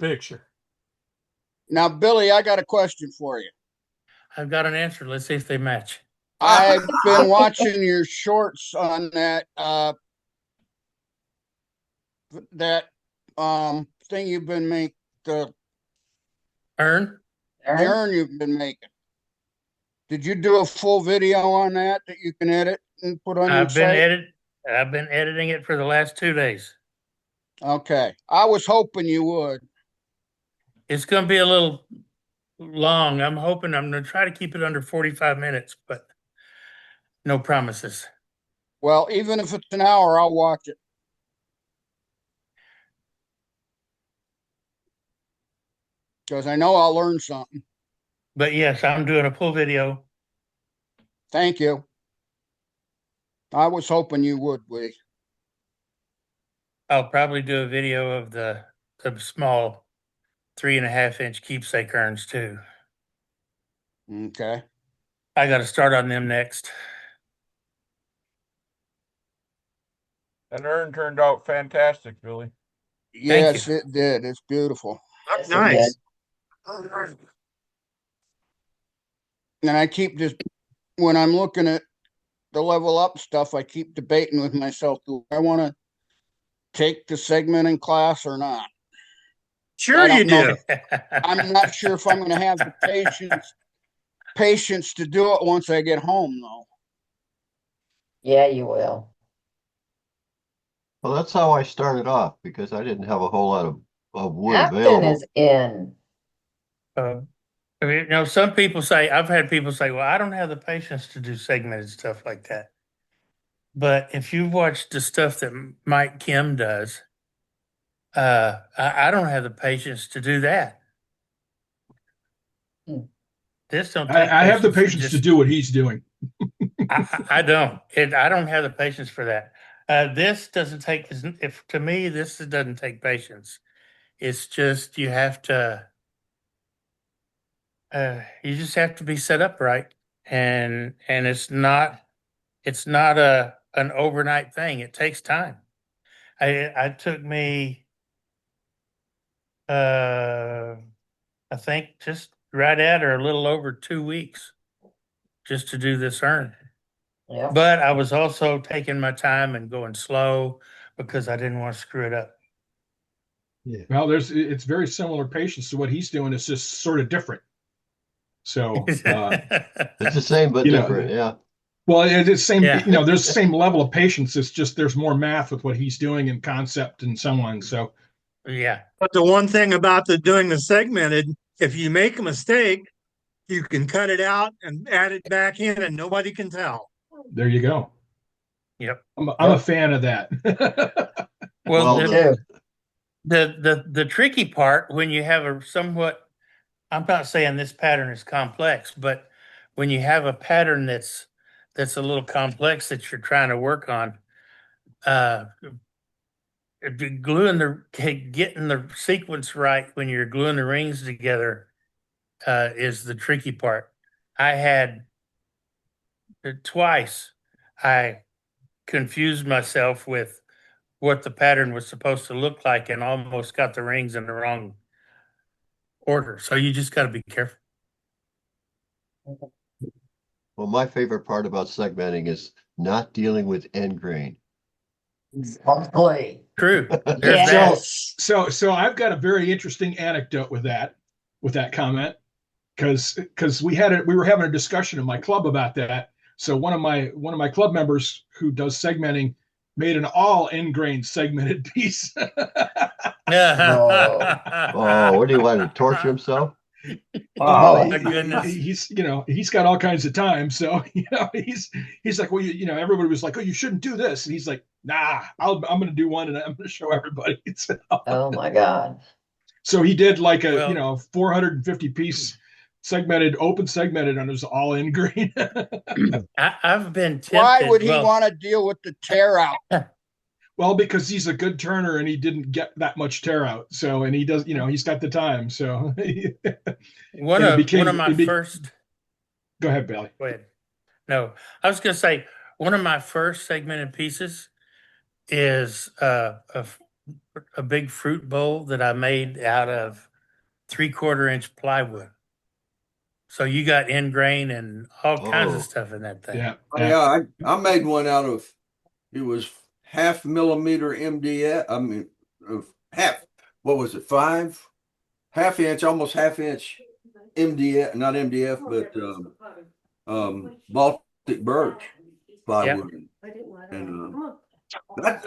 picture. Now, Billy, I got a question for you. I've got an answer. Let's see if they match. I've been watching your shorts on that thing you've been making, the Ern? urn you've been making. Did you do a full video on that you can edit and put on your site? I've been editing it for the last 2 days. Okay. I was hoping you would. It's going to be a little long. I'm hoping I'm going to try to keep it under 45 minutes, but no promises. Well, even if it's an hour, I'll watch it. Because I know I'll learn something. But yes, I'm doing a full video. Thank you. I was hoping you would, Woody. I'll probably do a video of the small 3.5-inch keepsake urns too. Okay. I got to start on them next. That urn turned out fantastic, Billy. Yes, it did. It's beautiful. That's nice. And I keep just, when I'm looking at the level up stuff, I keep debating with myself, do I want to take the segmenting class or not? Sure you do. I'm not sure if I'm going to have the patience to do it once I get home, though. Yeah, you will. Well, that's how I started off because I didn't have a whole lot of wood Afton available. is in. I mean, some people say, I've had people say, well, I don't have the patience to do segmented stuff like that. But if you've watched the stuff that Mike Kim does, I don't have the patience to do that. This don't. I have the patience to do what he's doing. I don't. I don't have the patience for that. This doesn't take. If to me, this doesn't take patience. It's just you have to. You just have to be set up right, and it's not an overnight thing. It takes time. I took me, I think just right at or a little over 2 weeks just to do this urn. Yeah. But I was also taking my time and going slow because I didn't want to screw it up. Yeah. Well, it's very similar patience to what he's doing. It's just sort of different. So it's the same but different, yeah. Well, it's the same. Yeah. There's the same level of patience. It's just there's more math with what he's doing and concept and so on. So yeah. But the one thing about doing the segmented, if you make a mistake, you can cut it out and add it back in and nobody can tell. There you go. Yep. I'm a fan of that. Well, too. the tricky part when you have a somewhat, I'm not saying this pattern is complex, but when you have a pattern that's a little complex that you're trying to work on, getting the sequence right when you're gluing the rings together is the tricky part. I had twice I confused myself with what the pattern was supposed to look like and almost got the rings in the wrong order. So you just got to be careful. Well, my favorite part about segmenting is not dealing with end grain. Exactly. True. Yes. So I've got a very interesting anecdote with that comment because we were having a discussion in my club about that. So one of my club members who does segmenting made an all end grain segmented piece. Oh, what do you want to torture himself? Oh, my goodness. He's got all kinds of time. So, he's like, well, everybody was like, oh, you shouldn't do this. And he's like, nah, I'm going to do one and I'm going to show everybody. oh my God. So he did like a, 450 piece open segmented, and it was all in green. I've been tempted. Why would he want to deal with the tear out? Well, because he's a good turner and he didn't get that much tear out. So, and he does, he's got the time. So one of my first. Go ahead, Bailey. Go ahead. No, I was going to say one of my first segmented pieces is a big fruit bowl that I made out of 3/4 inch plywood. So you got end grain and all kinds Oh. of stuff in that thing. Yeah. Oh, yeah, I made one out of, it was 0.5 millimeter MDF. I mean, half, what was it, 5.5 inch, almost 1/2 inch MDF, not MDF, but Baltic birch plywood. And that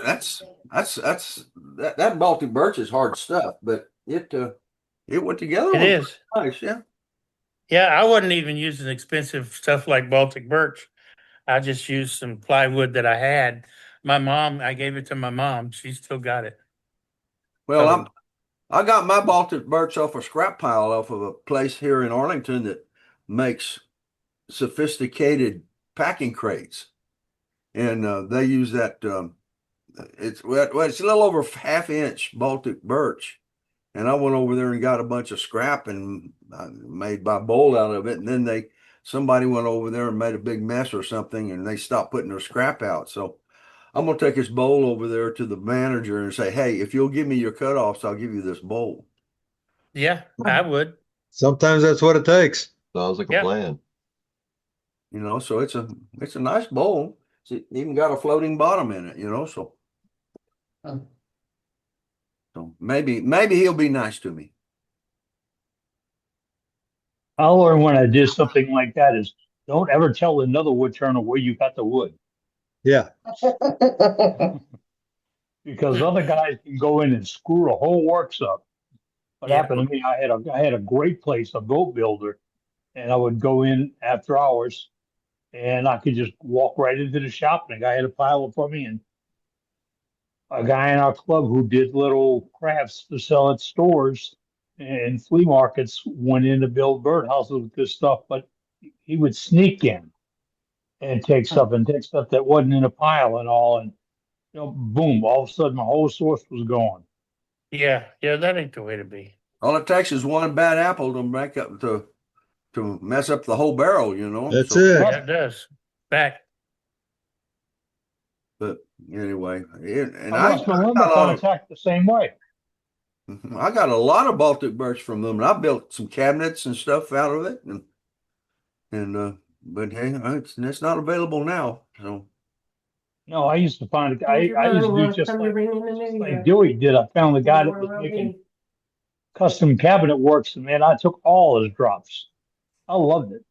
Baltic birch is hard stuff, but it went together. It is. Nice, yeah. Yeah, I wasn't even using expensive stuff like Baltic birch. I just used some plywood that I had. I gave it to my mom. She still got it. Well, I got my Baltic birch off a scrap pile off of a place here in Arlington that makes sophisticated packing crates, and they use that. It's a little over 1/2 inch Baltic birch, and I went over there and got a bunch of scrap and I made my bowl out of it, and then somebody went over there and made a big mess or something, and they stopped putting their scrap out. So I'm gonna take this bowl over there to the manager and say, hey, if you'll give me your cutoffs, I'll give you this bowl. Yeah, I would. Sometimes that's what it takes. Sounds like a Yep. plan. So it's a nice bowl. It's even got a floating bottom in it, so. Hmm. So maybe he'll be nice to me. I'll learn when I did something like that is don't ever tell another wood turner where you got the wood, Yeah. because other guys can go in and screw the whole works up. What Yeah. happened to me, I had a great place, a boat builder, and I would go in after hours and I could just walk right into the shop and the guy had a pile for me, and a guy in our club who did little crafts to sell at stores and flea markets went in to build birdhouses with this stuff, but he would sneak in and take stuff that wasn't in a pile and all, and boom, all of a sudden my whole source was gone. Yeah, that ain't the way to be. All it takes is one bad apple to make up to mess up the whole barrel, That's So, it. Yeah, it does. Back. But anyway, and I lost my limit contact the same way. I got a lot of Baltic birch from them, and I built some cabinets and stuff out of it, but hey, it's not available now. So No, I used to find a guy. I used to do just like Dewey did. I found the guy that was making custom cabinet works, and man, I took all his drops. I loved it.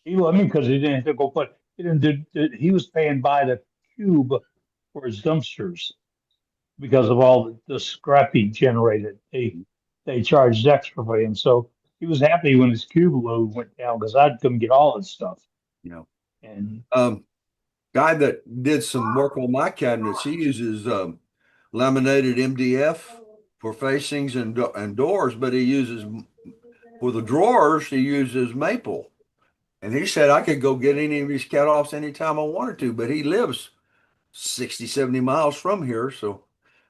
He loved me because he didn't have to go put. He didn't do. He was paying by the cube for his dumpsters because of all the scrap he generated. They charged extra for him, so he was happy when his cube load went down because I'd come get all his stuff. And guy that did some work on my cabinets, he uses laminated MDF for facings and doors, but he uses for the drawers, he uses maple. And he said I could go get any of these cutoffs anytime I wanted to, but he lives 60, 70 miles from here, so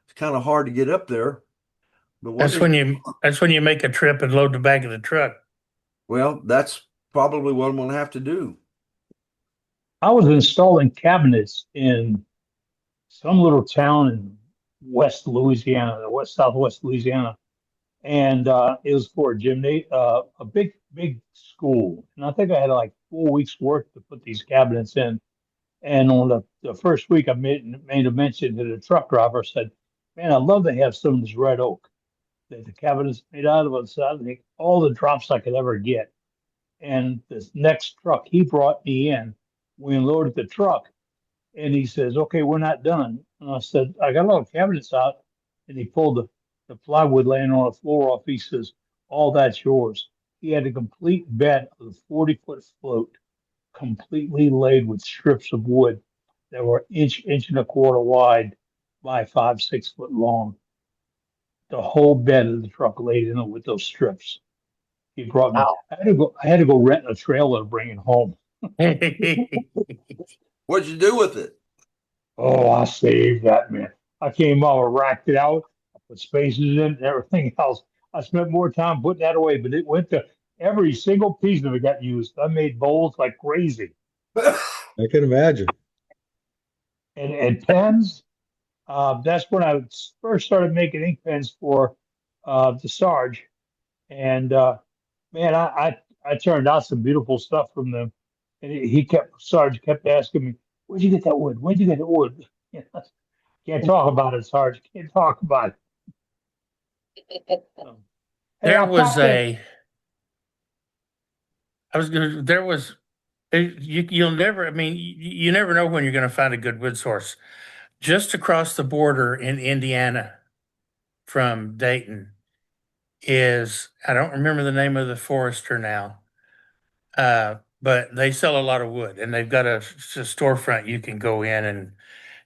it's kind of hard to get up there. But That's when you make a trip and load the back of the truck. Well, that's probably what I'm gonna have to do. I was installing cabinets in some little town in West Louisiana, southwest Louisiana, and it was for a big school. And I think I had like 4 weeks work to put these cabinets in. And on the first week, I made a mention to the truck driver. Said, "Man, I'd love to have some of this red oak that the cabinet's made out of." So I think all the drops I could ever get. And this next truck he brought me in, we unloaded the truck, and he says, "Okay, we're not done." And I said, "I got all the cabinets out," and he pulled the plywood laying on the floor off. He says, "All that's yours." He had a complete bed of the 40-foot float, completely laid with strips of wood that were inch and a quarter wide by 5-6 foot long. The whole bed of the truck laid in it with those strips. He brought me. Wow. I had to go rent a trailer to bring it home. What'd you do with it? Oh, I saved that, man. I came out and racked it out. I put spaces in it and everything else. I spent more time putting that away, but it went to every single piece of it got used. I made bowls like crazy. I can imagine. And pens, That's when I first started making ink pens for the Sarge, and man, I turned out some beautiful stuff from them. And Sarge kept asking me, "Where'd you get that wood? Where'd you get the wood?" Can't talk about it, Sarge. Can't talk about it. Hey, There I was popped in. a, I was gonna, there was, you'll never, I mean, you never know when you're gonna find a good wood source. Just across the border in Indiana from Dayton is, I don't remember the name of the forester now. But they sell a lot of wood and they've got a storefront you can go in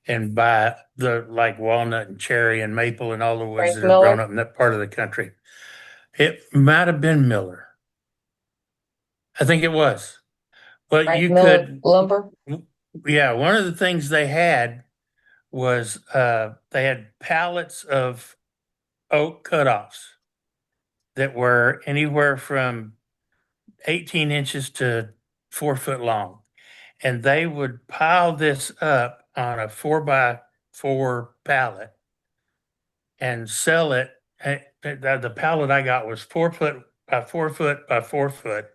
and buy the like walnut and cherry and maple and all the woods Frank that are grown Miller. up in that part of the country. It might have been Miller. I think it was. But Frank you Miller could, lumber. yeah, one of the things they had was they had pallets of oak cutoffs that were anywhere from 18 inches to 4 foot long. And they would pile this up on a 4x4 pallet and sell it. The pallet I got was 4 foot by 4 foot by 4 foot.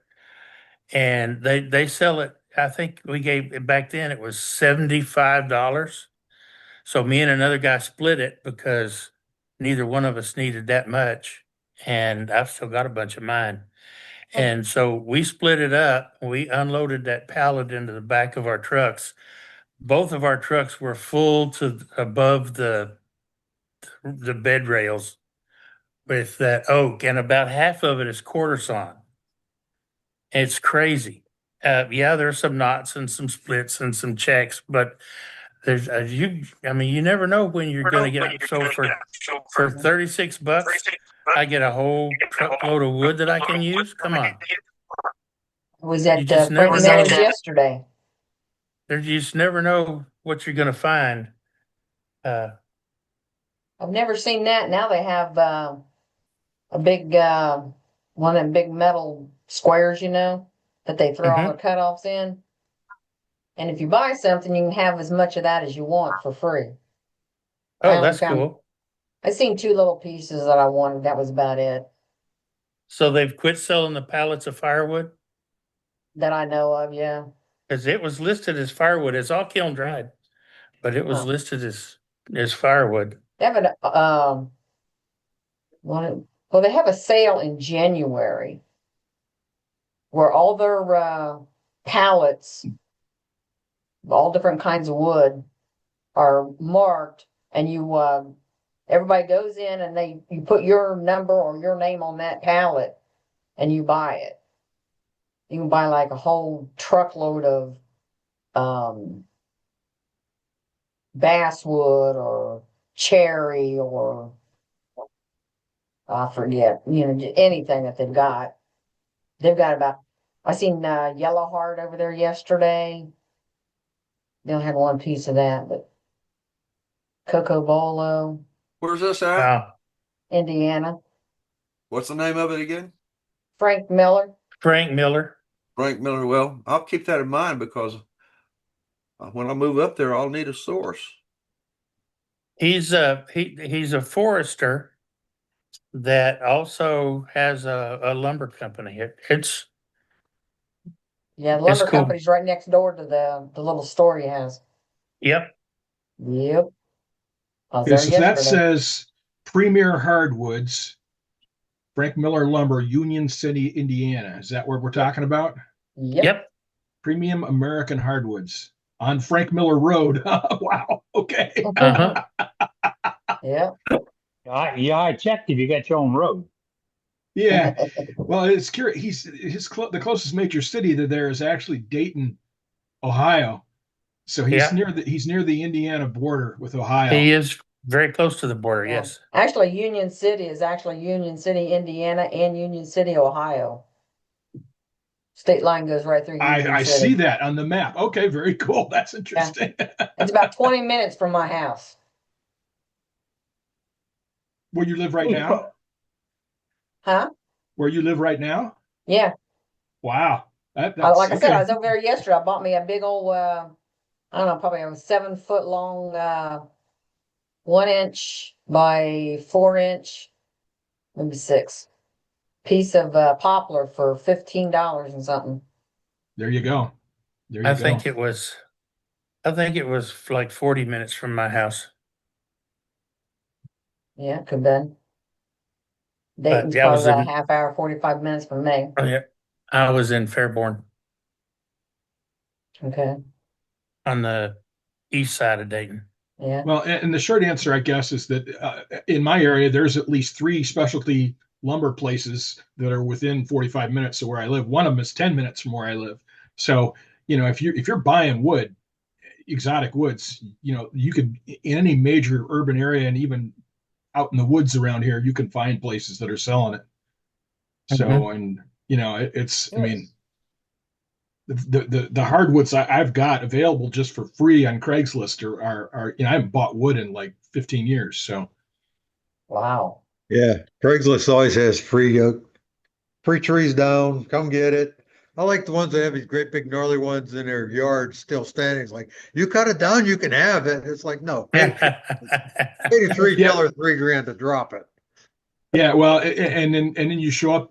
And they sell it. I think we gave back then it was $75. So me and another guy split it because neither one of us needed that much. And I've still got a bunch of mine. And so we split it up. We unloaded that pallet into the back of our trucks. Both of our trucks were full to above the bed rails with that oak, and about half of it is quarter sawn. It's crazy. Yeah, there's some knots and some splits and some checks, but there's I mean, you never know when you're going to get it. So for $36, I get a whole truckload of wood that I can use. Come on, I was you at just never Frank know. Miller's yesterday. You just never know what you're going to find. I've never seen that. Now they have a big one of them big metal squares, that they throw all the cutoffs in. And if you buy something, you can have as much of that as you want for free. I Oh, only that's found- cool. I seen 2 little pieces that I wanted. That was about it So they've quit selling the pallets of firewood that I know of. Yeah. because it was listed as firewood. It's all kiln dried, but it was Huh. listed as firewood. They have they have a sale in January where all their pallets, all different kinds of wood, are marked, and everybody goes in and you put your number or your name on that pallet, and you buy it. You can buy like a whole truckload of basswood or cherry or I forget, anything that they've got. They've got I seen Yellow Heart over there yesterday. They only had one piece of that, but Coco Bolo, Where's this at? Wow. Indiana. What's the name of it again? Frank Miller. Frank Miller. Frank Miller. Well, I'll keep that in mind because when I move up there, I'll need a source. He's a forester that also has a lumber company. It's Yeah, the It's lumber cool. company's right next door to the little store he has. Yep. Yep. I was Okay, there so that yesterday. says Premier Hardwoods, Frank Miller Lumber, Union City, Indiana. Is that what we're talking about? Yep. Yep. Premium American Hardwoods on Frank Miller Road. Wow. Okay. Uh-huh. Yep. Yeah, I checked if you got your own road. Yeah. Well, it's curious. The closest major city to there is actually Dayton, Ohio. So he's Yeah. near the Indiana border with Ohio. He is very close to the border. Yeah. Yes. Actually, Union City is actually Union City, Indiana, and Union City, Ohio. State line goes right through Union I City. see that on the map. Okay, very cool. That's interesting. It's about 20 minutes from my house. Where you live right now? Huh? Where you live right now? Yeah. Wow. Like I said, okay. I was over there yesterday. I bought me a big old, I don't know, probably a 7 foot long 1 inch by 4 inch, maybe 6 piece of poplar for $15 and something. There you go. There you I go. think it was like 40 minutes from my house. Yeah, could have been. Dayton's yeah, I was probably about in- a half hour, 45 minutes from me. Oh, yeah. I was in Fairborn Okay, on the east side of Dayton. yeah. Well, and the short answer, I guess, is that in my area, there's at least 3 specialty lumber places that are within 45 minutes of where I live. One of them is 10 minutes from where I live. So, if you're buying wood, exotic woods, you could in any major urban area and even out in the woods around here, you can find places that are selling it. So, and it's, I mean, the hardwoods I've got available just for free on Craigslist are I haven't bought wood in like 15 years. So Wow. Yeah. Craigslist always has free trees down. Come get it. I like the ones that have these great big gnarly ones in their yard still standing. It's like, you cut it down, you can have it. It's like, no, pay the tree Yeah. killer $3,000 to drop it. yeah, well, and then you show up.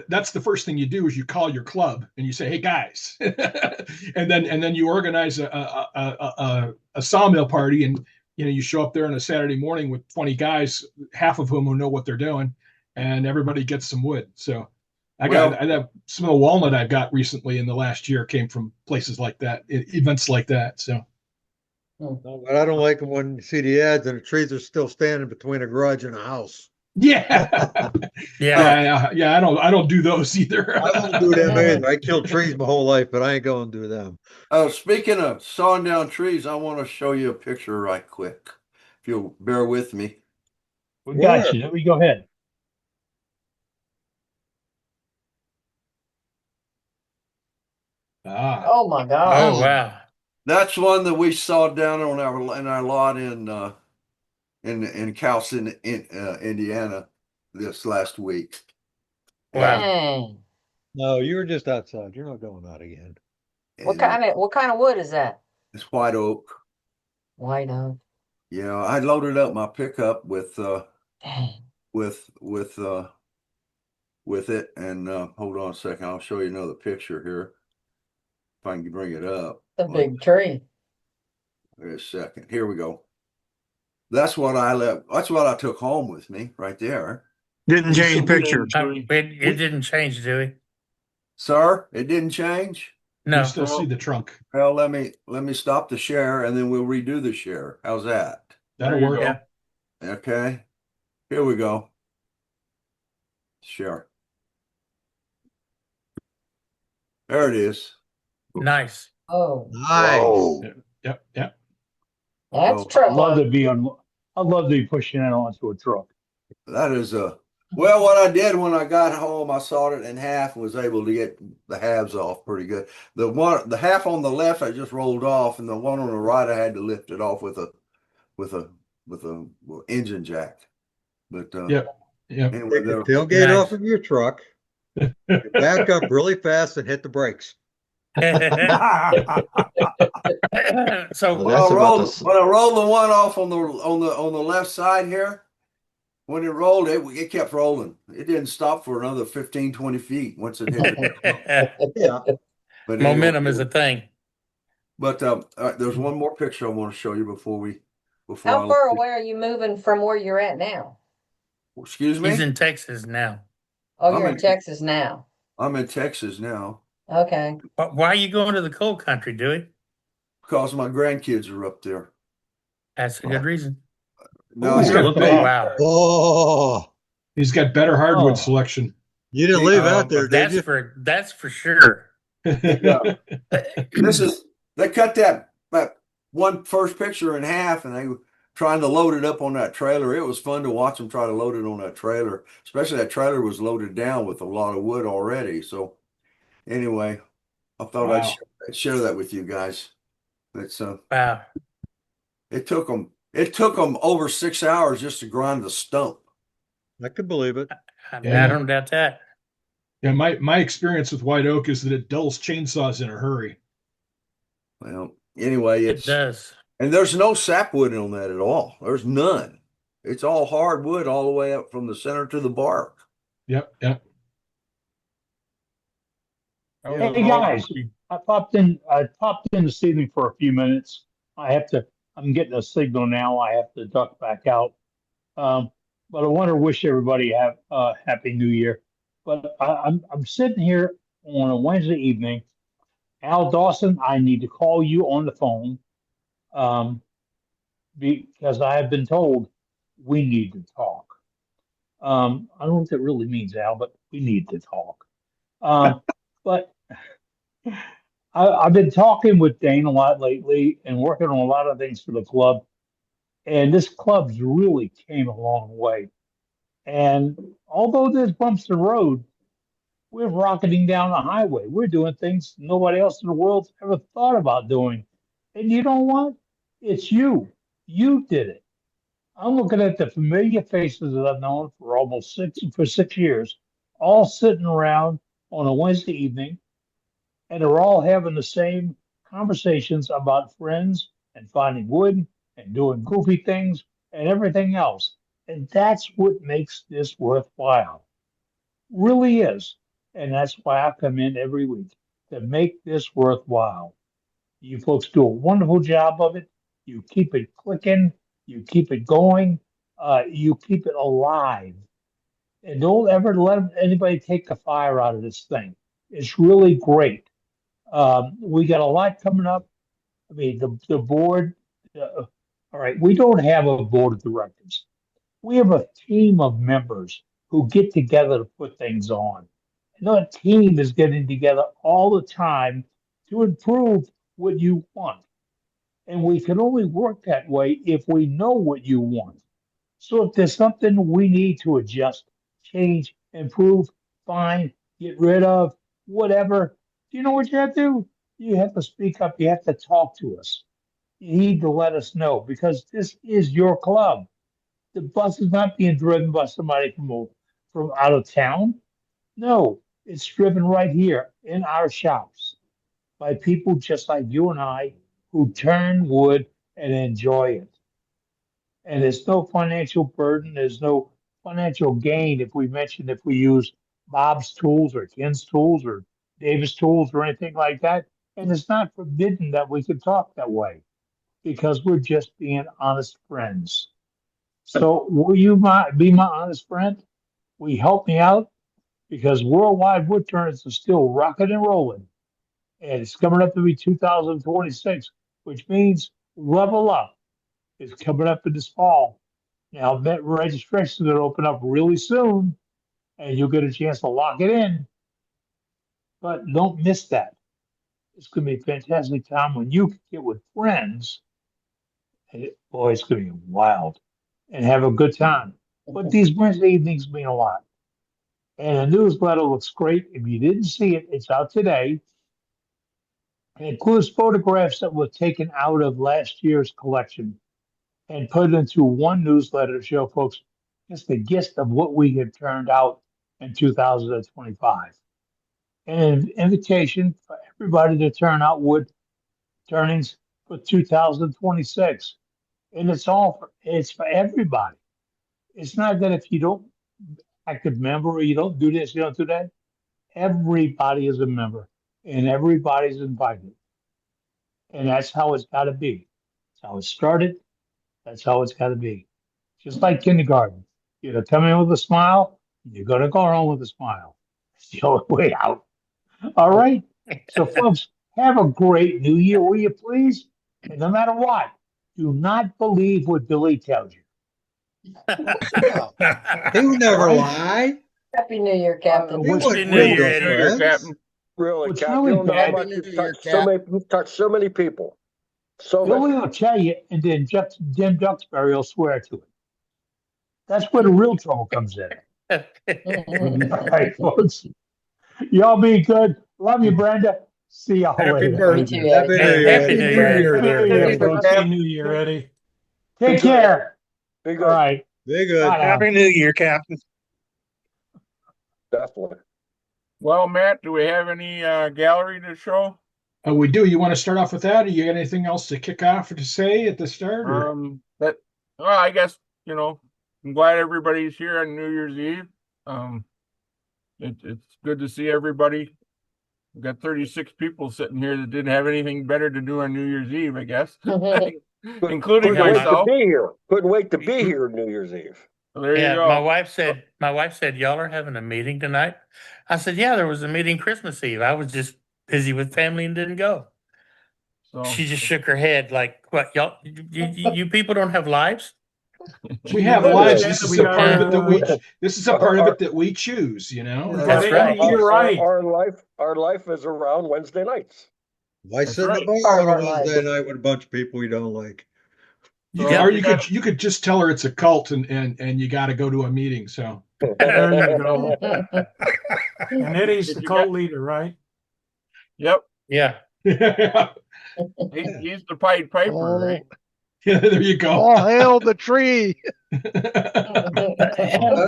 That's the first thing you do is you call your club and you say, "Hey guys," and then you organize a sawmill party, and you show up there on a Saturday morning with 20 guys, half of whom who know what they're doing, and everybody gets some wood. So I have some of the walnut I've got recently in the last year came from places like that, events like that. So No, but I don't like them when you see the ads and the trees are still standing between a garage and a house. yeah, yeah. I don't do those either. I don't do them either. I killed trees my whole life, but I ain't going to do them. Speaking of sawing down trees, I want to show you a picture right quick. If you'll bear with me. We got you. We go ahead. Oh my Oh, God. wow. That's one that we saw down on our lot in Carlson, Indiana, this last week. Wow. Dang. No, you were just outside. You're not going out again. What And kind of wood is that? it's white oak. White oak. I loaded up my pickup with Dang. it, and hold on a second. I'll show you another picture here if I can bring it up. The big tree. Wait a second. Here we go. That's what I took home with me right there. Didn't change picture. It didn't change, Dewey. Sir, it didn't change. You No. still see the trunk. Well, let me stop the share and then we'll redo the share. How's that? That'll There you work. go. Okay. Here we go. Share. There it is. Nice. Oh, Nice. Yep. that's Oh, I'd love trouble. to be on. I'd love to be pushing it onto a truck. That is well, what I did when I got home, I sawed it in half and was able to get the halves off pretty good. The half on the left I just rolled off, and the one on the right I had to lift it off with a engine jack. But Yep. anyway, Take the tailgate Nice. off of your truck, back up really fast and hit the brakes. So Well, when that's I about rolled the- when I rolled the one off on the left side here, when it rolled, it kept rolling. It didn't stop for another 15, 20 feet once it hit the Yeah. but momentum anyway, is a thing. But all right, there's one more picture I want to show you before How I far away are you moving from where you're at now? Excuse me? He's in Texas now. Oh, I'm you're in in- Texas now. I'm in Texas now Okay. Why are you going to the coal country, Dewey? because my grandkids are up there. That's a good reason. No, He's got Oh, big- wow. Oh, He's got better hardwood Oh. selection. you didn't leave Oh, out there, did you? that's for sure. they cut that one first picture in half, and they were trying to load it up on that trailer. It was fun to watch them try to load it on that trailer, especially that trailer was loaded down with a lot of wood already. So anyway, I thought Wow. I'd share that with you guys. It's Wow. it took them over 6 hours just to grind the stump. I could believe it. I Yeah. don't doubt that. Yeah, my experience with white oak is that it dulls chainsaws in a hurry. Well, anyway, It does. And there's no sapwood on that at all. There's none. It's all hardwood all the way up from the center to the bark. Yep. Yep. That was Hey an old guys, movie. I popped in this evening for a few minutes. I'm getting a signal now. I have to duck back out. But I want to wish everybody have happy New Year. But I'm sitting here on a Wednesday evening. Al Dawson, I need to call you on the phone, because I have been told we need to talk. I don't know what that really means, Al, but we need to talk. But I've been talking with Dane a lot lately and working on a lot of things for the club. And this club's really came a long way. And although there's bumps in the road, we're rocketing down the highway. We're doing things nobody else in the world's ever thought about doing. And you know what? It's you. You did it. I'm looking at the familiar faces that I've known for almost 6 years, all sitting around on a Wednesday evening, and they're all having the same conversations about friends and finding wood and doing goofy things and everything else. And that's what makes this worthwhile. Really is. And that's why I come in every week, to make this worthwhile. You folks do a wonderful job of it. You keep it clicking. You keep it going. You keep it alive. And don't ever let anybody take the fire out of this thing. It's really great. We got a lot coming up. I mean, the board, all right, we don't have a board of directors. We have a team of members who get together to put things on. And that team is getting together all the time to improve what you want. And we can only work that way if we know what you want. So if there's something we need to adjust, change, improve, find, get rid of, whatever, you know what you have to do? You have to speak up. You have to talk to us. You need to let us know, because this is your club. The bus is not being driven by somebody from out of town. No, it's driven right here in our shops by people just like you and I who turn wood and enjoy it. And there's no financial burden. There's no financial gain if we use Bob's tools or Ken's tools or Davis tools or anything like that. And it's not forbidden that we can talk that way, because we're just being honest friends. So will you be my honest friend? Will you help me out? Because Worldwide Wood Tournaments is still rocking and rolling. And it's coming up to be 2026, which means Level Up is coming up in this fall. Now, that registration is going to open up really soon, and you'll get a chance to lock it in. But don't miss that. It's going to be a fantastic time when you can get with friends. Boy, it's going to be wild, and have a good time. But these Wednesday evenings mean a lot. And the newsletter looks great. If you didn't see it, it's out today. It includes photographs that were taken out of last year's collection and put into one newsletter to show folks just the gist of what we have turned out in 2025. And an invitation for everybody to turn out wood turnings for 2026. And it's for everybody. It's not that if you don't active member or you don't do this, you don't do that. Everybody is a member and everybody's invited. And that's how it's got to be. That's how it started. That's how it's got to be. Just like kindergarten. You're going to come in with a smile. You're going to go home with a smile. It's the only way out. All right. So, folks, have a great New Year, will you please? And no matter what, do not believe what Billy tells you. He would never lie. Happy New Year, Captain. He What's wouldn't New ruin Year, those Eddie? New Year, friends. Captain. Really, What's Cap, really you don't know how bad- much Happy you've New Year, touched Cap. you've touched so many people. So Billy many. will tell you, and then Jim Duxbury will swear to it. That's where the real trouble comes in. All right, folks. Y'all be good. Love you, Brenda. See y'all Happy later. birthday. You too, Eddie. Happy New Year. Happy New Happy Year. New Year, folks. Happy New Year, Eddie. Take care. Be All good. right. Be good. Bye now. Happy New Year, Captain. Definitely. Well, Matt, do we have any gallery to show? We do. You want to start off with that, or you got anything else to kick off or to say at the start? Or? Well, I guess, I'm glad everybody's here on New Year's Eve. It's good to see everybody. We've got 36 people sitting here that didn't have anything better to do on New Year's Eve, I guess, including Couldn't wait to myself. be here. Couldn't wait to be here New Year's Eve. There you Yeah, go. my wife said, y'all are having a meeting tonight. I said, yeah, there was a meeting Christmas Eve. I was just busy with family and didn't go. So She just shook her head like, what, y'all, you people don't have lives? We have Yeah, lives. yeah, This is we a part of it that are, this is a part of it that we choose, That's right. You're right. Our life is around Wednesday nights. Why That's sit in right. a bar Part of on our a life. Wednesday night with a bunch of people you don't like? Yeah. Or you could just tell her it's a cult and you got to go to a meeting. So There you go. And Eddie's Did the you cult leader, right? Yep. Yeah. He's the Pied Piper, right? There you go. All hail the tree. I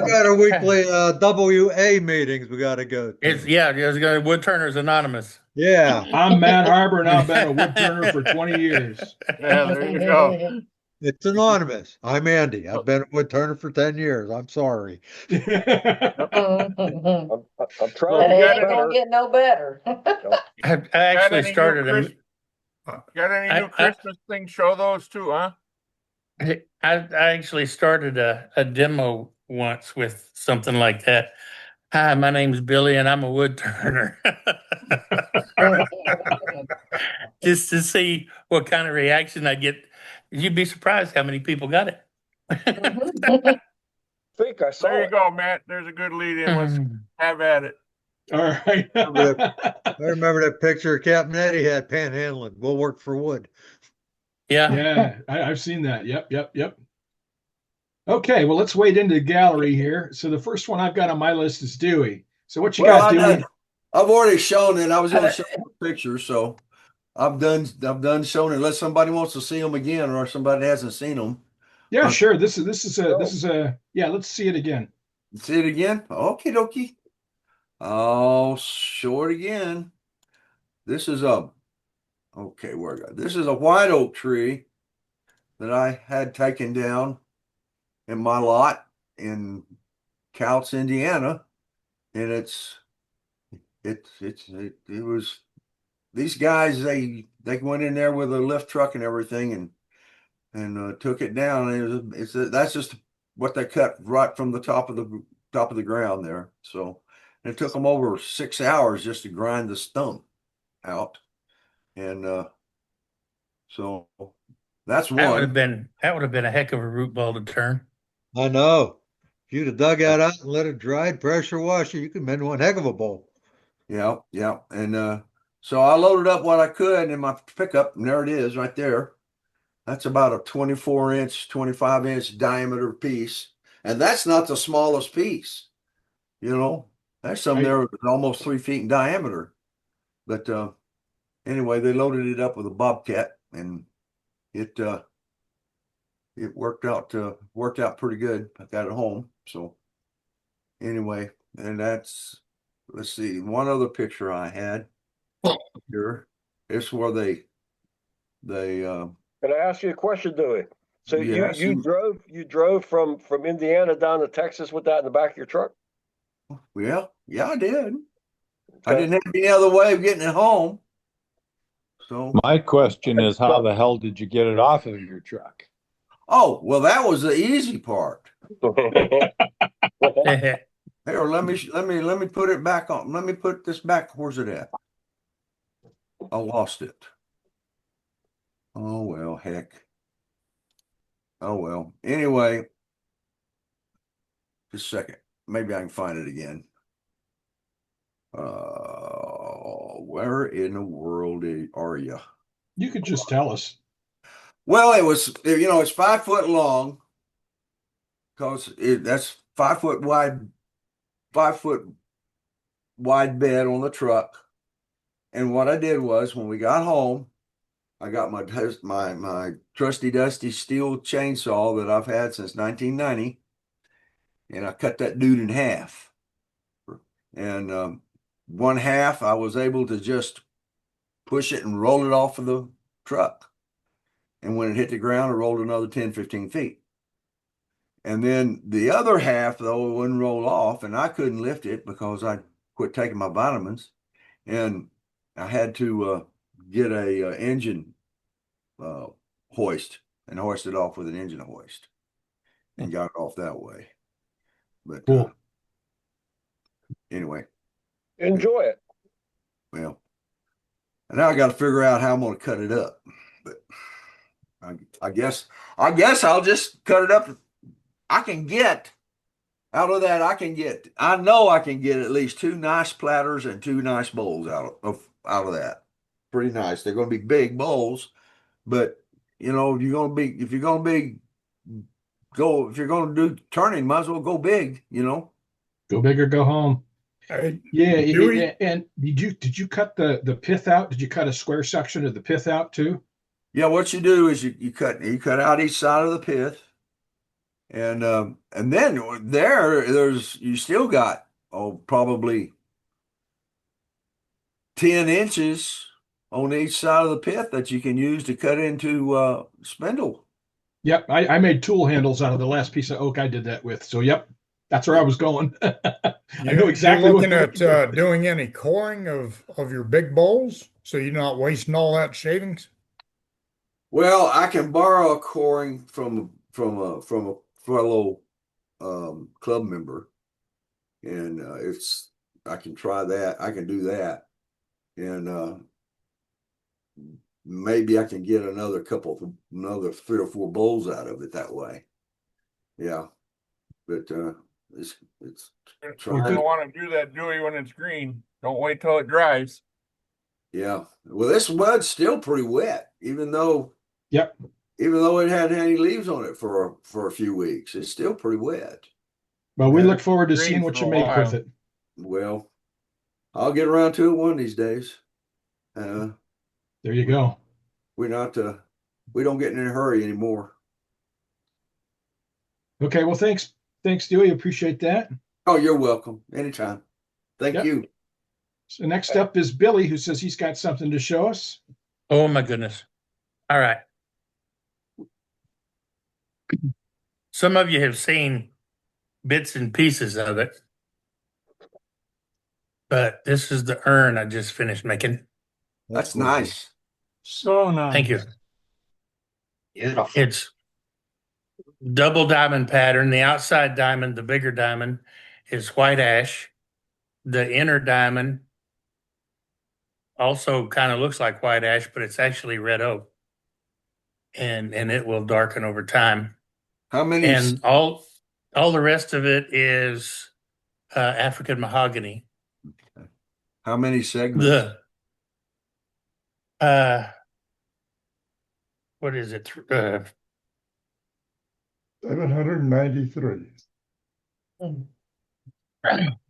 got a weekly WA meetings we got to go to. It's going Woodturners Anonymous. Yeah, I'm Matt Harbor, and I've been a woodturner for 20 years. Yeah, there you go. it's anonymous. I'm Andy. I've been a woodturner for 10 years. I'm sorry. I'm trying Well, to It get ain't better. gonna get no better. I actually started Got any new I- Christmas things? Show those too, huh? I actually started a demo once with something like that. Hi, my name's Billy and I'm a wood turner. Just to see what kind of reaction I'd get. You'd be surprised how many people got it. I think I saw There you it. go, Matt. There's a good lead in. Let's have at it. All right. I remember that picture Captain Eddie had panhandling. We'll work for wood. Yeah. Yeah, I've seen that. Yep. Okay, well, let's wade into the gallery here. So the first one I've got on my list is Dewey. So what you got, Dewey? I've already shown it. I was going to show a picture, so I've done showing it. Unless somebody wants to see them again, or somebody hasn't seen them. Yeah, sure. This is a yeah. Let's see it again. See it again. Okie dokie. I'll show it again. This is okay. Where I got this is a white oak tree that I had taken down in my lot in Couts, Indiana, and it was these guys. They went in there with a lift truck and everything and took it down. And that's just what they cut right from the top of the ground there. So it took them over 6 hours just to grind the stump out, and so that's That would one. have been a heck of a root ball to turn. I know. If you'd have dug that out and let it dry, pressure wash it, you could mend one heck of a bowl. Yeah, and so I loaded up what I could in my pickup, and there it is right there. That's about a 24-inch, 25-inch diameter piece, and that's not the smallest piece. There's some there that's almost 3 feet in diameter. But anyway, they loaded it up with a bobcat, and it worked out pretty good. I got it home. So anyway, and let's see, one other picture I had here is where they Can I ask you a question, Dewey? So Yes. you drove from Indiana down to Texas with that in the back of your truck? yeah, I did. I Okay. didn't have any other way of getting it home. So My question is, how the hell did you get it off of your truck? oh well, that was the easy part. Here, let me put it back on. Let me put this back. Where's it at? I lost it. Oh well, heck. Oh well. Anyway, just a second. Maybe I can find it again. Where in the world are you? You could just tell us. Well, it's 5 foot long, because that's 5 foot wide, 5 foot wide bed on the truck. And what I did was, when we got home, I got my trusty dusty steel chainsaw that I've had since 1990, and I cut that dude in half. And one half I was able to just push it and roll it off of the truck. And when it hit the ground, it rolled another 10, 15 feet. And then the other half, though, it wouldn't roll off, and I couldn't lift it because I quit taking my vitamins. And I had to get a engine hoist and hoist it off with an engine hoist and got it off that way. But Cool. Anyway, Enjoy it. well, and now I got to figure out how I'm going to cut it up. But I guess I'll just cut it up. I can get out of that. I know I can get at least 2 nice platters and 2 nice bowls out of that. Pretty nice. They're going to be big bowls, but if you're going to do turning, might as well go big. Go big or go home. Yeah, Dewey? and did you cut the pith out? Did you cut a square section of the pith out too? Yeah, what you do is you cut out each side of the pith, and then there's you still got probably 10 inches on each side of the pith that you can use to cut into spindle. Yep, I made tool handles out of the last piece of oak I did that with. So yep, that's where I was going. I know exactly You're what looking at doing any coring of your big bowls, so you're not wasting all that shavings. Well, I can borrow a coring from a fellow club member, and I can try that. I can do that, and maybe I can get another 3 or 4 bowls out of it that way. Yeah, but it's You're going to want to do that, Dewey, when it's green. Don't wait till it dries. yeah. Well, this mud's still pretty wet, even though Yep. it hadn't had any leaves on it for a few weeks. It's still pretty wet. Well, we Yeah, look forward to green seeing what for you a make while. with it. Well, I'll get around to it one of these days. There you go. We don't get in a hurry anymore. Okay, well, thanks, Dewey. Appreciate that. Oh, you're welcome. Anytime. Thank Yep. you. So next up is Billy, who says he's got something to show us. Oh my goodness. All right. Some of you have seen bits and pieces of it, but this is the urn I just finished making. That's nice. So nice. Thank you. Beautiful. It's double diamond pattern. The outside diamond, the bigger diamond, is white ash. The inner diamond also kind of looks like white ash, but it's actually red oak. And it will darken over time. How many? And all the rest of it is African mahogany. How many segments? What is it? 793.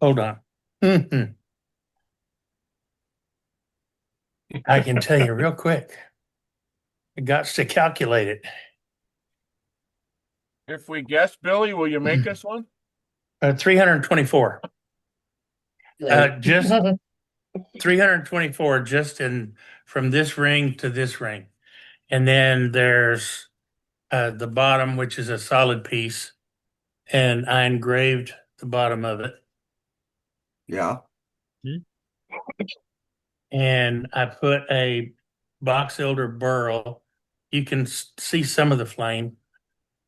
Hold on. Mhm. I can tell you real quick. I got to calculate it. If we guess, Billy, will you make us one? 324. Just 324 just from this ring to this ring. And then there's the bottom, which is a solid piece. And I engraved the bottom of it. Yeah. And I put a box elder burl. You can see some of the flame.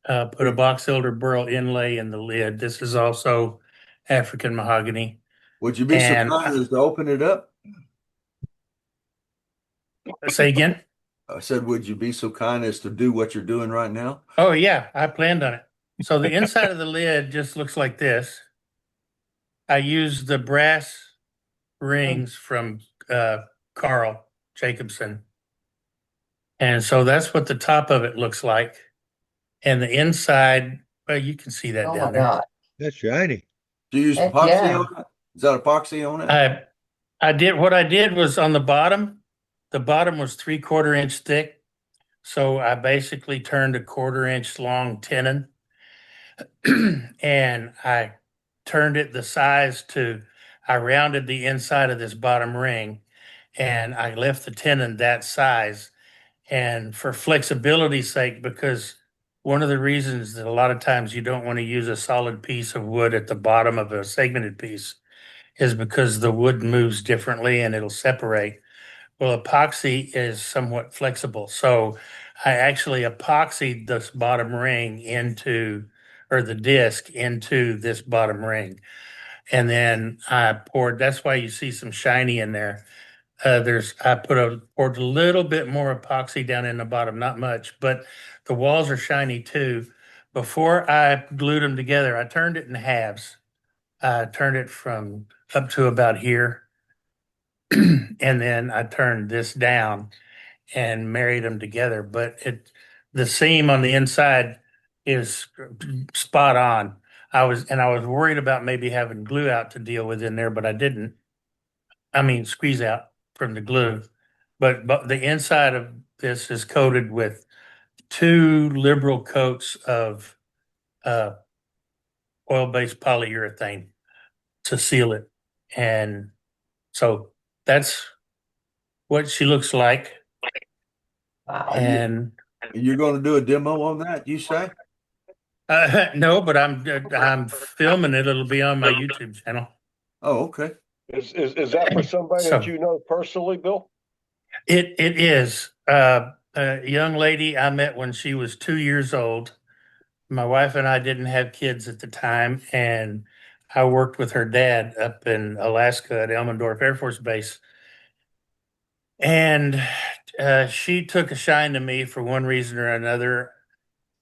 Put a box elder burl inlay in the lid. This is also African mahogany. Would you be so And kind as to open it up? Say again? I said, would you be so kind as to do what you're doing right now? Oh yeah, I planned on it. So the inside of the lid just looks like this. I used the brass rings from Carl Jacobson. And so that's what the top of it looks like. And the inside, well, you can see that Oh down my there. God. That's shiny. Do you use Heck epoxy yeah. on it? Is that epoxy on it? What I did was on the bottom was 3/4 inch thick. So I basically turned a 1/4 inch long tenon and I turned it the size I rounded the inside of this bottom ring and I left the tenon that size. And for flexibility's sake, because one of the reasons that a lot of times you don't want to use a solid piece of wood at the bottom of a segmented piece is because the wood moves differently and it'll separate. Well, epoxy is somewhat flexible. So I actually epoxied this bottom ring into, or the disc into this bottom ring. And then I poured, that's why you see some shiny in there. I poured a little bit more epoxy down in the bottom, not much, but the walls are shiny too. Before I glued them together, I turned it in halves. I turned it from up to about here. And then I turned this down and married them together. But the seam on the inside is spot on. I was worried about maybe having glue out to deal with in there, but I didn't. I mean, squeeze out from the glue. But the inside of this is coated with 2 liberal coats of oil-based polyurethane to seal it. And so that's what she looks like. Wow. And You're going to do a demo on that, you say? no, but I'm filming it. It'll be on my YouTube channel. Oh, okay. Is that for somebody that So- you know personally, Bill? It is a young lady I met when she was 2 years old. My wife and I didn't have kids at the time, and I worked with her dad up in Alaska at Elmendorf Air Force Base. And she took a shine to me for one reason or another.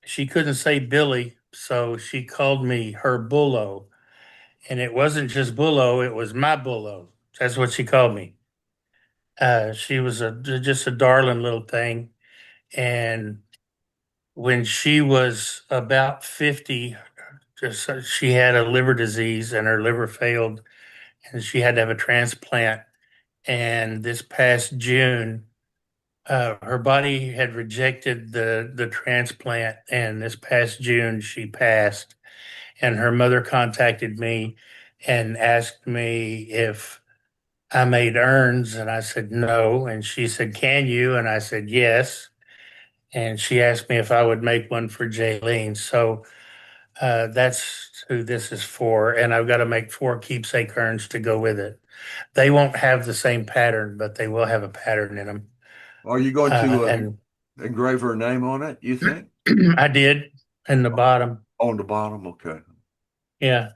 She couldn't say Billy, so she called me her Bullo. And it wasn't just Bullo, it was my Bullo. That's what she called me. She was just a darling little thing. And when she was about 50, she had a liver disease and her liver failed, and she had to have a transplant. And this past June, her body had rejected the transplant, and this past June she passed. And her mother contacted me and asked me if I made urns, and I said no. And she said, "Can you?" And I said yes. And she asked me if I would make one for Jaylene. So that's who this is for. And I've got to make 4 keepsake urns to go with it. They won't have the same pattern, but they will have a pattern in them. Are you going to And engrave her name on it, you think? I did in the bottom. On the bottom, okay. Yeah.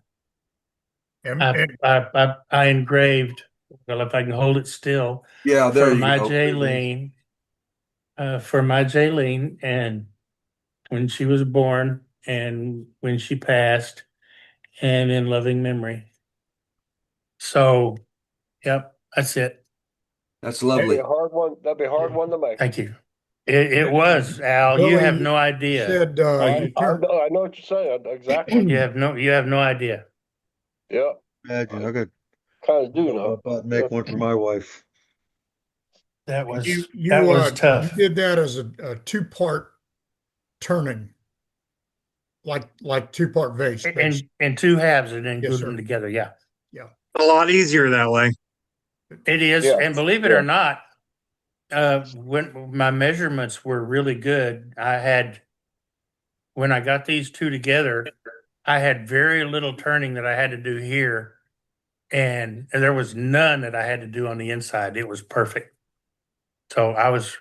And, I engraved, well, if I can hold it still, Yeah, there for you my go. Jaylene, and when she was born and when she passed, and in loving memory. So, yep, that's it. That's That'd lovely. be a hard one. That'd be a hard one to make. Thank you. It was, Al. You Billy, have no idea. said, you turned, I know what you're saying. Exactly. You have no idea. Yeah. Imagine, I could Kind of do go know. about and make one for my wife. That was you, that was you tough. did that as a 2-part turning, like 2-part vase. In 2 halves and then Yes, glued sir. them together. Yeah, A lot easier that way. it is. Yeah. And believe it Yeah. or not, when my measurements were really good, when I got these 2 together, I had very little turning that I had to do here. And there was none that I had to do on the inside. It was perfect. So I was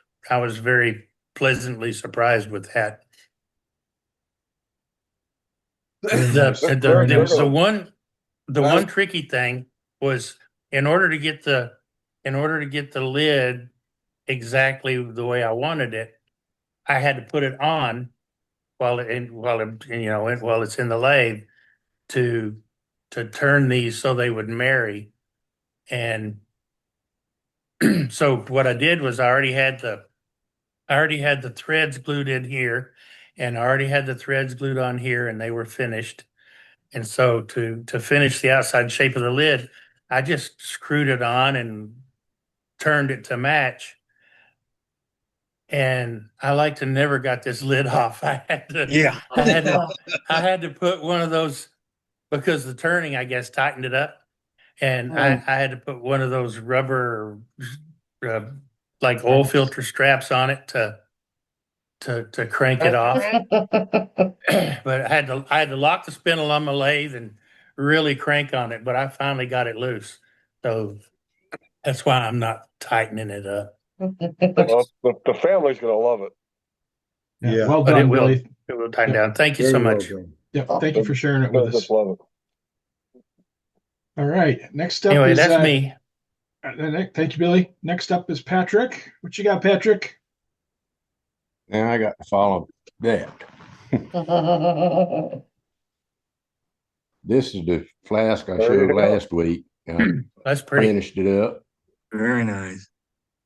very pleasantly surprised with that. The one tricky thing was in order to get the lid exactly the way I wanted it, I had to put it on while it's in the lathe to turn these so they would marry. And so what I did was I already had the threads glued in here, and I already had the threads glued on here, and they were finished. And so to finish the outside shape of the lid, I just screwed it on and turned it to match. And I like to never got this lid off. I had to put one of those, because the turning, I guess, tightened it up. And I had to put one of those rubber like oil filter straps on it to crank it off. But I had to lock the spindle on my lathe and really crank on it, but I finally got it loose. So that's why I'm not tightening it up. Well, the family's gonna love it. Yeah. Well But done, Billy. it will tighten Yep. down. Thank you so Very well much. done. Yep. Thank you for sharing it with They'll us. just love it. All right. Next up Anyway, is that's me. Thank you, Billy. Next up is Patrick. What you got, Patrick? Now I got to follow that. This is the flask I There you showed go. last week. I That's pretty. finished it up, Very nice.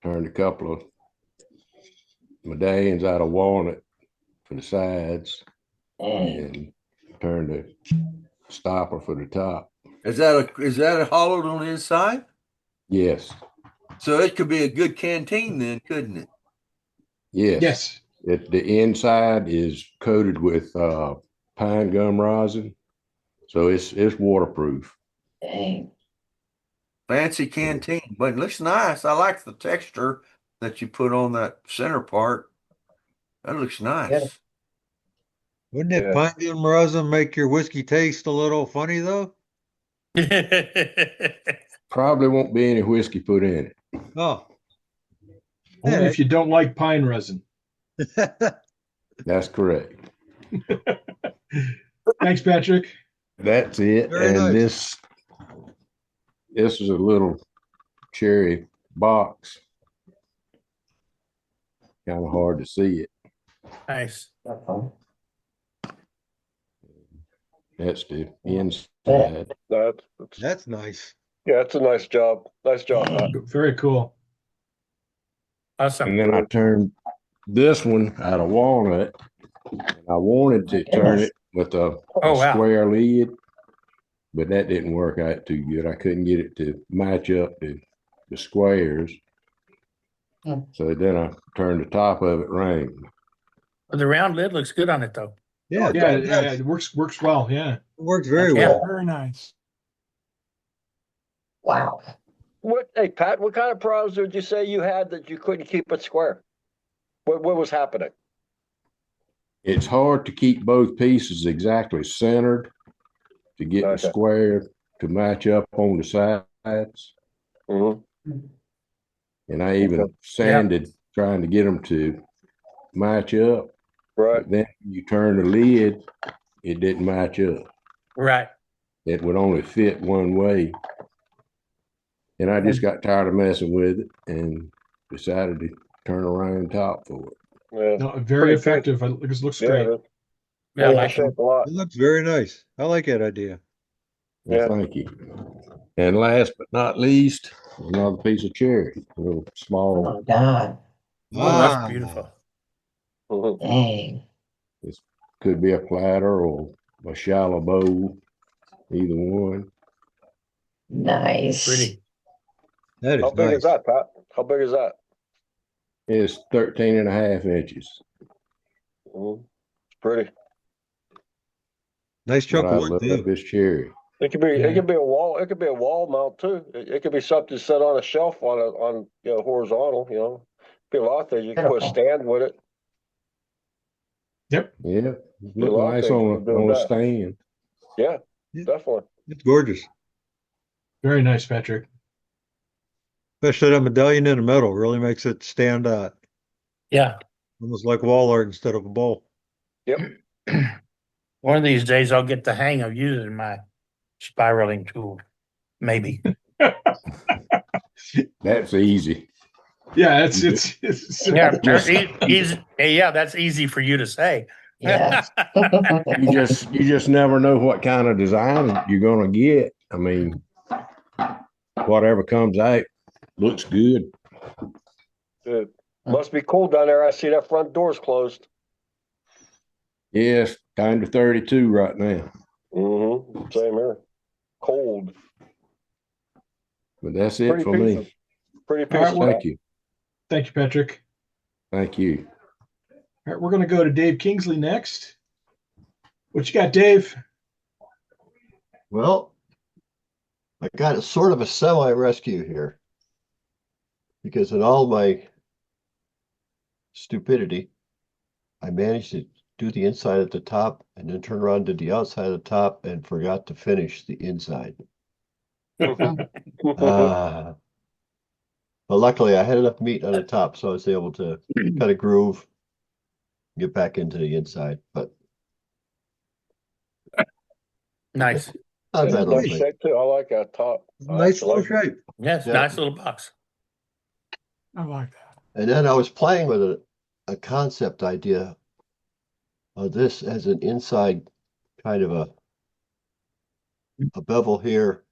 turned a couple of medallions out of walnut for the sides, and turned a stopper for the top. Is that a hollowed on the inside? Yes, So it could be a good canteen then, couldn't it? yes. Yes. The inside is coated with pine gum rosin, so it's waterproof. Dang. Fancy canteen, but it looks nice. I like the texture that you put on that center part. That looks nice. Good. Wouldn't that Yeah. pine gum rosin make your whiskey taste a little funny though? Probably won't be any whiskey put in it. Oh. Only if you don't like pine resin. That's correct. Thanks, Patrick. That's it. Very And nice. this is a little cherry box. Kind of hard to see it. Nice. That's the inside. That's nice. Yeah, it's a nice job. Nice job, Pat. Very cool. Awesome. And then I turned this one out of walnut. I wanted to turn it with a wow. square lid, but that didn't work out too good. I couldn't get it to match up to the squares. Hmm. So then I turned the top of it round. The round lid looks good on it though. Yeah, Yeah, it does. it works well. Yeah. It works very Yeah. well. Very nice. Wow. Hey, Pat, what kind of problems did you say you had that you couldn't keep it square? What was happening? It's hard to keep both pieces exactly centered to get the Okay. square to match up on the sides. Mm-hmm. And I even Okay. sanded trying to get them to match up. Right. But then you turn the lid, it didn't match up. Right. It would only fit one way. And I just got tired of messing with it and decided to turn around top for it. Yeah. No, very Pretty good. effective. It looks Yeah, great. Yeah, I like shape it. a lot. It looks very nice. I like that idea. Well, Yeah. thank you. And last but not least, another piece of cherry, a little Oh small. my God. Oh, that's beautiful. Mhm. Dang. Could be a platter or a shallow bowl, either one. Nice. Pretty. That How is big nice. is that, Pat? How big is that? It's 13 and a half inches. Mhm. It's pretty. Nice But chunk I of wood love too. this cherry. It could be. Yeah. It could be a wall. It could be a wall mount too. It could be something set on a shelf on horizontal. Be a lot of things. You can put a Beautiful. stand with it. Yep. Yeah, Be a look lot of nice things you can do on with a that. stand. Yeah, Yeah. definitely. It's gorgeous. Very nice, Patrick. Especially that medallion in the middle really makes it stand out. Yeah. Almost like wall art instead of a bowl. Yep. One of these days I'll get the hang of using my spiraling tool. Maybe. That's easy. Yeah, it's Yeah, that's easy. Yeah, that's easy for you to say. Yeah. You just never know what kind of design you're gonna get. I mean, whatever comes out looks good. It must be cool down there. I see that front door's closed. Yes, kind of 32 right now. Mm-hmm. Same here. Cold. But that's it Pretty for me. pieces. Pretty All right, pieces. well- Thank you. Thank you, Patrick. Thank you. All right, we're going to go to Dave Kingsley next. What you got, Dave? Well, I got a sort of a semi-rescue here. Because in all my stupidity, I managed to do the inside at the top and then turn around to the outside of the top and forgot to finish the inside. Ah. But luckily I had enough meat on the top, so I was able to cut a groove, get back into the inside, but Nice. not a It's bad little nice thing. shape too. I like that top. I Nice actually little like it. shape. Yes, Yeah. nice little box. I like that. And then I was playing with a concept idea of this as an inside kind of a bevel here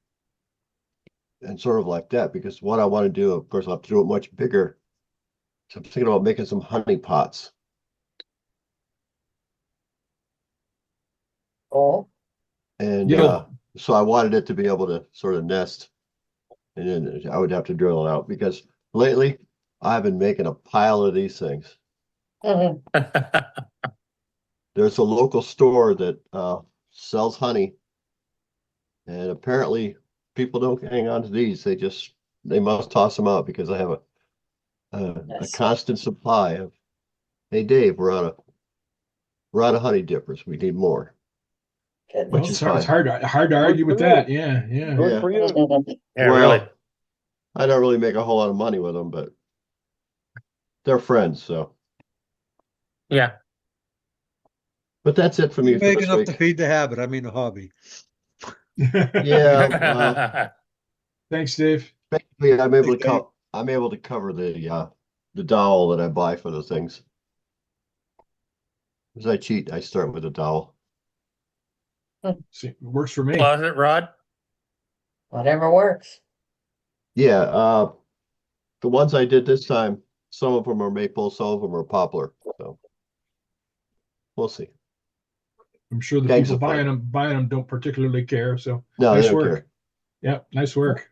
and sort of like that, because what I want to do, of course, I'll have to do it much bigger. So I'm thinking about making some honey pots. Oh, And Yeah. so I wanted it to be able to sort of nest. And then I would have to drill it out because lately I've been making a pile of these things. mhm. There's a local store that sells honey. And apparently people don't hang on to these. They must toss them out because I have a Yes. constant supply of, hey Dave, we're out of honey dippers. We need more. Well, Which it's is hard, fine. hard to argue with for you. that. Yeah, yeah. Good Yeah. for you. Yeah, Well, really. I don't really make a whole lot of money with them, but they're friends, so. Yeah. But that's it for me You for make this enough to week. feed the habit. I mean, the hobby. Yeah, well, Thanks, Dave. basically, I'm able to Hey, Dave. I'm able to cover the dowel that I buy for the things. As I cheat, I start with a dowel. See, works for me. Closet rod. Whatever works. Yeah, the ones I did this time, some of them are maple, some of them are poplar, so. We'll see. I'm sure the Gangs people of fun. buying them don't particularly care. So No, they nice don't work. care. Yeah, nice work.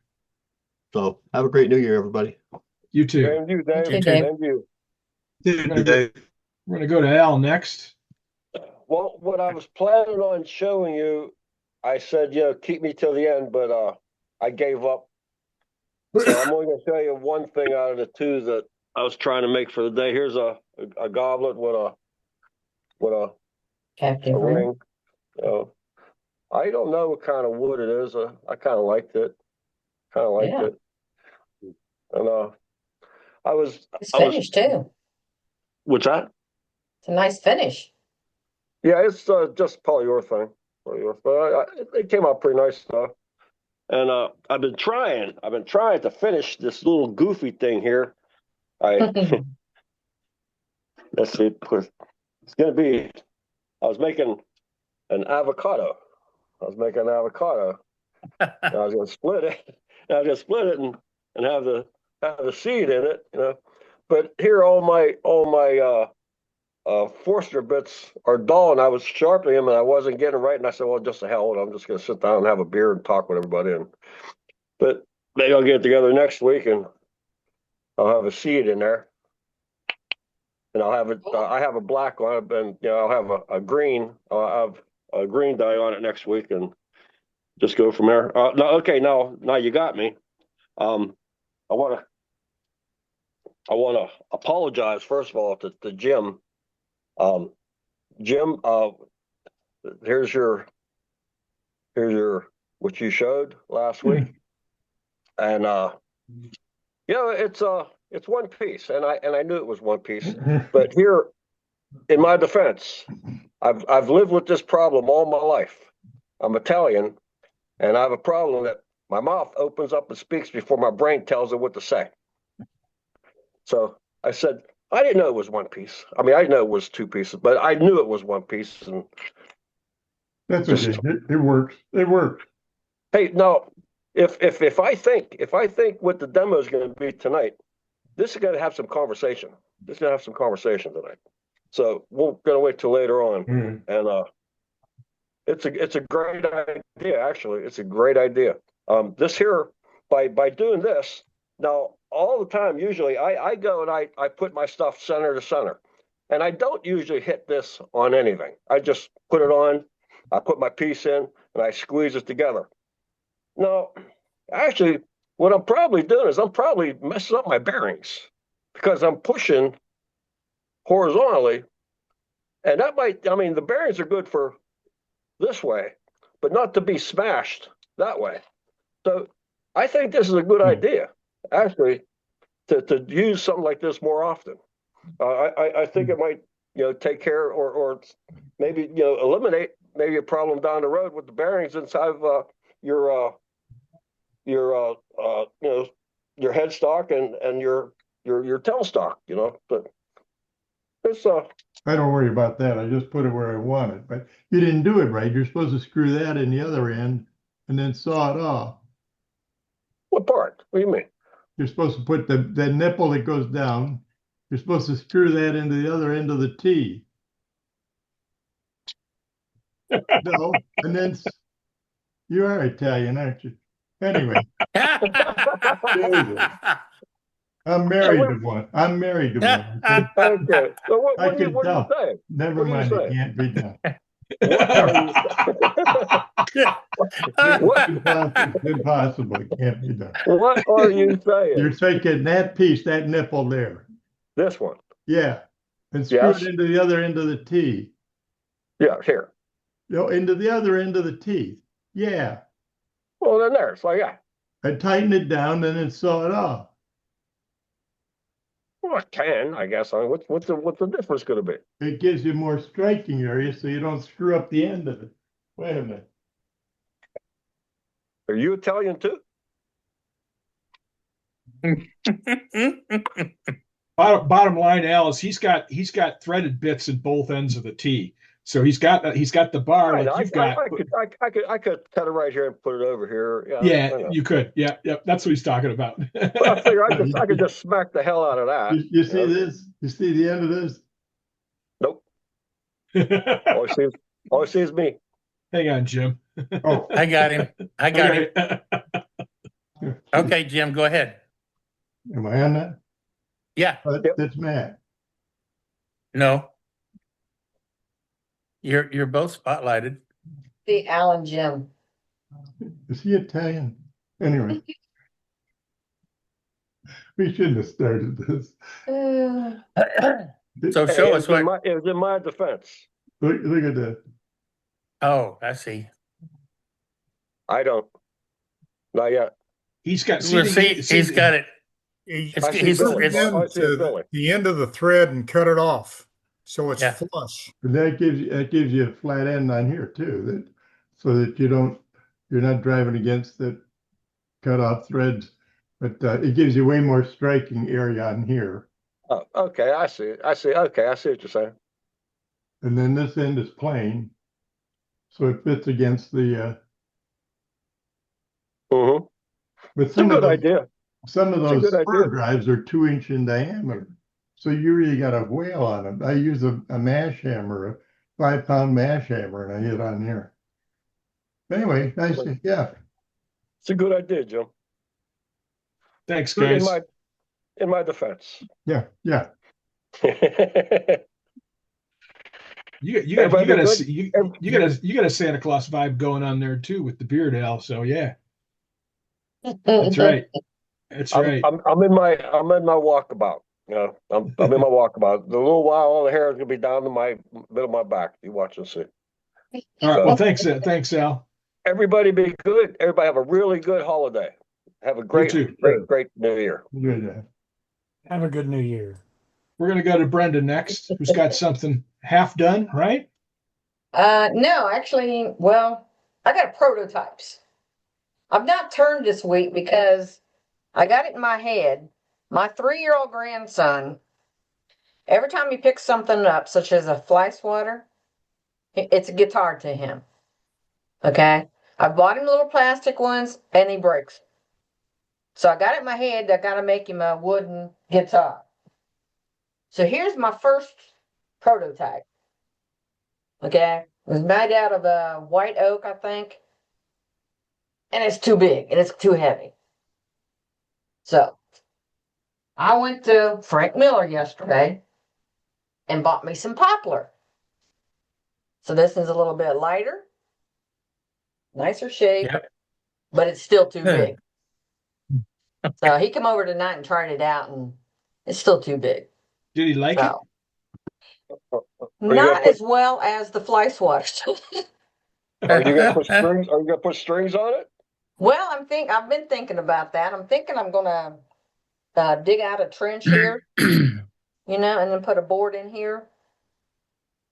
So have a great new year, everybody. You too. Same to you, Dave. You too, Dave. Same to you. We're gonna go to Al next. Well, what I was planning on showing you, I said, keep me till the end, but I gave up. So I'm only gonna show you one thing out of the two that I was trying to make for the day. Here's a goblet with a Captive ring. ring. I don't know what kind of wood it is. I kind of liked it. Yeah. And It's finished too. what's that? It's a nice finish. Yeah, it's just polyurethane. It came out pretty nice stuff. And I've been trying to finish this little goofy thing here. Let's see, it's gonna be. I was making an avocado. And I was gonna split it. And have the seed in it, But here all my Forster bits are dull, and I was sharpening them and I wasn't getting it right. And I said, well, just the hell with it. I'm just gonna sit down and have a beer and talk with everybody. But maybe I'll get together next week and I'll have a seed in there. And I'll have it. I have a black on it, and I'll have a green. I'll have a green dye on it next week, and just go from there. No, okay, now you got me. I want to apologize first of all to Jim. Jim, here's your what you showed last week, and it's one piece, and I knew it was one piece, but here, in my defense, I've lived with this problem all my life. I'm Italian, and I have a problem that my mouth opens up and speaks before my brain tells it what to say. So I said, I didn't know it was one piece. I mean, I know it was two pieces, but I knew it was one piece. And That's okay. It works. It works. hey, now, if I think what the demo is going to be tonight, this is going to have some conversation. Tonight. So we're going to wait till later on, and it's a great idea. Actually, it's a great idea. This here, by doing this, now all the time, usually I go and I put my stuff center to center, and I don't usually hit this on anything. I just put it on, I put my piece in, and I squeeze it together. No, actually, what I'm probably doing is I'm probably messing up my bearings because I'm pushing horizontally. And that might, I mean, the bearings are good for this way, but not to be smashed that way. So I think this is a good idea, actually, to use something like this more often. I think it might, take care or maybe, eliminate maybe a problem down the road with the bearings inside of your headstock and your tailstock, but it's I don't worry about that. I just put it where I want it, but you didn't do it right. You're supposed to screw that in the other end and then saw it off. What part? What do you mean? You're supposed to put the nipple that goes down. You're supposed to screw that into the other end of the T. No, and then you are Italian, aren't you? Anyway, I'm married to one. I'm married to one. Okay. So what I do you can tell. say? Never What do you mind, say? it can't be done. It's impossible. It can't be done. What are you saying? You're taking that piece, that nipple there. This one. Yeah. And screw Yes. it into the other end of the T. Yeah, here. No, into the other end of the T. Yeah. Well, then there. So yeah. And tighten it down and then saw it off. Well, I can, I guess. I mean, what's the difference going to be? It gives you more striking area so you don't screw up the end of it. Wait a minute. Are you Italian too? Bottom line, Al, is he's got threaded bits in both ends of the T. So he's got the bar Right, like you've got. I could cut it right here and put it over here. Yeah, you could. Yeah, that's what he's talking about. But I figure I could just smack the hell out of that. You see this? You see the end of this? Nope. All I see is me. Hang on, Jim. Oh, I got him. I got him. Okay. Okay, Jim, go ahead. am I on that? Yeah, That's Matt. no. You're both spotlighted. The Alan Jim. Is he Italian? Anyway. We shouldn't have started this. So show us what. It was in my defense. Look at that. Oh, I see. I don't. Not yet. He's got. Well, see, he's got it. He's I see Billy. it's- I see Billy. the end of the thread and cut it off, so it's Yeah. flush. But that gives you a flat end on here too, so that you're not driving against the cut off threads, but it gives you way more striking area on here. Oh, okay, I see. Okay, I see what you're saying. And then this end is plain, so it fits against the. Mm-hmm. But It's a good idea. Some of It's a those good spur idea. drives are 2-inch in diameter, so you really got a whale on them. I use a mash hammer, a 5-pound mash hammer, and I hit on here. Anyway, nice. Yeah, It's a good idea, Jim. Thanks, guys. In my defense. yeah. You got Everybody a Santa Claus vibe going on there too with the beard, Al. So yeah, that's right. That's right. I'm in my walkabout. I'm in my walkabout. The little while, all the hair is gonna be down to my middle of my back. You watch and see. All right. Well, thanks, Al. Everybody be good. Everybody have a really good holiday. Have a great New Year. Good. Have a good New Year. We're gonna go to Brenda next, who's got something half done, right? No, actually, well, I got prototypes. I've not turned this week because I got it in my head. My 3-year-old grandson, every time he picks something up, such as a fly swatter, it's a guitar to him. Okay? I bought him little plastic ones and he breaks. So I got it in my head that I gotta make him a wooden guitar. So here's my first prototype. Okay? It was made out of white oak, I think. And it's too big and it's too heavy. So I went to Frank Miller yesterday and bought me some poplar. So this is a little bit lighter, nicer shape, Yep. but it's still too Good. big. So he come over tonight and tried it out, and it's still too big. Did he like it? So Are you gonna not put- as well as the fly swatters. Are you gonna put strings? Are you gonna put strings on it? Well, I've been thinking about that. I'm thinking I'm gonna dig out a trench here, and then put a board in here,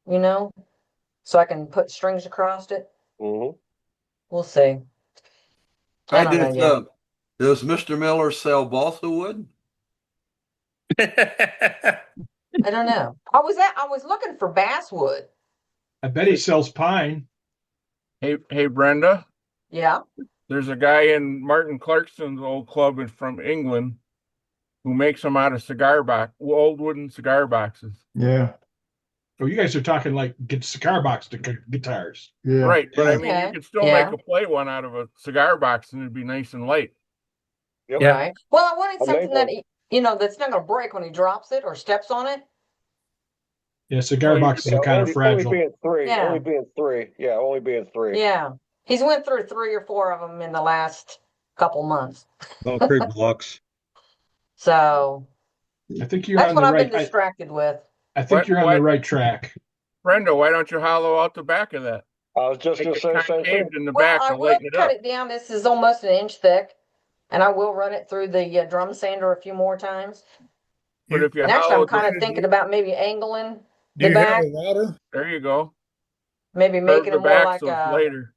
so I can put strings across it. Mm-hmm. We'll see. I don't know yet. Does Mr. Miller sell balsa wood? I don't know. I was looking for basswood. I bet he sells pine. Hey, Brenda, Yeah. there's a guy in Martin Clarkson's old club from England who makes them out of old wooden cigar boxes. Yeah, Oh, you guys are talking like get cigar box guitars. yeah. Right, but I Yeah. mean, Okay. you could still Yeah. make a play one out of a cigar box and it'd be nice and light. Yep. Yeah. Right. Well, I wanted I made something that that's not gonna break when he drops it or steps on it. Yeah, cigar Well, you boxes could- are kind of only fragile. being three. Yeah. Only being three. Yeah, only being three. Yeah. He's went through 3 or 4 of them in the last couple months. Concrete blocks. So I think you're that's on what the I've been right. distracted with. I think What- you're on what- the right track. Brenda, why don't you hollow out the back of that? I was just Make gonna it say the same thing. concaved in the Well, back I and will lighten it cut up. it down. This is almost an inch thick, and I will run it through the drum sander a few more times. But if you And actually, hollow I'm kind the, of thinking about maybe angling Do the you have back, a router? there you go. maybe Curve making the it more back like so it's a later.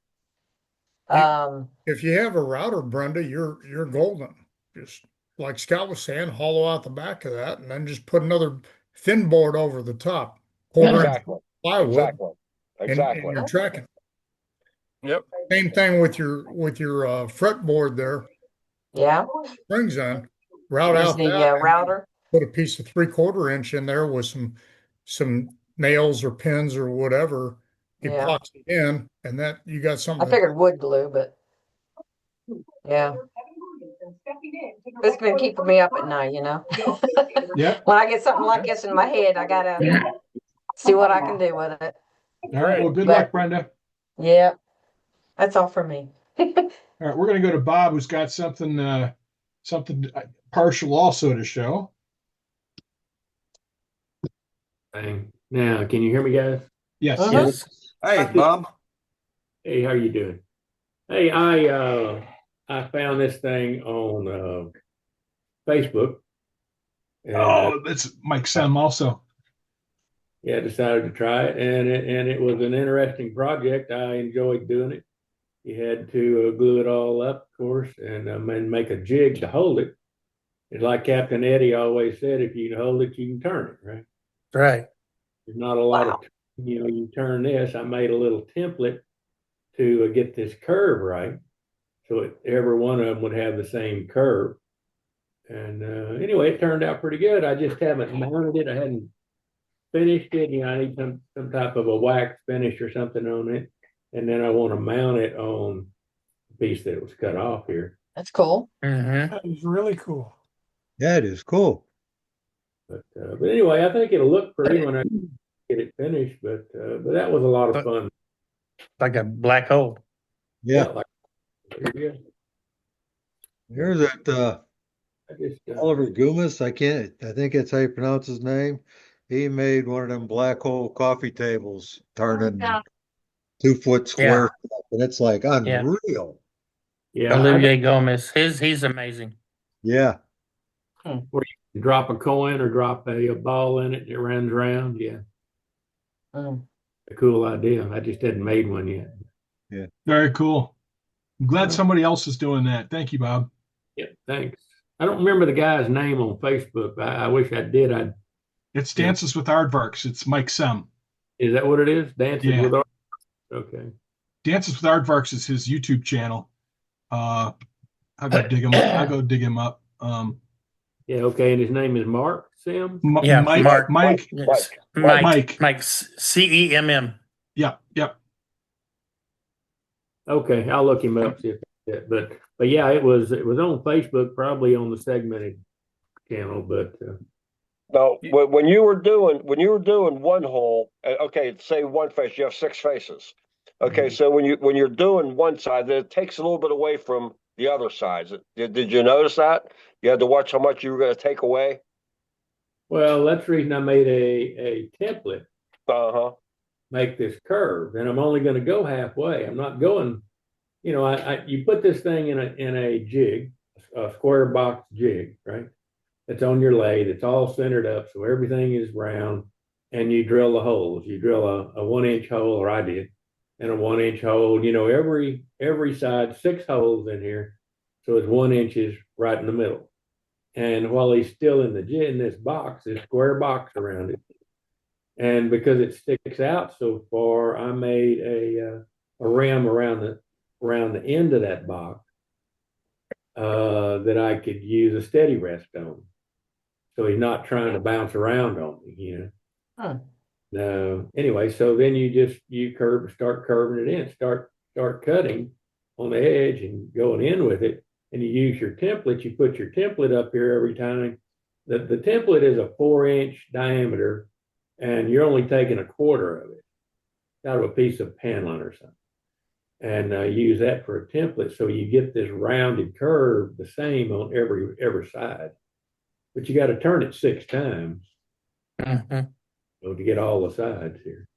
If you have a router, Brenda, you're golden. Just like Scott was saying, hollow out the back of that and then just put another thin board over the top. Quarter inch Exactly. plywood Exactly. and Exactly. you're tracking. Yep. Same thing with your fretboard there, yeah, strings on. Route use out the that and router. put a piece of 3/4 inch in there with some nails or pins or whatever. You Yeah. box it in, and that you got I something. figured wood glue, but yeah, it's been keeping me up at night. Yep. When I get something like this in my head, I gotta see what I can do with it. All right. Well, good But- luck, Brenda. Yeah, that's all for me. All right, we're going to go to Bob, who's got something partial also to show. Thing. Now, can you hear me, guys? Yes. Uh-huh. Yes. Hey, Bob. Hey, how you doing? Hey, I found this thing on Facebook. And, Oh, that's Mike Sem also. yeah, decided to try it, and it was an interesting project. I enjoyed doing it. You had to glue it all up, of course, and make a jig to hold it. It's like Captain Eddie always said: if you can hold it, you can turn it. Right? Right. There's not a lot of, you turn this. I made a little template to get this curve right, so every one of them would have the same curve. And anyway, it turned out pretty good. I just haven't mounted it. I hadn't finished it. I need some type of a wax finish or something on it, and then I want to mount it on the piece that was cut off here. That's cool. Mm-hmm. That is really cool. That is cool. But anyway, I think it'll look pretty when I get it finished. But that was a lot of fun. Like a black hole. Yeah. Like, yeah. Here's that I just Oliver Goomis. I think that's how you pronounce his name. He made one of them black hole coffee tables turning 2-foot square stuff, and it's like unreal. yeah, Olivier Gomez. He's amazing. Yeah. where you drop a coin or drop a ball in it and it runs around. Yeah, Mm. a cool idea. I just hadn't made one yet. Very cool. I'm glad somebody else is doing that. Thank you, Bob. Yeah, thanks. I don't remember the guy's name on Facebook. I wish I did. It's Dances with Aardvarks. It's Mike Sem. Is that what it is? Dances Yeah. with Art? Okay. Dances with Aardvarks is his YouTube channel. I'll go dig him up. I'll go dig him up. Yeah, okay. And his name is Mark Sim? Yeah, Mike, Mark. Mike. Yes. Mike. Mike. CEMM. Yep. Okay, I'll look him up. See if but yeah, it was on Facebook, probably on the segmented channel. But No, when you were doing one hole, okay, say one face, you have 6 faces. Okay, so when you're doing one side, then it takes a little bit away from the other sides. Did you notice that? You had to watch how much you were going to take away. Well, that's the reason I made a template. Uh-huh. Make this curve, and I'm only going to go halfway. I'm not going, you know, you put this thing in a jig, a square box jig, right? It's on your lathe. It's all centered up, so everything is round, and you drill the holes. You drill a 1-inch hole, or I did, and a 1-inch hole. You know, every side, 6 holes in here, so it's 1 inches right in the middle. And while he's still in this box, this square box around it, and because it sticks out so far, I made a rim around the end of that box that I could use a steady rest on. So he's not trying to bounce around on me, you know. Huh. No. Anyway, so then you start curving it in, start cutting on the edge and going in with it, and you use your template. You put your template up here every time. The template is a 4-inch diameter, and you're only taking a quarter of it out of a piece of paneling or something, and use that for a template. So you get this rounded curve the same on every side, but you got to turn it 6 times to get all the sides here.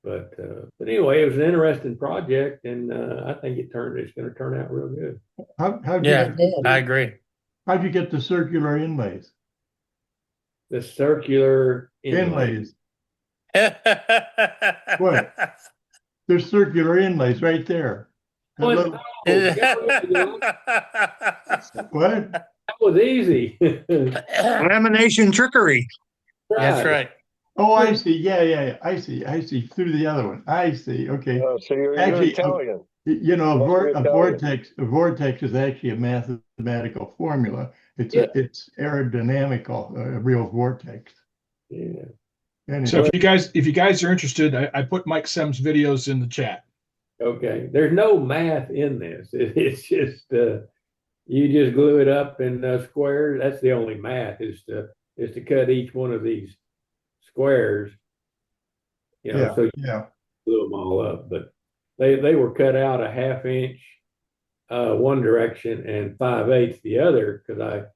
But anyway, it was an interesting project, and I think it's going to turn out real good. I agree. How'd you get the circular inlays? The circular Inlays. What? There's circular inlays right there. What? What? That was easy. Lamination trickery. That's right. Oh, I see. Yeah. I see. Through the other one. I see. Okay. So you're Actually, Italian. You know, Must be a vortex is actually a mathematical formula. It's aerodynamical, a real vortex. Yeah. Anyway. So if you guys are interested, I put Mike Sem's videos in the chat. Okay. There's no math in this. It's just you just glue it up in squares. That's the only math is to cut each one of these squares. You know, so you glue them all up. But they were cut out a 1/2 inch one direction and 5/8 the other, because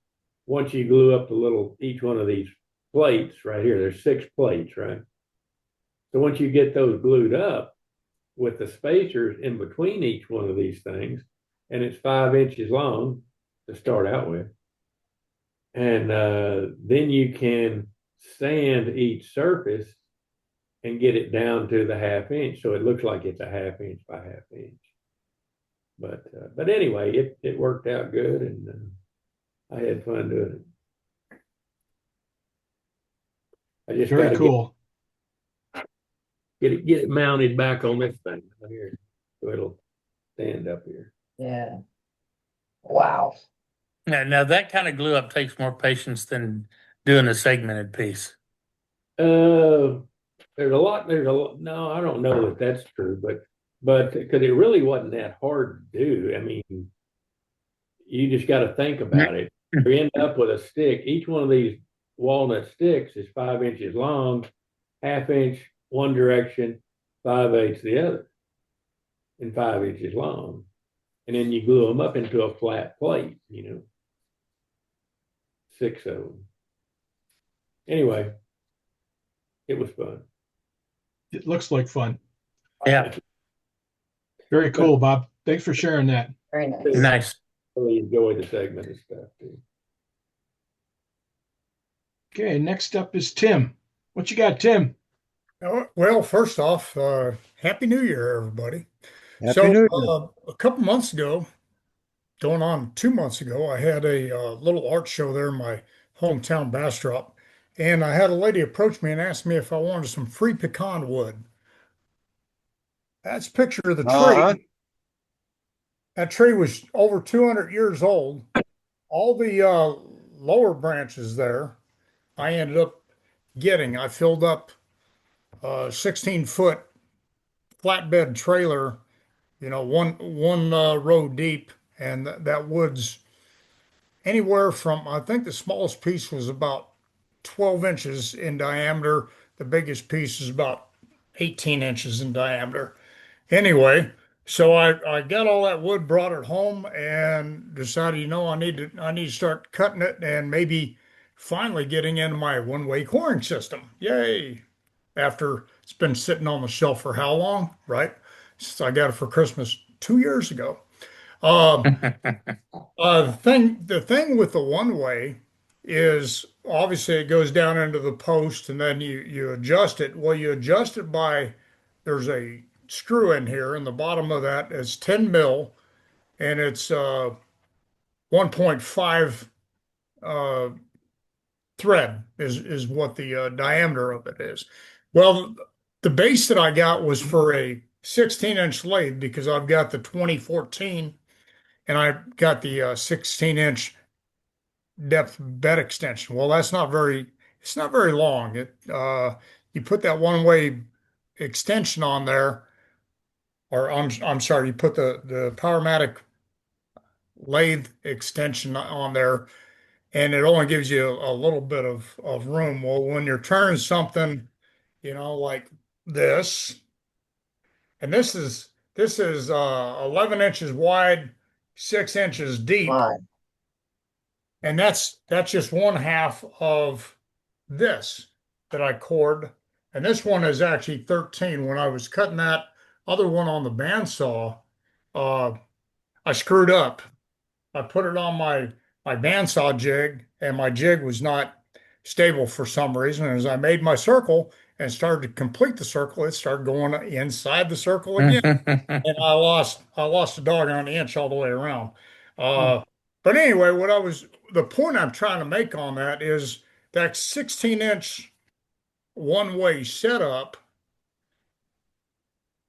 once you glue up each one of these plates right here, there's 6 plates, right? So once you get those glued up with the spacers in between each one of these things, and it's 5 inches long to start out with, and then you can sand each surface and get it down to the 1/2 inch, so it looks like it's a 1/2 inch by 1/2 inch. But anyway, it worked out good, and I had fun doing it. I just Very cool. Get it mounted back on this thing right here, so it'll stand up here. Yeah. Wow. Now that kind of glue up takes more patience than doing a segmented piece. There's a lot. No, I don't know that that's true, but because it really wasn't that hard to do. I mean, you just got to think about it. You end up with a stick. Each one of these walnut sticks is 5 inches long, 1/2 inch one direction, 5/8 the other, and 5 inches long. And then you glue them up into a flat plate, 6 of them. Anyway, it was fun. It looks like fun. Yeah. Very cool, Bob. Thanks for sharing that. Very nice. Nice. Really enjoy the segment and stuff too. Okay, next up is Tim. What you got, Tim? Well, first off, Happy New Year, everybody. Happy New Year. A couple months ago, going on 2 months ago, I had a little art show there in my hometown, Bastrop, and I had a lady approach me and ask me if I wanted some free pecan wood. That's a picture of the tree. That tree was over 200 years old. All the lower branches there, I ended up getting. I filled up a 16-foot flatbed trailer, one row deep, and that wood's anywhere from, I think the smallest piece was about 12 inches in diameter. The biggest piece is about 18 inches in diameter. Anyway, So I got all that wood, brought it home, and decided, I need to start cutting it and maybe finally getting into my one-way coring system. Yay! After it's been sitting on the shelf for how long, right? Since I got it for Christmas 2 years ago. Um, the thing with the one-way is obviously it goes down into the post and then you adjust it. Well, you adjust it by there's a screw in here, and the bottom of that is 10 mil, and it's 1.5 thread is what the diameter of it is. Well, the base that I got was for a 16-inch lathe because I've got the 2014 and I got the 16-inch depth bed extension. Well, it's not very long. You put that one-way extension on there, or I'm sorry, you put the Powermatic lathe extension on there, and it only gives you a little bit of room. Well, when you're turning something, like this, and this is 11 inches wide, 6 inches deep, and that's just one half of this that I cored, and this one is actually 13. When I was cutting that other one on the bandsaw, I screwed up. I put it on my bandsaw jig, and my jig was not stable for some reason. And as I made my circle and started to complete the circle, it started going inside the circle again, and I lost a doggone inch all the way around. But anyway, the point I'm trying to make on that is that 16-inch one-way setup.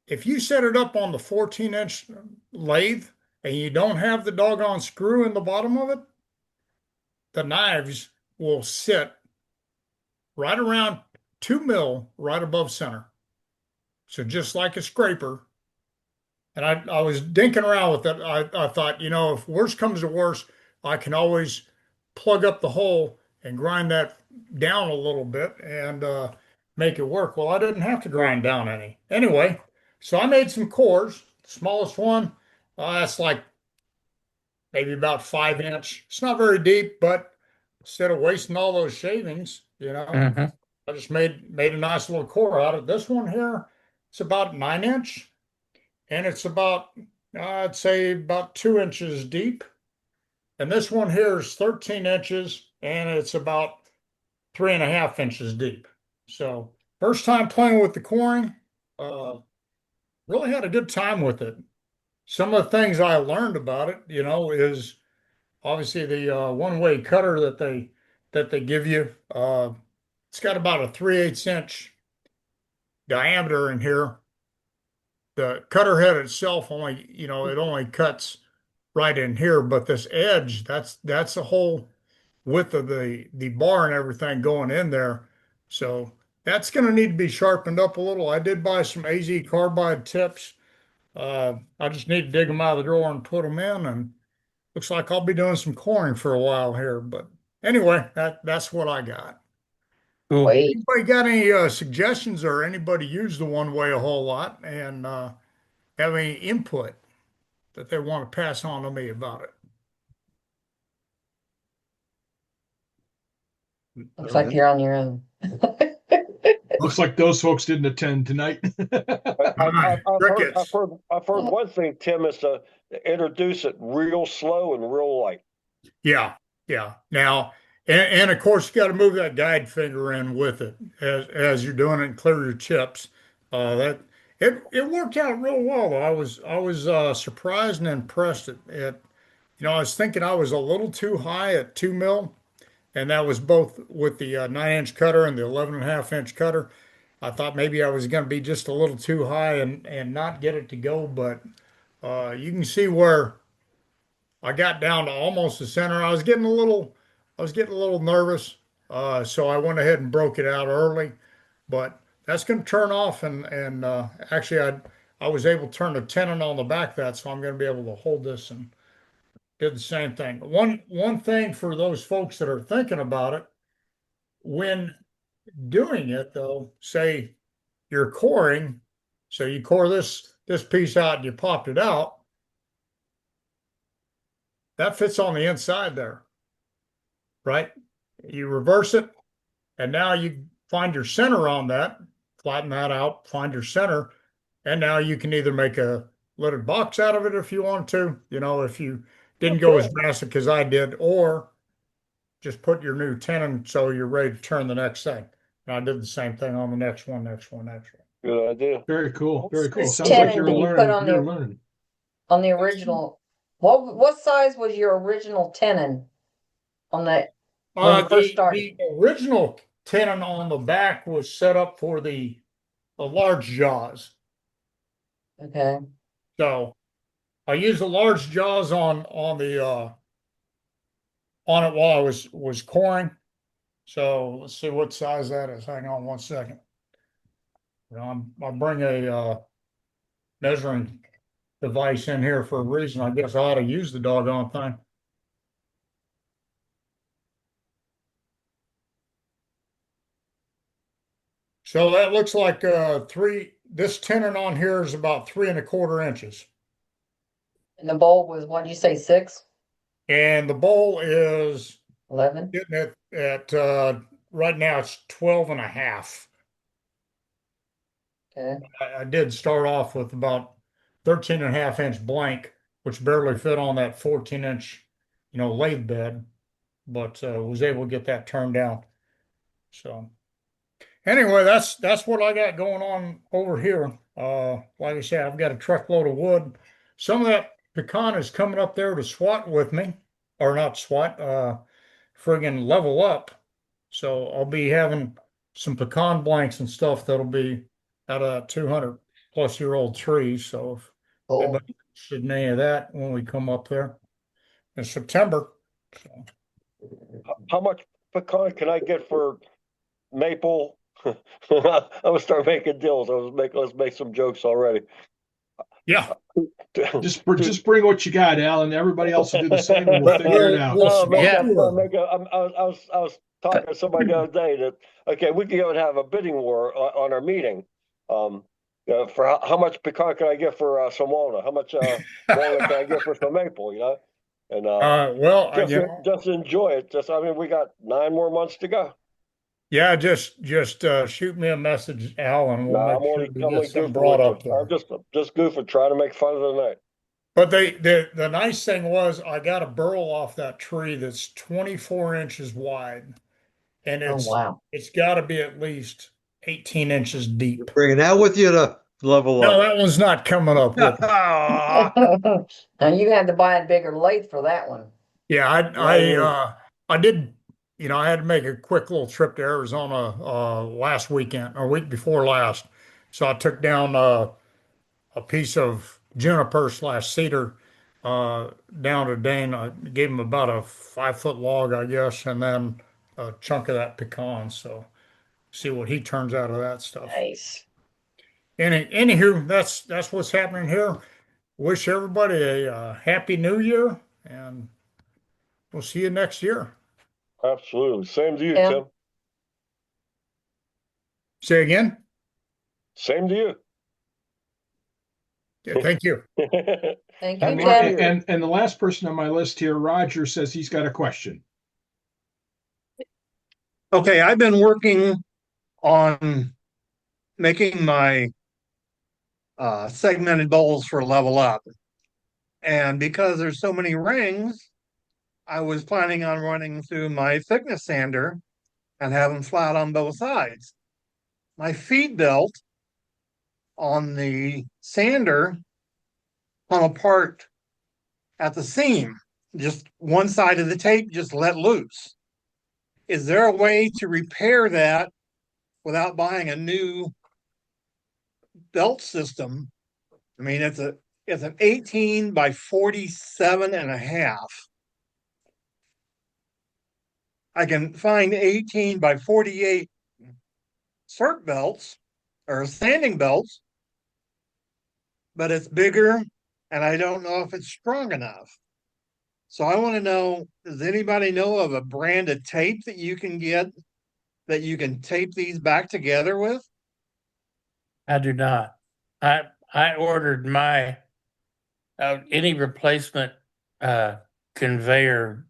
If you set it up on the 14-inch lathe and you don't have the doggone screw in the bottom of it, the knives will sit right around 2 mil right above center. So just like a scraper. And I was dinking around with it. I thought, if worse comes to worse, I can always plug up the hole and grind that down a little bit and make it work. Well, I didn't have to grind down any. Anyway, so I made some cores. The smallest one, that's like maybe about 5-inch. It's not very deep, but instead of wasting all those shavings, I just made a nice little core out of this one here. It's about 9-inch, and it's about, I'd say about 2 inches deep. And this one here is 13 inches, and it's about 3.5 inches deep. So first time playing with the coring, really had a good time with it. Some of the things I learned about it, is obviously the one-way cutter that they give you. It's got about a 3/8 inch diameter in here. The cutter head itself only, it only cuts right in here, but this edge, that's the whole width of the bar and everything going in there. So that's going to need to be sharpened up a little. I did buy some AZ carbide tips. I just need to dig them out of the drawer and put them in, and looks like I'll be doing some coring for a while here. But anyway, that's what I got. Cool. Anybody got any suggestions, or anybody use the one-way a whole lot and have any input that they want to pass on to me about it? Looks like you're on your own. Looks like those folks didn't attend tonight. I've heard one thing, Tim, is to introduce it real slow and real light. Yeah. Now, and of course, you got to move that guide finger in with it as you're doing it and clear your chips. It worked out real well, though. I was surprised and impressed I was thinking I was a little too high at 2 mil, and that was both with the 9-inch cutter and the 11.5-inch cutter. I thought maybe I was going to be just a little too high and not get it to go, but you can see where I got down to almost the center. I was getting a little nervous, so I went ahead and broke it out early. But that's going to turn off, and actually I was able to turn the tenon on the back of that, so I'm going to be able to hold this and did the same thing. One thing for those folks that are thinking about it, when doing it though, say you're coring, so you core this this piece out and you popped it out, that fits on the inside there, right? You reverse it, and now you find your center on that, flatten that out, find your center, and now you can either make a lidded box out of it if you want to, if you didn't go as drastic as I did, or just put your new tenon so you're ready to turn the next thing. And I did the same thing on the next one. Good idea. Very cool. Very cool. This Sounds like tenon you're that you put learning. on You're the- learning. On the original, what size was your original tenon on that? When you first started? The original tenon on the back was set up for the large jaws. Okay. So I used the large jaws on it while I was coring. So let's see what size that is. Hang on one second. I'll bring a measuring device in here for a reason. I guess I ought to use the doggone thing. So that looks like this tenon on here is about 3 1/4 inches. And the bowl was, what did you say, 6? And the bowl is 11? getting at right now it's 12 1/2. Okay. I did start off with about 13 1/2 inch blank, which barely fit on that 14-inch, lathe bed, but was able to get that turned down. So anyway, that's what I got going on over here. Like I said, I've got a truckload of wood. Some of that pecan is coming up there to SWAT with me, or not SWAT, friggin' level up. So I'll be having some pecan blanks and stuff that'll be out of 200-plus-year-old trees. So if anybody should any of that when we come up there in September. So. How much pecan can I get for maple? I'm gonna start making deals. Let's make some jokes already. Yeah. Just bring what you got, Alan. Everybody else will do the same, and we'll figure it out. No, I was talking to somebody the other day that we could go and have a bidding war on our meeting. For how much pecan can I get for some walnut? How much walnut can I get for some maple? And just enjoy it. We got 9 more months to go. Yeah, just shoot me a message, Al, and we'll make sure we get some goofing brought with up you. there. I'm just goofing, trying to make fun of the night. But the nice thing was I got a burl off that tree that's 24 inches wide, and it's got to be at least 18 inches deep. Bringing that with you to level up. No, that one's not coming up with it. Now you had to buy a bigger lathe for that one. Yeah, I did. I had to make a quick little trip to Arizona last weekend or week before last. So I took down a piece of juniper/cedar down to Dane. I gave him about a 5-foot log, I guess, and then a chunk of that pecan. So see what he turns out of that stuff. Nice. Anywho, that's what's happening here. Wish everybody a happy new year, and we'll see you next year. Absolutely. Same to you, Yeah. Tim. Say again? Same to you. Yeah, thank you. Thank you, And, Tim. and the last person on my list here, Roger, says he's got a question. Okay, I've been working on making my segmented bowls for level up. And because there's so many rings, I was planning on running through my thickness sander and have them flat on both sides. My feed belt on the sander come apart at the seam. Just one side of the tape just let loose. Is there a way to repair that without buying a new belt system? I mean, it's an 18 by 47 and a half. I can find 18 by 48 circ belts or sanding belts, but it's bigger and I don't know if it's strong enough. So I want to know, does anybody know of a brand of tape that you can get that you can tape these back together with? I do not. I I ordered my any replacement conveyor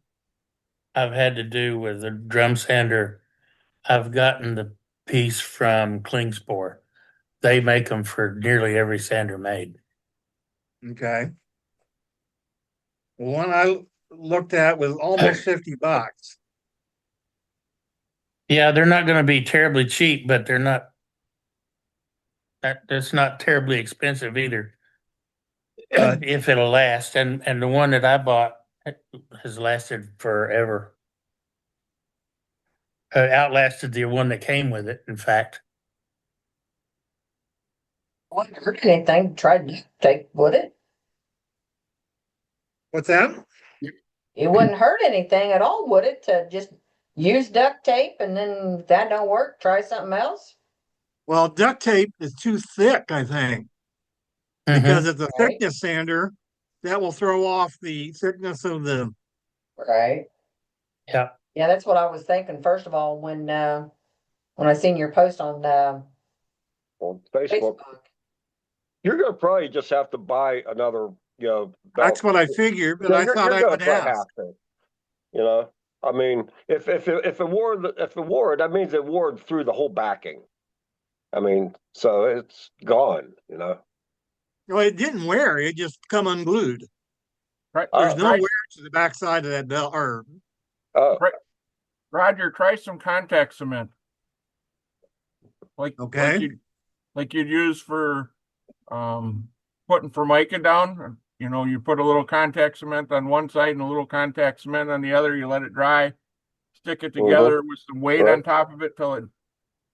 I've had to do with a drum sander. I've gotten the piece from Klingspor. They make them for nearly every sander made. Okay. One I looked at was almost $50. Yeah, they're not going to be terribly cheap, but they're not. That's not terribly expensive either. If it'll last, and the one that I bought has lasted forever. Outlasted the one that came with it. In fact, Wouldn't hurt anything, try to take, would it? What's that? It wouldn't hurt anything at all, would it, to just use duct tape and then if that don't work, try something else? Well, duct tape is too thick, I think, because it's a thickness sander that will throw off the thickness of the. Right. Yeah. Yeah, that's what I was thinking. First of all, when I seen your post on On Facebook. You're gonna probably just have to buy another, That's what I figured, but I thought I would ask. Have to. I mean, if it wore that means it wore through the whole backing. I mean, so it's gone. Well, it didn't wear; it just come unglued. Right. There's no wear to the backside of that belt. Or Roger, try some contact cement. Like you'd use for putting Formica down. You put a little contact cement on one side and a little contact cement on the other. You let it dry, stick it together with some weight on top of it till it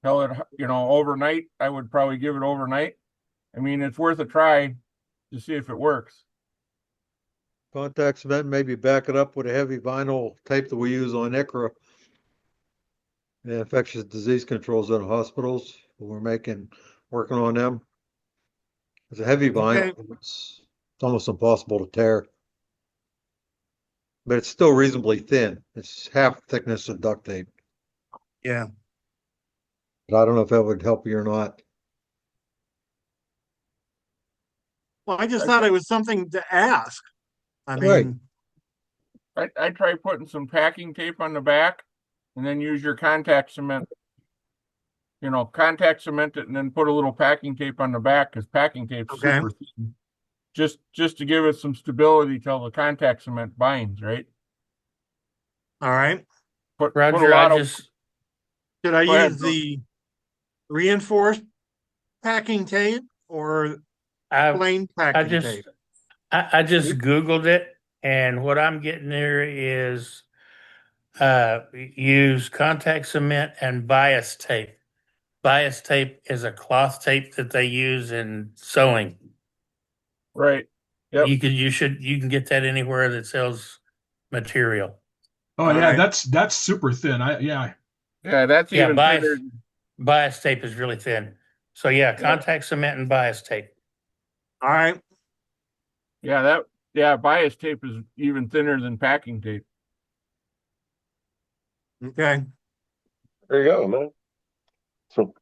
overnight. I would probably give it overnight. I mean, it's worth a try to see if it works. Contact cement, maybe back it up with a heavy vinyl tape that we use on ICRA. The infectious disease controls in hospitals. We're working on them. It's a heavy vinyl. It's almost impossible to tear. But it's still reasonably thin. It's half the thickness of duct tape. Yeah. But I don't know if that would help you or not. Well, I just thought it was something to ask. I mean, I'd try putting some packing tape on the back and then use your contact cement. Contact cement it and then put a little packing tape on the back because packing tape's super thin. Just to give it some stability till the contact cement binds, right? All right. Roger, should I use the reinforced packing tape or plain packing tape? I just Googled it, and what I'm getting there is use contact cement and bias tape. Bias tape is a cloth tape that they use in sewing. Right. Yep. You can get that anywhere that sells material. Oh yeah, that's super thin. Yeah, that's even thinner. Bias tape is really thin. So contact cement and bias tape. All right. Yeah, bias tape is even thinner than packing tape. Okay. There you go, man. So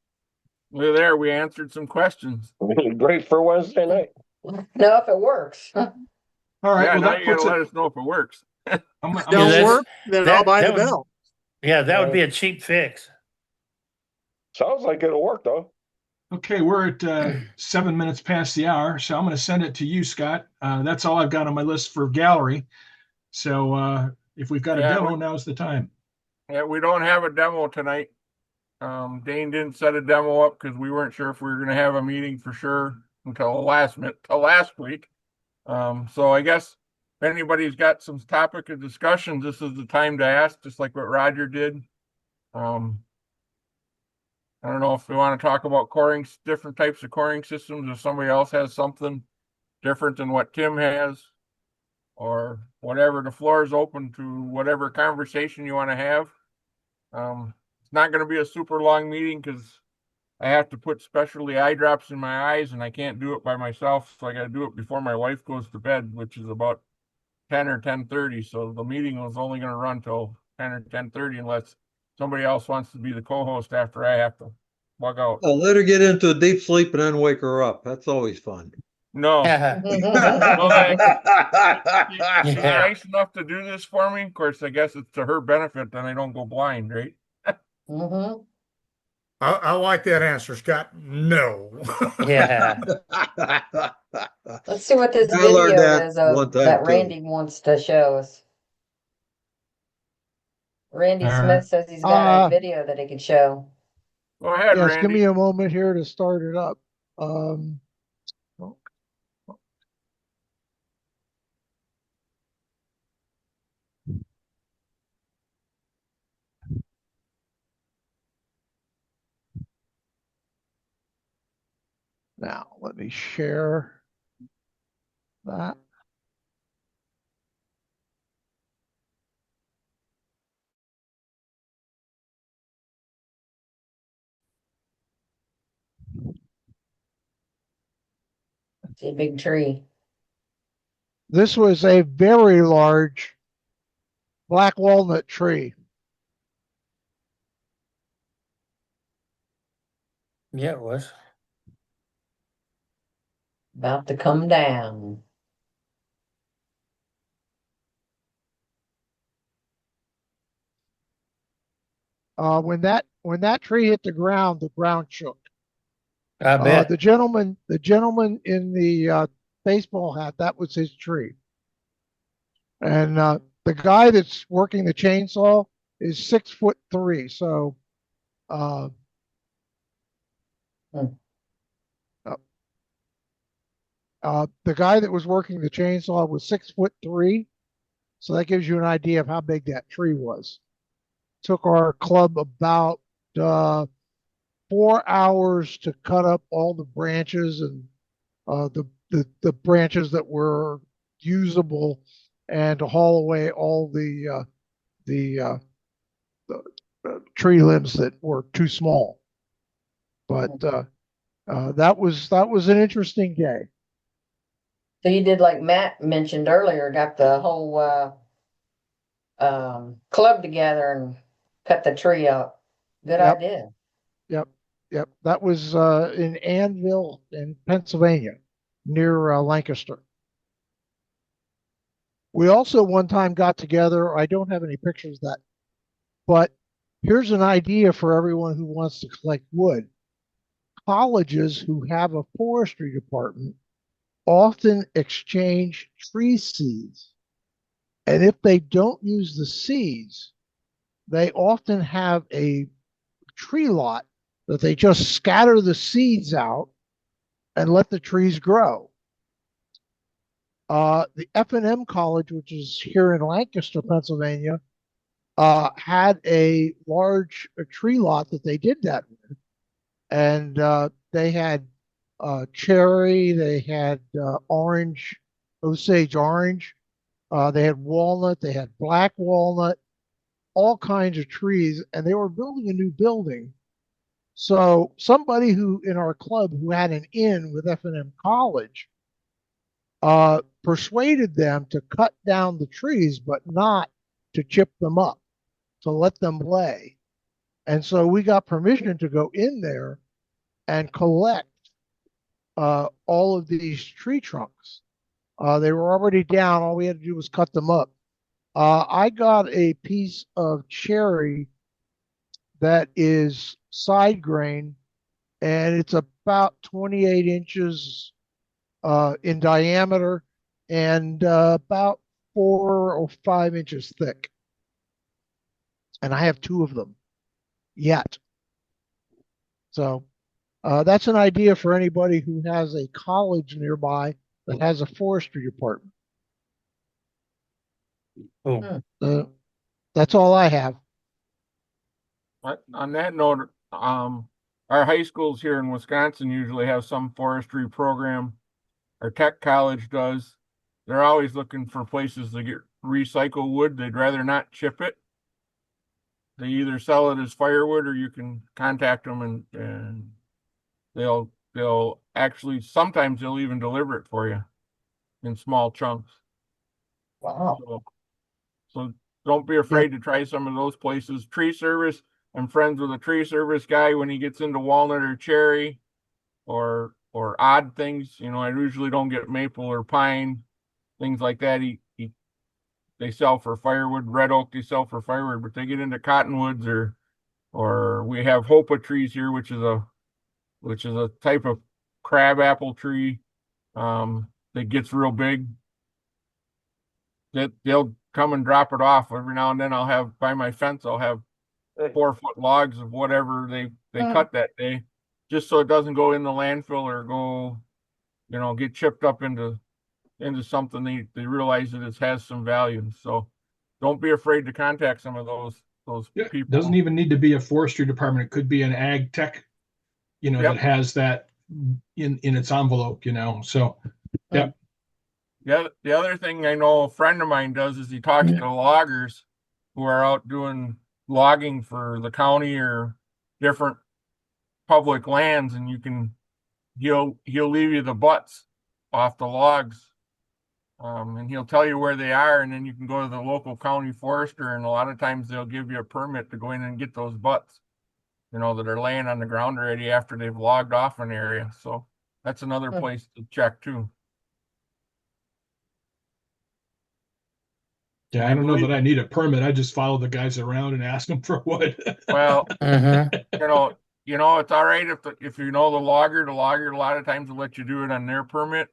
there, we answered some questions. Great for Wednesday night. No, if it works. All right. Yeah, well, now that you gotta puts let us know if it works. Don't work, then I'll buy the belt. Yeah, that would be a cheap fix. Sounds like it'll work though. Okay, we're at 7 minutes past the hour, so I'm going to send it to you, Scott. That's all I've got on my list for gallery. So if we've got a demo, now's the time. Yeah, we don't have a demo tonight. Dane didn't set a demo up because we weren't sure if we were going to have a meeting for sure until last week. So I guess if anybody's got some topic of discussion, this is the time to ask, just like what Roger did. I don't know if we want to talk about different types of coring systems, if somebody else has something different than what Tim has, or whatever. The floor is open to whatever conversation you want to have. It's not going to be a super long meeting because I have to put specialty eye drops in my eyes and I can't do it by myself. So I got to do it before my wife goes to bed, which is about 10 or 10:30. So the meeting was only going to run till 10 or 10:30 unless somebody else wants to be the co-host after I have to bug out. I'll let her get into a deep sleep and then wake her up. That's always fun. No, she's Yeah. nice enough to do this for me. Of course, I guess it's to her benefit, then I don't go blind, right? Mhm. I like that answer, Scott. No. Yeah. Let's see what this I learned video that is one of time that too. Randy wants to show us. Randy Smith says he's got a video that he could show. Go ahead, Yes, give Randy. me a moment here to start it up. Um, now, let me share that. See a big tree. This was a very large black walnut tree. Yeah, it was. About to come down. When that tree hit the ground shook. I bet. The gentleman in the baseball hat, that was his tree. And the guy that's working the chainsaw is 6'3". So the guy that was working the chainsaw was 6'3". So that gives you an idea of how big that tree was. Took our club about 4 hours to cut up all the branches and the branches that were usable, and to haul away all the tree limbs that were too small. But that was an interesting day. So you did like Matt mentioned earlier, got the whole club together and cut the tree up. Good Yep. idea. Yep. That was in Annville in Pennsylvania, near Lancaster. We also one time got together. I don't have any pictures of that, but here's an idea for everyone who wants to collect wood. Colleges who have a forestry department often exchange tree seeds. And if they don't use the seeds, they often have a tree lot that they just scatter the seeds out and let the trees grow. The F&M College, which is here in Lancaster, Pennsylvania, had a large tree lot that they did that with. And they had cherry, they had orange, Osage orange, they had walnut, they had black walnut, all kinds of trees, and they were building a new building. So somebody who in our club who had an in with F&M College persuaded them to cut down the trees, but not to chip them up, to let them lay. And so we got permission to go in there and collect all of these tree trunks. They were already down. All we had to do was cut them up. I got a piece of cherry that is side grain, and it's about 28 inches in diameter and about 4 or 5 inches thick. And I have 2 of them yet. So that's an idea for anybody who has a college nearby that has a forestry department. That's all I have. But on that note, our high schools here in Wisconsin usually have some forestry program. Our tech college does. They're always looking for places to get recycled wood. They'd rather not chip it. They either sell it as firewood or you can contact them and they'll actually, sometimes they'll even deliver it for you in small chunks. Wow. So don't be afraid to try some of those places. Tree Service, I'm friends with a tree service guy when he gets into walnut or cherry or odd things. You know, I usually don't get maple or pine, things like that. They sell for firewood. Red oak they sell for firewood, but they get into cottonwoods or we have hopa trees here, which is a type of crab apple tree that gets real big. That they'll come and drop it off every now and then. I'll have by my fence, I'll have 4-foot logs of whatever they cut that day, just so it doesn't go in the landfill or go, get chipped up into something they realize that it has some value. So don't be afraid to contact some of those people. It doesn't even need to be a forestry department. It could be an ag tech, that has that in its envelope, so yeah. The other thing I know a friend of mine does is he talks to loggers who are out doing logging for the county or different public lands, and he'll leave you the butts off the logs. And he'll tell you where they are, and then you can go to the local county forester, and a lot of times they'll give you a permit to go in and get those butts, that are laying on the ground already after they've logged off an area. So that's another place to check too. Yeah, I don't know that I need a permit. I just follow the guys around and ask them for wood. Well, it's all right if you know the logger a lot of times will let you do it on their permit.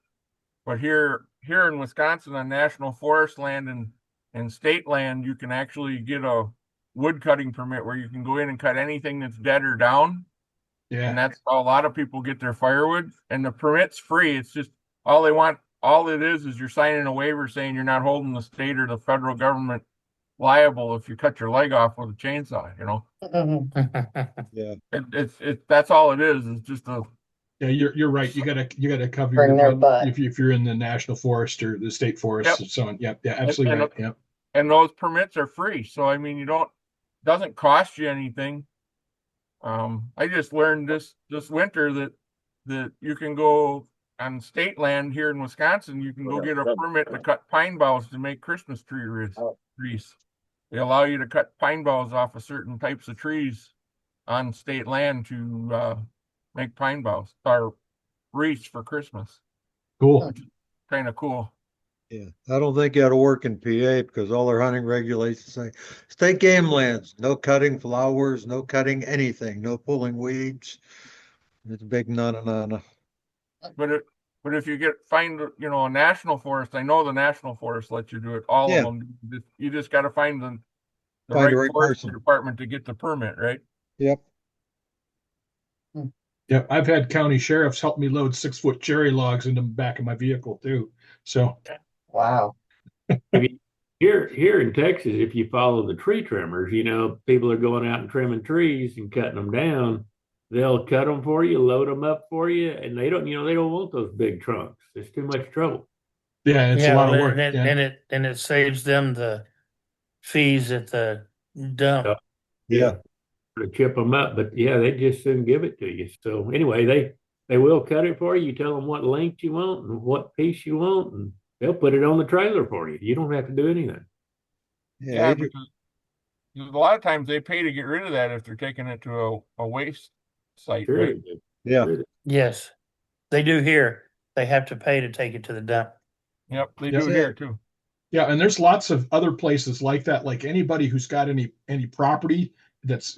But here in Wisconsin on national forest land and state land, you can actually get a wood cutting permit where you can go in and cut anything that's dead or down. Yeah. And that's how a lot of people get their firewood. And the permit's free. It's just all it is you're signing a waiver saying you're not holding the state or the federal government liable if you cut your leg off with a chainsaw, Yeah. That's all it is. It's just Yeah, you're right. You gotta cover Bring your their butt. if you're in the national forest or the state forest Yep. and so on. Yeah, absolutely right. Yeah. And those permits are free. So I mean, doesn't cost you anything. I just learned this winter that you can go on state land here in Wisconsin. You can go get a permit to cut pine boughs to make Christmas tree wreaths. They allow you to cut pine boughs off of certain types of trees on state land to make pine boughs or wreaths for Christmas. Cool. Kind of cool. Yeah, I don't think that'll work in PA because all their hunting regulations say state game lands, no cutting flowers, no cutting anything, no pulling weeds. It's a big nana. But if you find a national forest, I know the national forest lets you do it. All of them. You just got to find the right forestry department to get the permit, right? Yep. Yeah, I've had county sheriffs help me load 6-foot cherry logs into the back of my vehicle too. So Wow. Here in Texas, if you follow the tree trimmers, people are going out and trimming trees and cutting them down. They'll cut them for you, load them up for you, and they don't want those big trunks. It's too much trouble. Yeah, it's a lot of work. And it saves them the fees at the dump. Yeah. To chip them up, but yeah, they just soon give it to you. So anyway, they will cut it for you. You tell them what length you want and what piece you want, and they'll put it on the trailer for you. You don't have to do anything. Yeah, because a lot of times they pay to get rid of that if they're taking it to a waste site. Sure. Right? Yeah. Yes, they do here. They have to pay to take it to the dump. Yep, they do here too. Yeah, and there's lots of other places like that. Like anybody who's got any property that's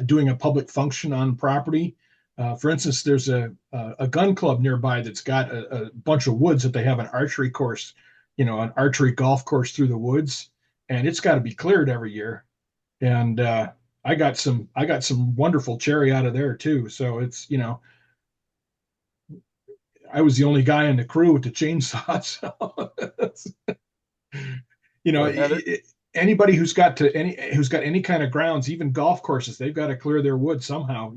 doing a public function on property. For instance, there's a gun club nearby that's got a bunch of woods that they have an archery course, an archery golf course through the woods, and it's got to be cleared every year. And I got some wonderful cherry out of there too. So it's I was the only guy in the crew with the chainsaw. So anybody who's got any kind of grounds, even golf courses, they've got to clear their wood somehow.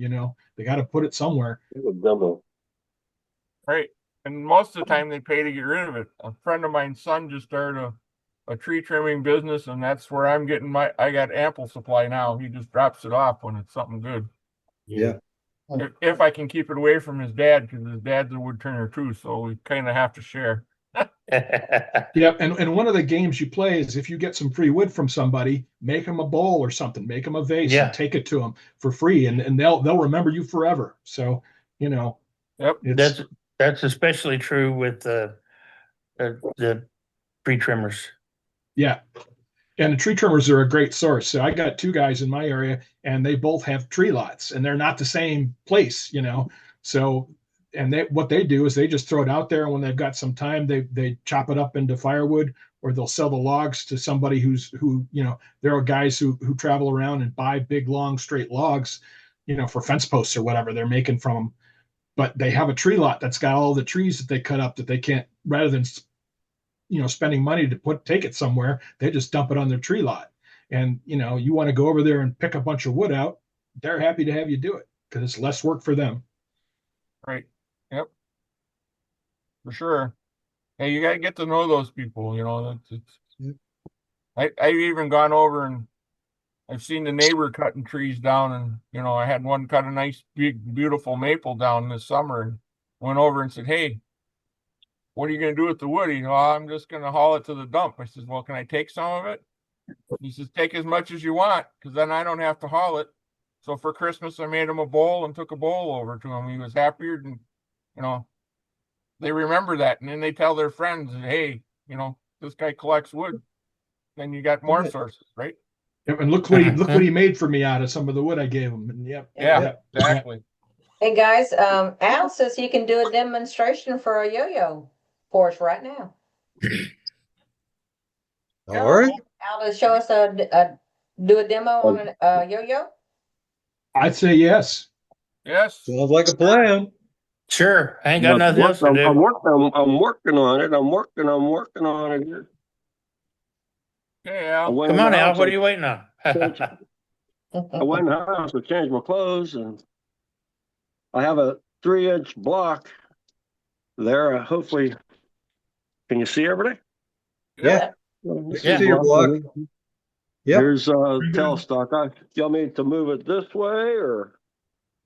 They got to put it somewhere. Right. And most of the time they pay to get rid of it. A friend of mine's son just started a tree trimming business, and that's where I'm getting I got ample supply now. He just drops it off when it's something good. Yeah. If I can keep it away from his dad, because his dad's a wood turner too, so we kind of have to share. Yep. And one of the games you play is if you get some free wood from somebody, make them a bowl or something, make them a vase Yeah. and take it to them for free. And they'll remember you forever. So, Yep. it's, That's especially true with the tree trimmers. yeah. And the tree trimmers are a great source. So I got two guys in my area and they both have tree lots and they're not the same place, So, and what they do is they just throw it out there. And when they've got some time, they chop it up into firewood, or they'll sell the logs to somebody there are guys who travel around and buy big, long, straight logs, for fence posts or whatever they're making from them. But they have a tree lot that's got all the trees that they cut up that they can't, rather than spending money to take it somewhere, they just dump it on their tree lot. And you want to go over there and pick a bunch of wood out, they're happy to have you do it because it's less work for them. Right. Yep. For sure. Hey, you gotta get to know those people, I've even gone over and I've seen the neighbor cutting trees down, and I had one cut a nice big beautiful maple down this summer, and went over and said, "Hey, what are you going to do with the wood?" "I'm just going to haul it to the dump." I says, "Well, can I take some of it?" He says, "Take as much as you want, because then I don't have to haul it." So for Christmas, I made him a bowl and took a bowl over to him. He was happier, and they remember that, and then they tell their friends, "Hey, this guy collects wood." Then you got more sources, right? And look what he made for me out of some of the wood I gave him. And Yeah, exactly. Hey guys, Al says he can do a demonstration for a yo-yo for us right now. All right. Al, to show us do a demo on a yo-yo. I'd say yes. Yes. Sounds like a plan. Sure. I ain't got nothing else to do. I'm working on it. I'm working on it here. Hey, Al. Come on, Al. What are you waiting on? I went in the house to change my clothes, and I have a 3-inch block there. Hopefully, can you see everything? Yeah. Yeah. See your block. Yep. Here's tailstock. You want me to move it this way, or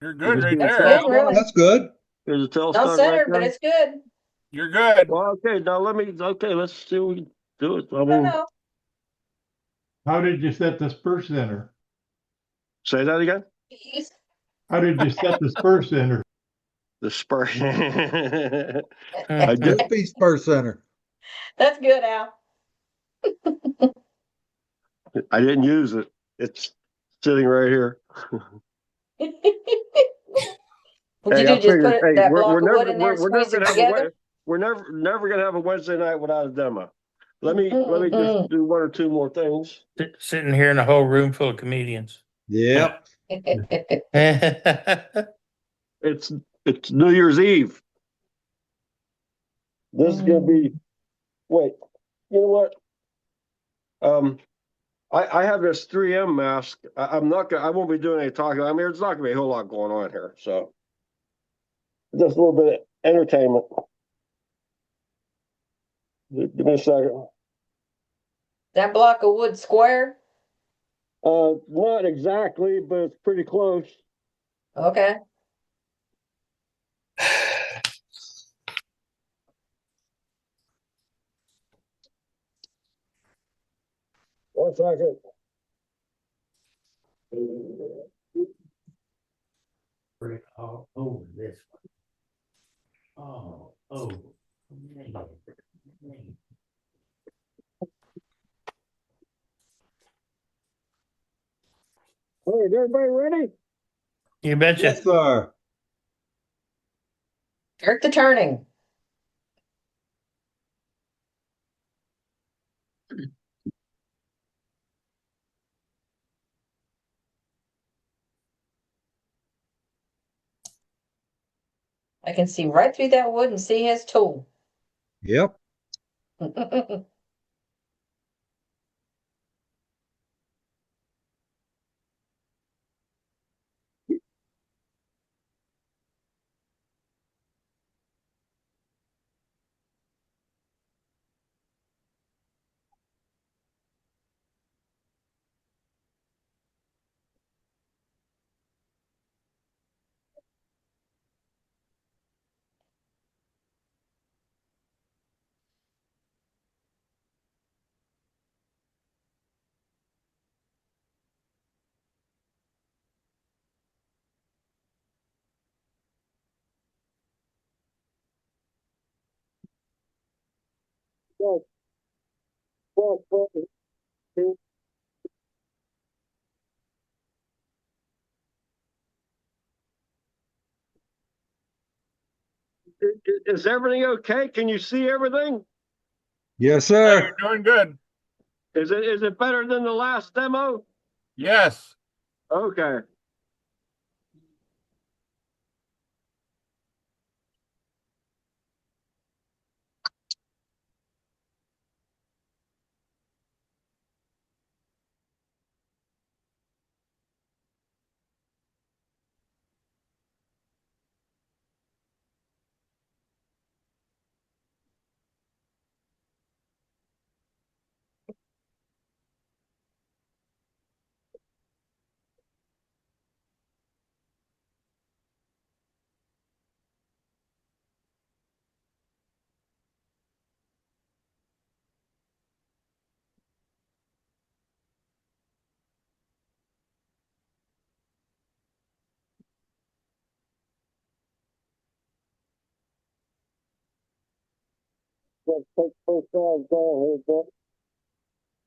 You're good right That's there, good, Al. really. That's good. here's a tailstock Not right centered, there? but it's good. You're good. Well, okay. Now let's see what we can do it. I I mean, know. How did you set the spur center? say that again. How did you set the spur center? The spur. I did. USB Spur Center. That's good, Al. I didn't use it. It's sitting right here. What'd you Hey, I do? Just figured, put hey, that we're block of never wood in there and we're never squeeze it gonna have together? we're never gonna have a Wednesday night without a demo. Let me just do one or two more things. Sitting here in a whole room full of comedians. Yep. It's New Year's Eve. This is gonna be. Wait, you know what? I have this 3M mask. I won't be doing any talking. I mean, there's not gonna be a whole lot going on here, so just a little bit of entertainment. Give me a second. That block of wood square? Not exactly, but it's pretty close. Okay. One second. Bring it all over this one. Oh, man. Hey, is everybody ready? You betcha. Yes, sir. Start the turning. I can see right through that wood and see his tool. Yep. Is everything okay? Can you see everything? Yes, Yeah, sir. you're doing good. Is it better than the last demo? Yes. Okay. Let's take both sides down here, but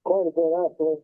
quite a bit actually.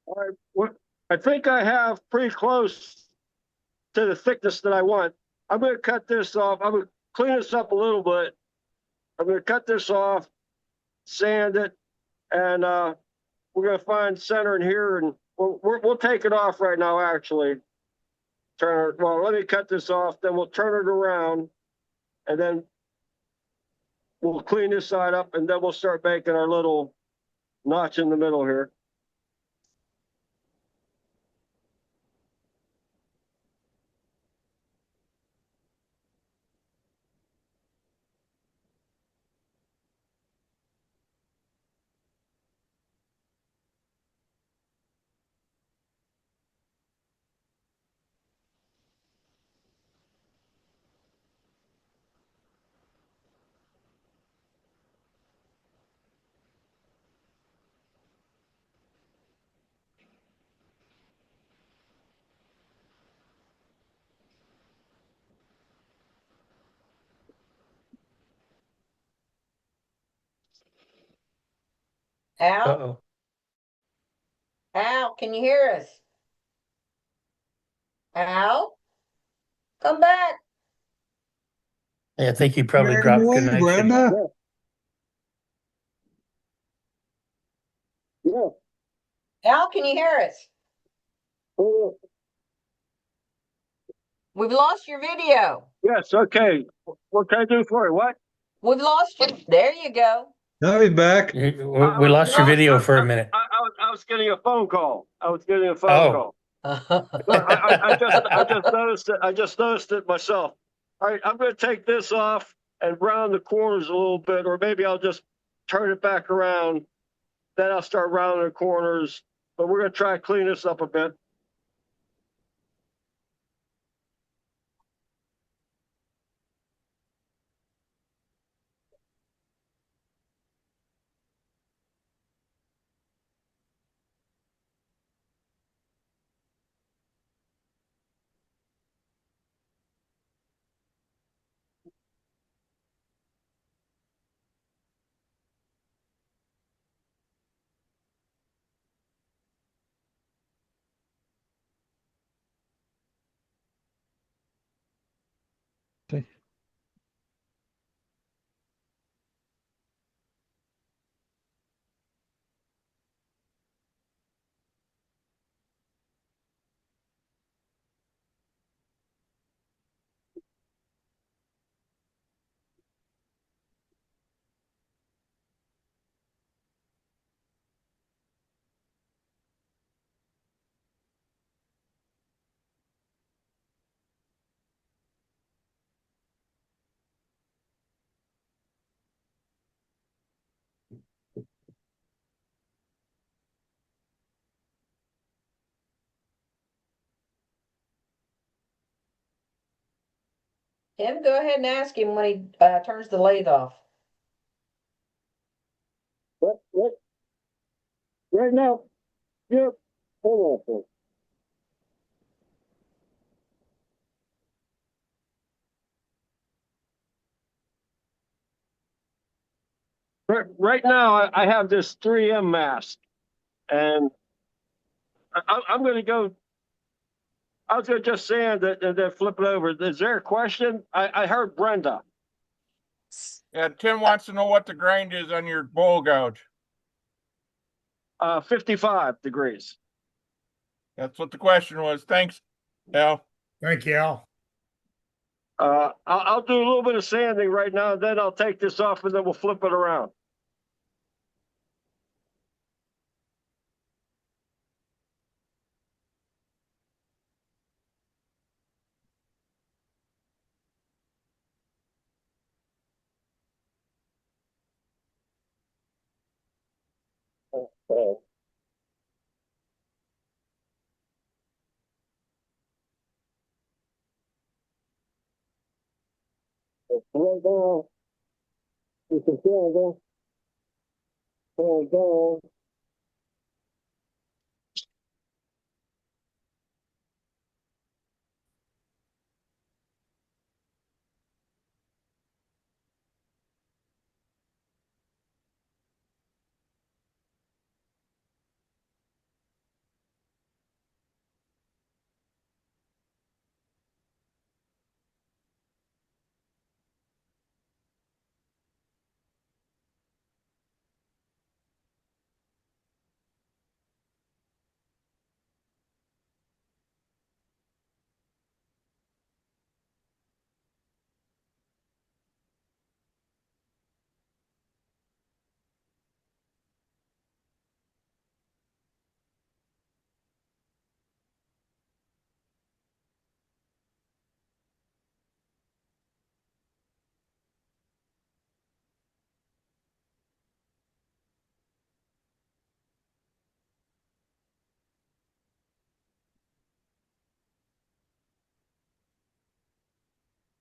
All right, I think I have pretty close to the thickness that I want. I'm going to cut this off. I'm going to clean this up a little bit. I'm going to cut this off, sand it, and we're going to find center in here, and we'll take it off right now, actually. Well, let me cut this off, then we'll turn it around, and then we'll clean this side up, and then we'll start making our little notch in the middle here. Al? Uh-oh. Al, can you hear us? Al? Come back. Yeah, I think you probably Right dropped away, connection. Brenda. Yeah. Al, can you hear us? Oh, We've lost your video. yes, okay. What can I do for you? What? We've lost you. There you go. Now he's back. We lost your video for a minute. I was getting a phone call. I was getting a phone Oh. call. I just noticed it. I just noticed it myself. All right, I'm going to take this off and round the corners a little bit, or maybe I'll just turn it back around. Then I'll start rounding the corners. But we're going to try to clean this up a bit. Tim, go ahead and ask him when he turns the lathe off. What? Right now, yep. Hold on. Right now, I have this 3M mask, and I'm going to go. I was going to just sand it and then flip it over. Is there a question? I heard Brenda. Yeah, Tim wants to know what the grind is on your bowl gouge. 55 degrees. That's what the question was. Thanks, Al. Thank you, Al. I'll do a little bit of sanding right now, and then I'll take this off, and then we'll flip it around. Right now, you can feel it.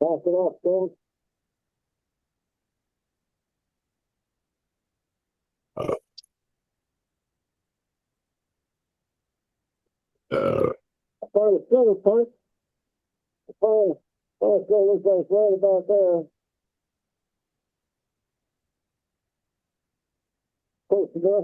Pass it off, Tim. Part of the center part. Oh, it looks like it's right about there. Close to there.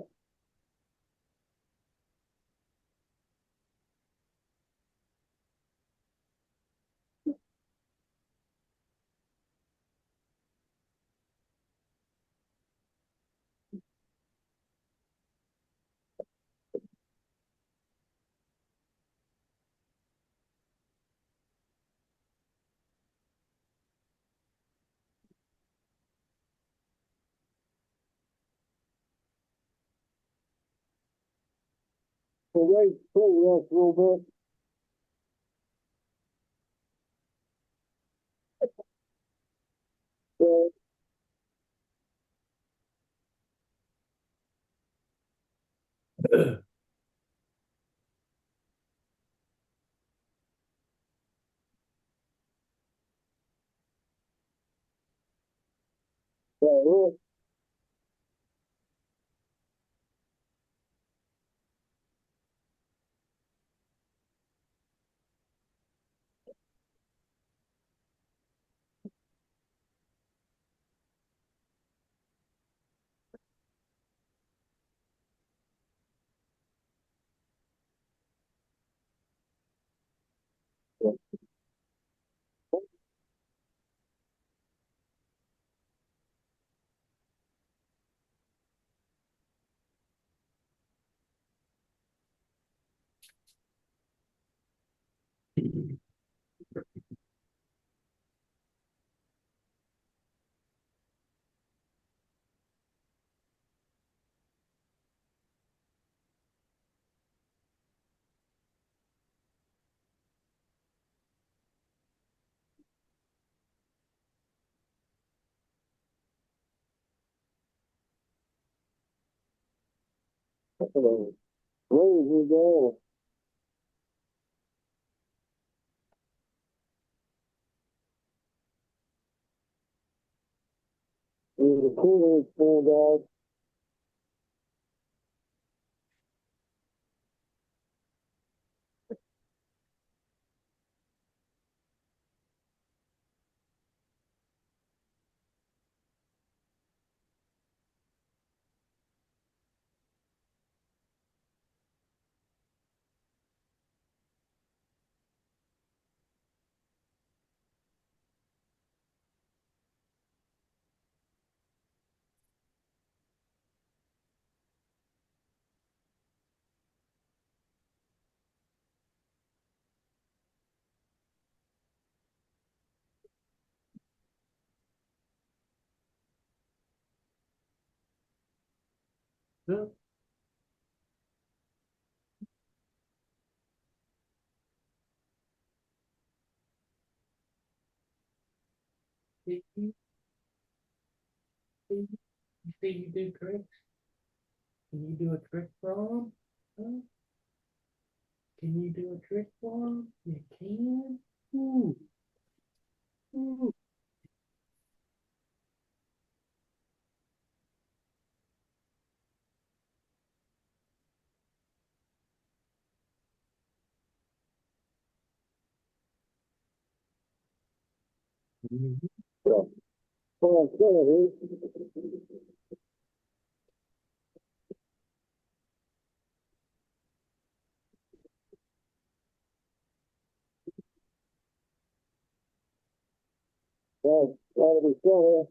Raise pool rest a little bit. So, yeah, raise me down. The cooler is pulled out. Huh? Did you say you do tricks? Can you do a trick for them? Huh? Can you do a trick for them? You can? Ooh. Ooh. Yeah. Oh, sorry. Yeah, gotta be still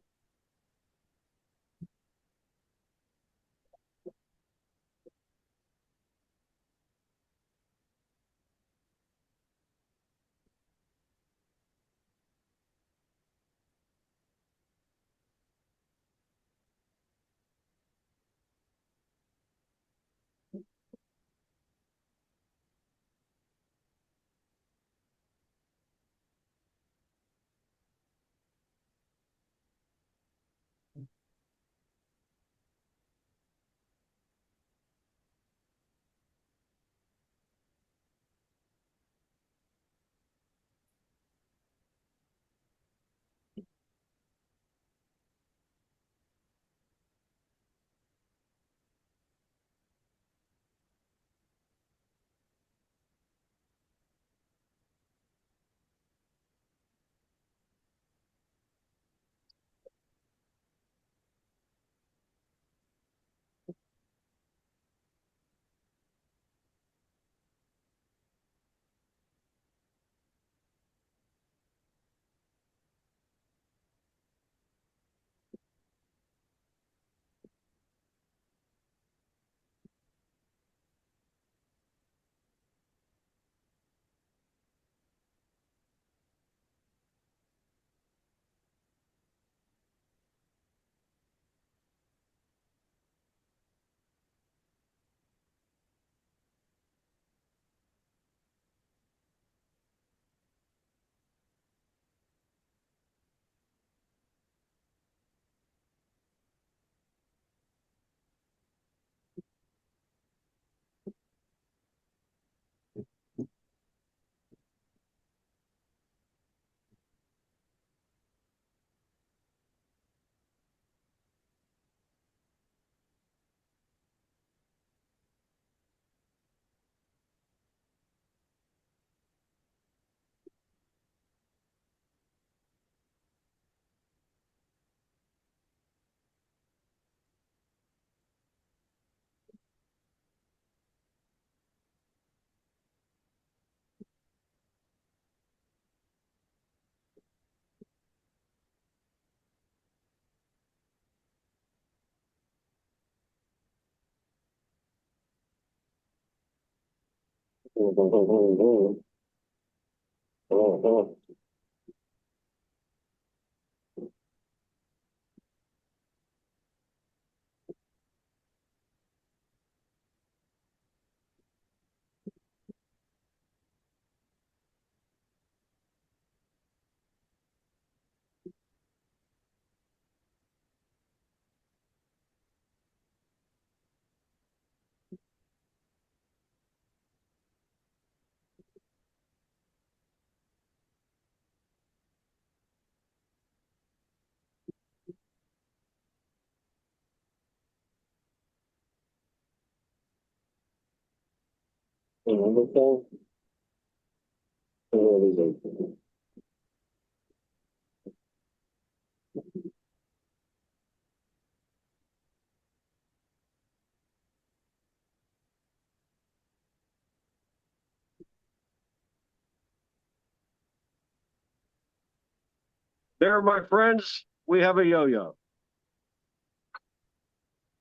There, my friends, we have a yo-yo.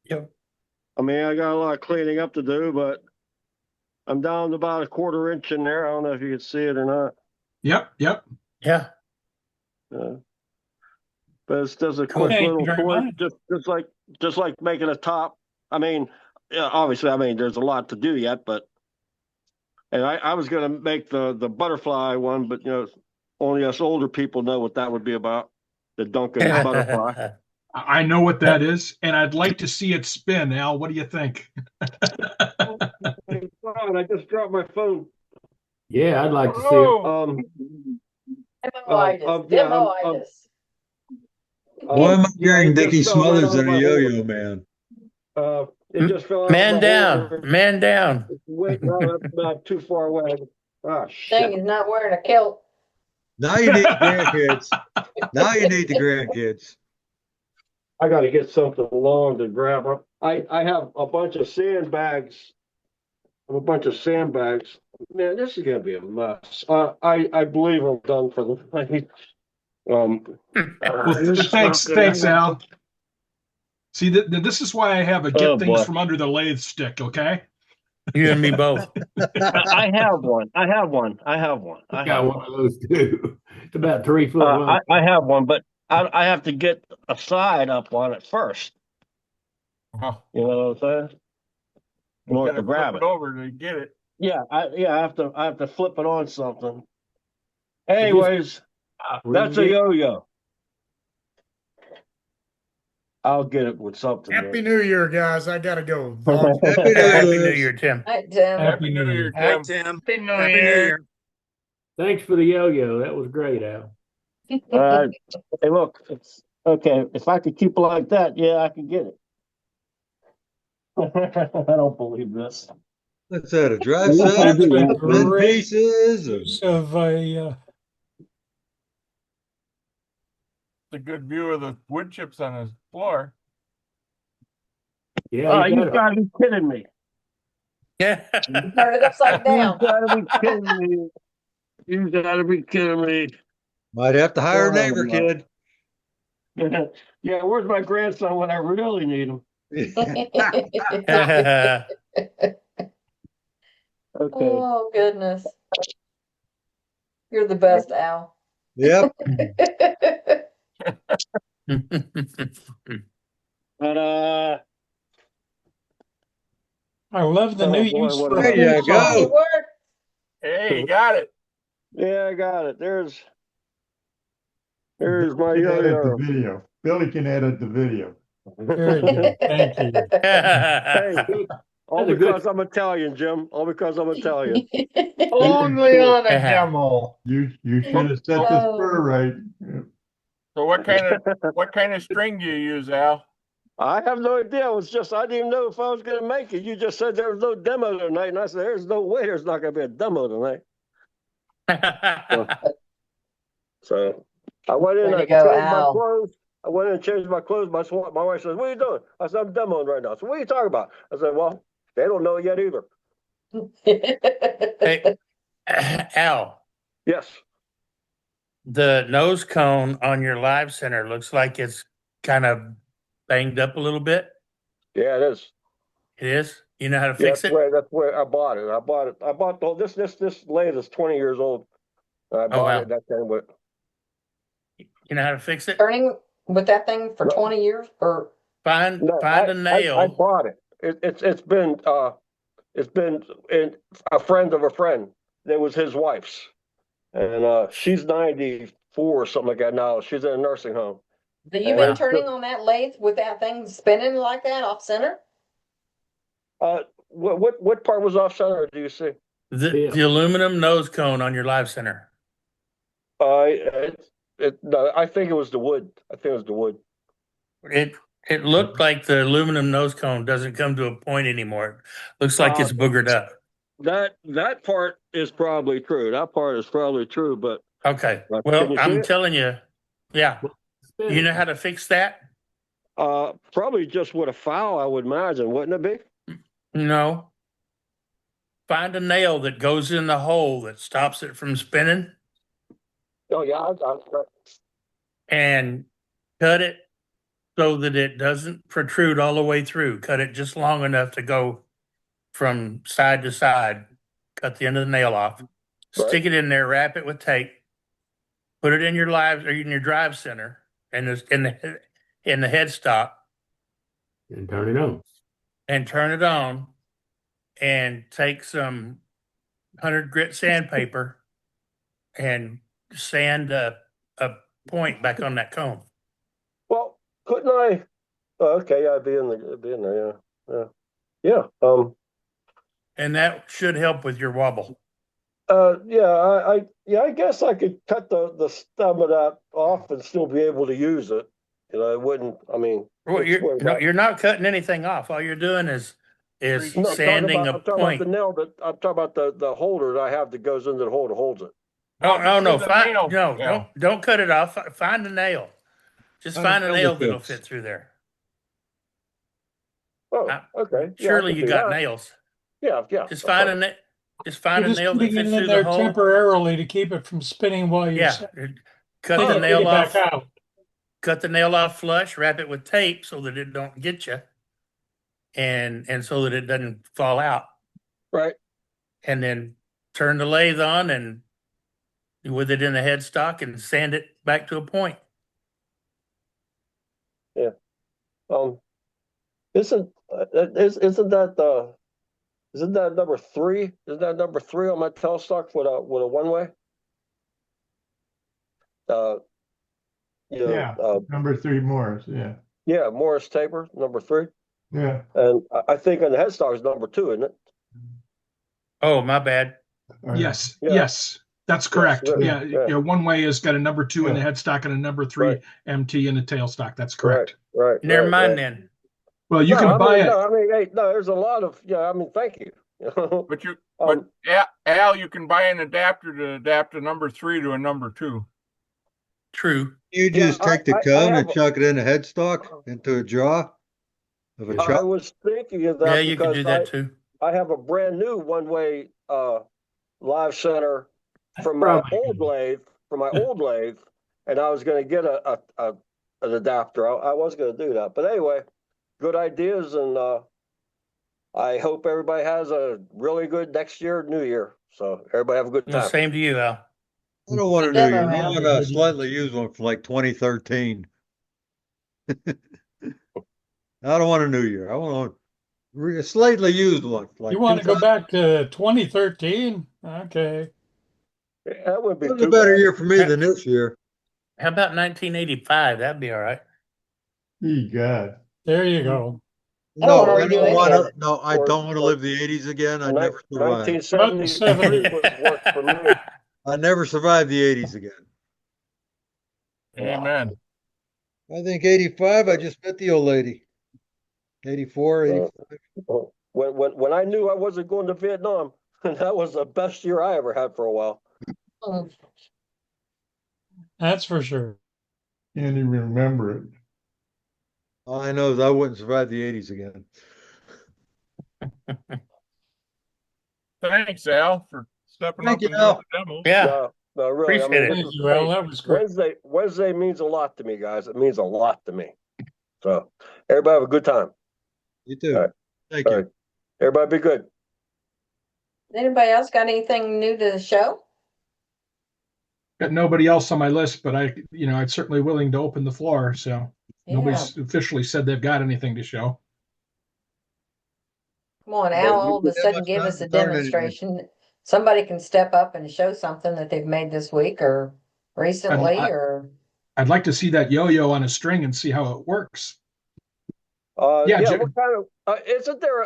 Yep. I mean, I got a lot of cleaning up to do, but I'm down to about a 1/4 inch in there. I don't know if you can see it or not. Yep, yep. Yeah. But it's just a Cool. quick Thank you little very tour, much. just like making a top. I mean, yeah, obviously, I mean, there's a lot to do yet, but and I was gonna make the butterfly one, but only us older people know what that would be about. The Duncan butterfly. I know what that is, and I'd like to see it spin. Al, what do you think? Oh, God, I just dropped my phone. Yeah, I'd like to see it. Um, Demoitis. yeah, Demoitis. Why am I yeah, hearing it just Dickie fell right Smothers out of and a my yo-yo holder. man? It just fell out Man of my down. holder. Man down. It's way not too far away. Ah, Thing shit. is not wearing a kilt. Now you need grandkids. Now you need the grandkids. I got to get something long to grab up. I have a bunch of sandbags. I have a bunch of sandbags. Man, this is gonna be a mess. I believe I'm done for the night. Well, thanks, Al. See, this is why I have a get Oh, things boy. from under the lathe stick, okay? You and me both. I have one. I have one. I have one. I Got have one one. of those too. It's about 3 foot long. I have one, but I have to get a side up on it first. Oh, You know what I'm saying? In you order gotta to grab flip it. it over to get it. Yeah, I have to flip it on something. Anyways, that's a yo-yo. I'll get it with something. Happy New Year, guys. I gotta go. Happy New Year, Tim. Hi, Tim. Happy New Year, Hi, Tim. Tim. Happy New Happy New Year. Year. Thanks for the yo-yo. That was great, Al. Hey, look, it's okay. If I could keep it like that, yeah, I could get it. I don't believe this. Let's that a dry That's set, a thin great pieces. Or... Of a, It's a good view of the wood chips on his floor. Yeah, You gotta be kidding me. Yeah. Turn it upside down. You gotta be kidding me. You gotta be kidding me. Might have to hire a Oh, neighbor no. kid. Yeah, where's my grandson when I really need him? Okay. Oh, goodness. You're the best, Al. Yep. But I love the oh, new boy, use what for a- There you It go. worked. Hey, you got it. Yeah, I got it. There's my Billy can edit yo-yo. the video. Billy can edit the video. Very good. Thank you. Hey, all That's a good- because I'm Italian, Jim. All because I'm Italian. Only on a demo. You should have set the spur right. Yeah. So what kind of string do you use, Al? I have no idea. It was just I didn't even know if I was going to make it. You just said there was no demo tonight, and I said there's no way there's not going to be a demo tonight. So I went in. Way to I go, changed my Al. clothes. I went in and changed my clothes. My wife says, "What are you doing?" I said, "I'm demoing right now." So what are you talking about? I said, "Well, they don't know yet either." Hey, Al, Yes. the nose cone on your live center looks like it's kind of banged up a little bit. Yeah, it is. It is? You know how to fix it? That's where I bought it. I bought this lathe is 20 years old. I bought wow. it that time, but You know how to fix it? Turning with that thing for No. 20 years or Find no, a nail. I bought it. It's been in a friend of a friend. That was his wife's, and she's 94 or something like that now. She's in a nursing home. have you Wow. been turning on that lathe with that thing spinning like that off center? What part was off center? Do you see? The aluminum nose cone on your live center. No, I think it was the wood. I think it was the wood. It looked like the aluminum nose cone doesn't come to a point anymore. Looks like it's boogered up. That part is probably true. That part is probably true, but Okay. can Well, you see I'm it? telling you, yeah. You know how to fix that? Probably just with a file, I would imagine, wouldn't it be? No. Find a nail that goes in the hole that stops it from spinning Oh yeah, and cut it so that it doesn't protrude all the way through. Cut it just long enough to go from side to side. Cut the end of the nail off. Stick it in there, wrap it with tape. Put it in your live or in your drive center and in the headstock. And turn it on. And turn it on and take some 100 grit sandpaper and sand a point back on that cone. Well, couldn't I? Okay, I'd be in there. Yeah. And that should help with your wobble. I guess I could cut the stem of that off and still be able to use it. It wouldn't. I mean, Well, you're not cutting anything off. All you're doing is sanding I'm a talking point. about the nail I'm talking about the holder that I have that goes into the hole that holds it. Oh no! There's a nail. Yeah. Don't cut it off. Find a nail. Just find a nail that'll fit through there. Oh, okay. Yeah, I Surely can you do got that. nails. Yeah. Just find a nail. Just find a You're nail that putting fits it in through there the hole. temporarily to keep it from spinning while you're Yeah. Cut the taking nail it off. back out. Cut the nail off flush. Wrap it with tape so that it don't get you, and so that it doesn't fall out. Right. And then turn the lathe on and with it in the headstock and sand it back to a point. Yeah. Isn't that number 3? Isn't that number 3 on my tailstock with a one way? Number 3 Morris. Yeah. Yeah, Morris taper number 3, Yeah. and I think on the headstock is number 2, isn't it? Oh, my bad. Yes, Yeah. yes, that's correct. Yes, Yeah, one way has got a number 2 in the headstock and a number 3 MT in the tailstock. That's correct. Right. Never mind then. Well, you can buy it. Hey, no, there's a lot of thank you. But Al, you can buy an adapter to adapt a number 3 to a number 2. True. You just take the cone and chuck it in a headstock into a jaw of a I chuck. was thinking of that. Yeah, you can because do that too. I have a brand new one-way live center from my old lathe, and I was going to get an adapter. I was going to do that, but anyway, good ideas, and I hope everybody has a really good next year, New Year. So everybody have a good time. Same to you, Al. I don't want a new year. I want a slightly used one from like 2013. I don't want a new year. I want a slightly used one. Like You want to go back to 2013? Okay. That would be It was a better year for me than this year. How about 1985? That'd be all right. God. There you go. No, I don't want to. No, I don't want to live the 80s again. I never survived. 1970 worked for me. I never survived the 80s again. Amen. I think 85. I just met the old lady. 84, 85. When I knew I wasn't going to Vietnam, that was the best year I ever had for a while. That's for sure. Can't even remember it. All I know is I wouldn't survive the 80s again. Thanks, Al, for stepping Thank up you, and Al. doing the demo. Yeah. No, really. Appreciate it. Thank you, Al. That was great. Wednesday means a lot to me, guys. It means a lot to me. So everybody have a good time. You too. All right. Thank All you. right. Everybody be good. Anybody else got anything new to show? Got nobody else on my list, but I'm certainly willing to open the floor. So nobody's officially said they've got anything to show. Come on, Well, Al, you all of a didn't have sudden much give time us to a turn anything. demonstration. Somebody can step up and show something that they've made this week or recently or. I'd like to see that yo-yo on a string and see how it works. Yeah, Jim- what kind of, isn't there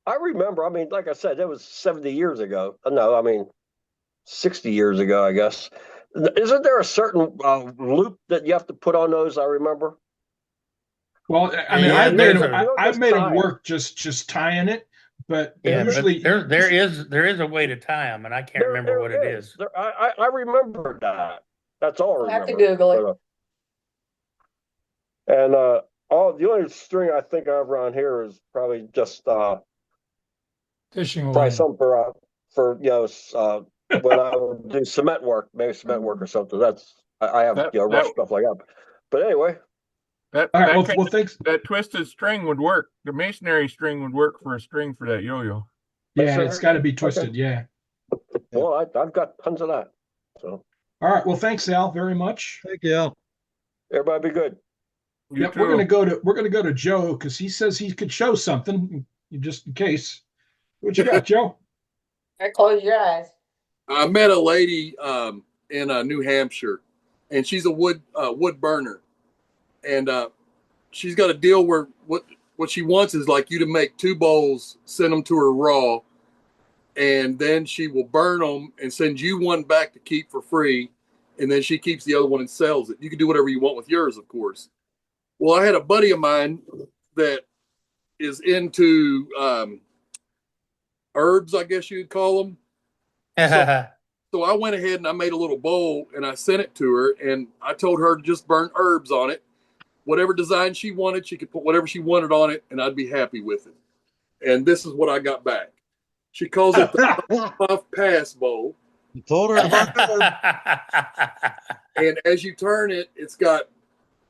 I remember, I mean, like I said, that was 70 years ago. No, I mean, 60 years ago, I guess. Isn't there a certain loop that you have to put on those? I remember. Well, I mean, Yeah, I've made them work just tying it, but Yeah, usually but there is a way to tie them, and I can't remember what it is. I remember that. That's all I We'll have remember. to Google it. And the only string I think of around here is probably just Fishing probably line. something for when I would do cement work, maybe cement work or something. That's I have rough stuff like that. But anyway. That, All right, that, well, thanks. That twisted string would work. The masonry string would work for a string for that yo-yo. Yeah, it's got to be twisted. Okay. Yeah. Well, I've got tons of that. So. All right. Well, thanks, Al, very much. Thank you, Al. Everybody be good. Yep, we're gonna go to Joe because he says he could show something just in case. What you got, Joe? Close your eyes. I met a lady in New Hampshire, and she's a wood burner, and she's got a deal where what she wants is like you to make 2 bowls, send them to her raw, and then she will burn them and send you one back to keep for free, and then she keeps the other one and sells it. You can do whatever you want with yours, of course. Well, I had a buddy of mine that is into herbs, I guess you'd call them. So I went ahead and I made a little bowl and I sent it to her, and I told her to just burn herbs on it. Whatever design she wanted, she could put whatever she wanted on it, and I'd be happy with it. And this is what I got back. She calls it the Puff Pass Bowl. You told her about that. And as you turn it, it's got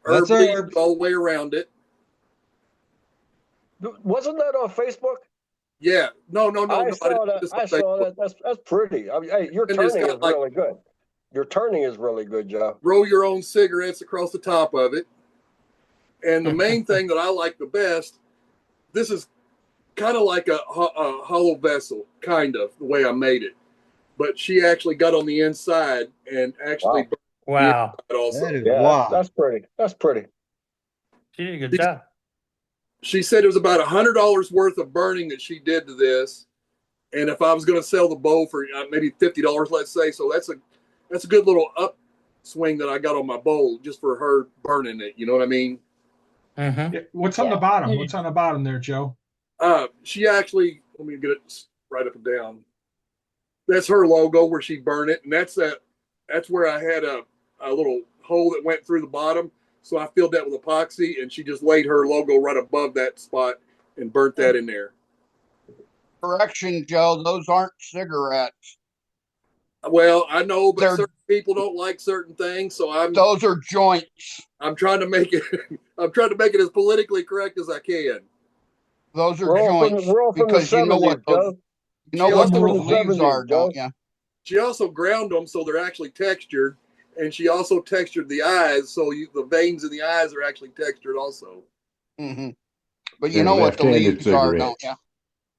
herb leaves all the way around it. Wasn't that on Facebook? Yeah. No. I saw that. That's pretty. I mean, hey, your turning is really good. Your turning is really good, Joe. Roll your own cigarettes across the top of it. And the main thing that I like the best, this is kind of like a hollow vessel, kind of the way I made it. But she actually got on the inside and actually. Wow. Also. Wow. That's pretty. That's pretty. She did a good job. She said it was about $100 worth of burning that she did to this. And if I was going to sell the bowl for maybe $50, let's say, so that's a good little upswing that I got on my bowl just for her burning it. You know what I mean? Mm-hmm. Yeah. What's on the bottom? What's on the bottom there, Joe? She actually, let me get it right up and down. That's her logo where she burned it. And that's where I had a little hole that went through the bottom. So I filled that with epoxy, and she just laid her logo right above that spot and burnt that in there. Correction, Joe, those aren't cigarettes. Well, I know, but certain people don't like certain things, so those are joints. I'm trying to make it as politically correct as I can. Those are joints because you know what those leaves are, don't you? She also ground them so they're actually textured. And she also textured the eyes, so the veins in the eyes are actually textured also. Mm-hmm. But you know what the leaves are, don't you?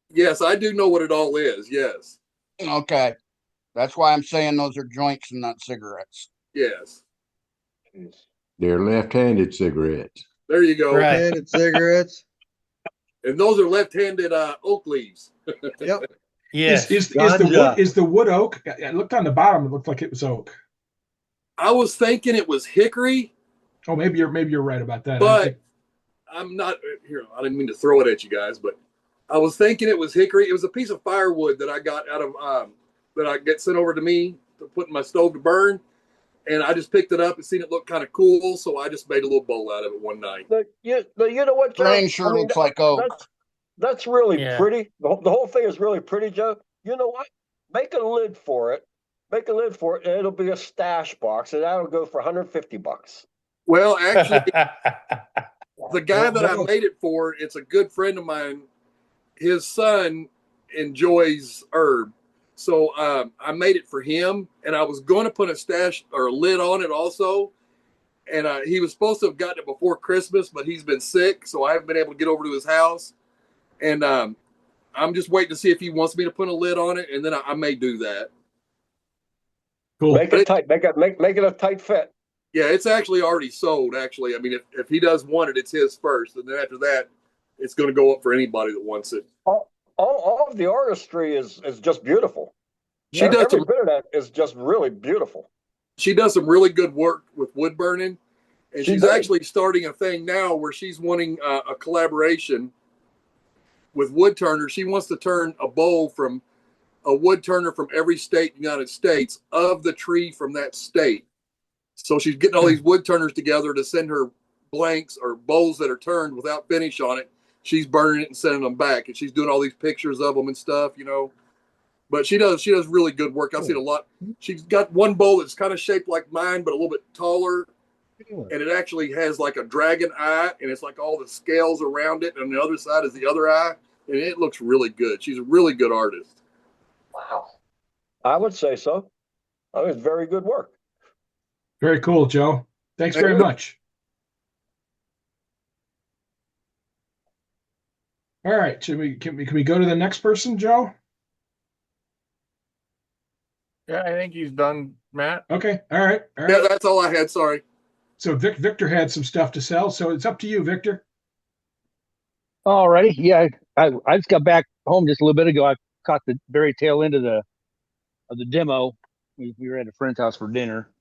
Yes, I do know what it all is, yes. Okay. That's why I'm saying those are joints and not cigarettes. Yes. They're left-handed cigarettes. There you go. Left-handed cigarettes. And those are left-handed oak leaves. Yep. Yes. Is the wood oak? It looked on the bottom, it looked like it was oak. I was thinking it was hickory. Oh, maybe you're right about that. But I'm not here. I didn't mean to throw it at you guys, but I was thinking it was hickory. It was a piece of firewood that I got out of that I get sent over to me to put in my stove to burn, and I just picked it up and seen it look kind of cool, so I just made a little bowl out of it one night. You know what, Joe? Rain sure looks like oak. That's really pretty. The whole thing is really pretty, Joe. You know what? Make a lid for it. Make a lid for it, and it'll be a stash box, and that'll go for $150. Well, actually, the guy that I made it for, it's a good friend of mine. His son enjoys herb. So I made it for him, and I was going to put a stash or a lid on it also. And he was supposed to have gotten it before Christmas, but he's been sick, so I haven't been able to get over to his house. And I'm just waiting to see if he wants me to put a lid on it, and then I may do that. Cool. Make it tight. Make it a tight fit. Yeah, it's actually already sold. Actually, I mean, if he does want it, it's his first, and then after that, it's going to go up for anybody that wants it. All of the artistry is just beautiful. She does Every some, bit of that is just really beautiful. she does some really good work with wood burning, and She she's does. actually starting a thing now where she's wanting a collaboration with wood turners. She wants to turn a bowl from a wood turner from every state in the United States of the tree from that state. So she's getting all these wood turners together to send her blanks or bowls that are turned without finish on it. She's burning it and sending them back, and she's doing all these pictures of them and stuff, you know. But she does really good work. I've seen a lot. She's got one bowl that's kind of shaped like mine, but a little bit taller, and it actually has like a dragon eye, and it's like all the scales around it, and on the other side is the other eye, and it looks really good. She's a really good artist. Wow. I would say so. I mean, it's very good work. Very cool, Joe. Thanks very Thank you. much. All right, can we go to the next person, Joe? Yeah, I think he's done, Matt. Okay. All right. Yeah, that's all I had. Sorry. So Victor had some stuff to sell, so it's up to you, Victor. Alrighty, yeah, I just got back home just a little bit ago. I caught the very tail end of the demo. We were at a friend's house for dinner,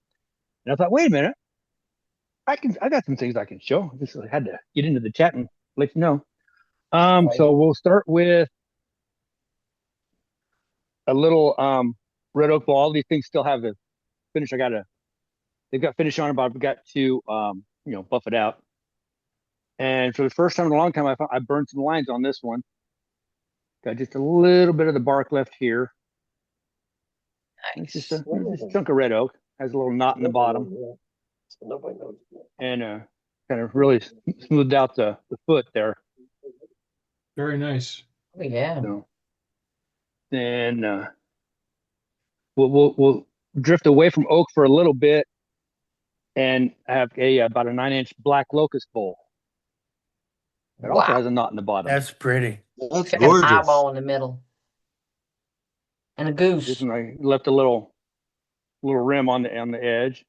and I thought, wait a minute, I got some things I can show. Just had to get into the chat and let you know. So we'll start with a little red oak ball. These things still have the finish. They've got finish on it, but I've got to buff it out. And for the first time in a long time, I burned some lines on this one. Got just a little bit of the bark left here. Nice. It's just a chunk of red oak. Has a little knot in the bottom. And kind of really smoothed out the foot there. Very nice. Oh, yeah. So then we'll drift away from oak for a little bit and have about a 9-inch black locust bowl. It also has a knot in the bottom. That's pretty. That's Got an gorgeous. eyeball in the middle. And a goose. Just I left a little rim on the edge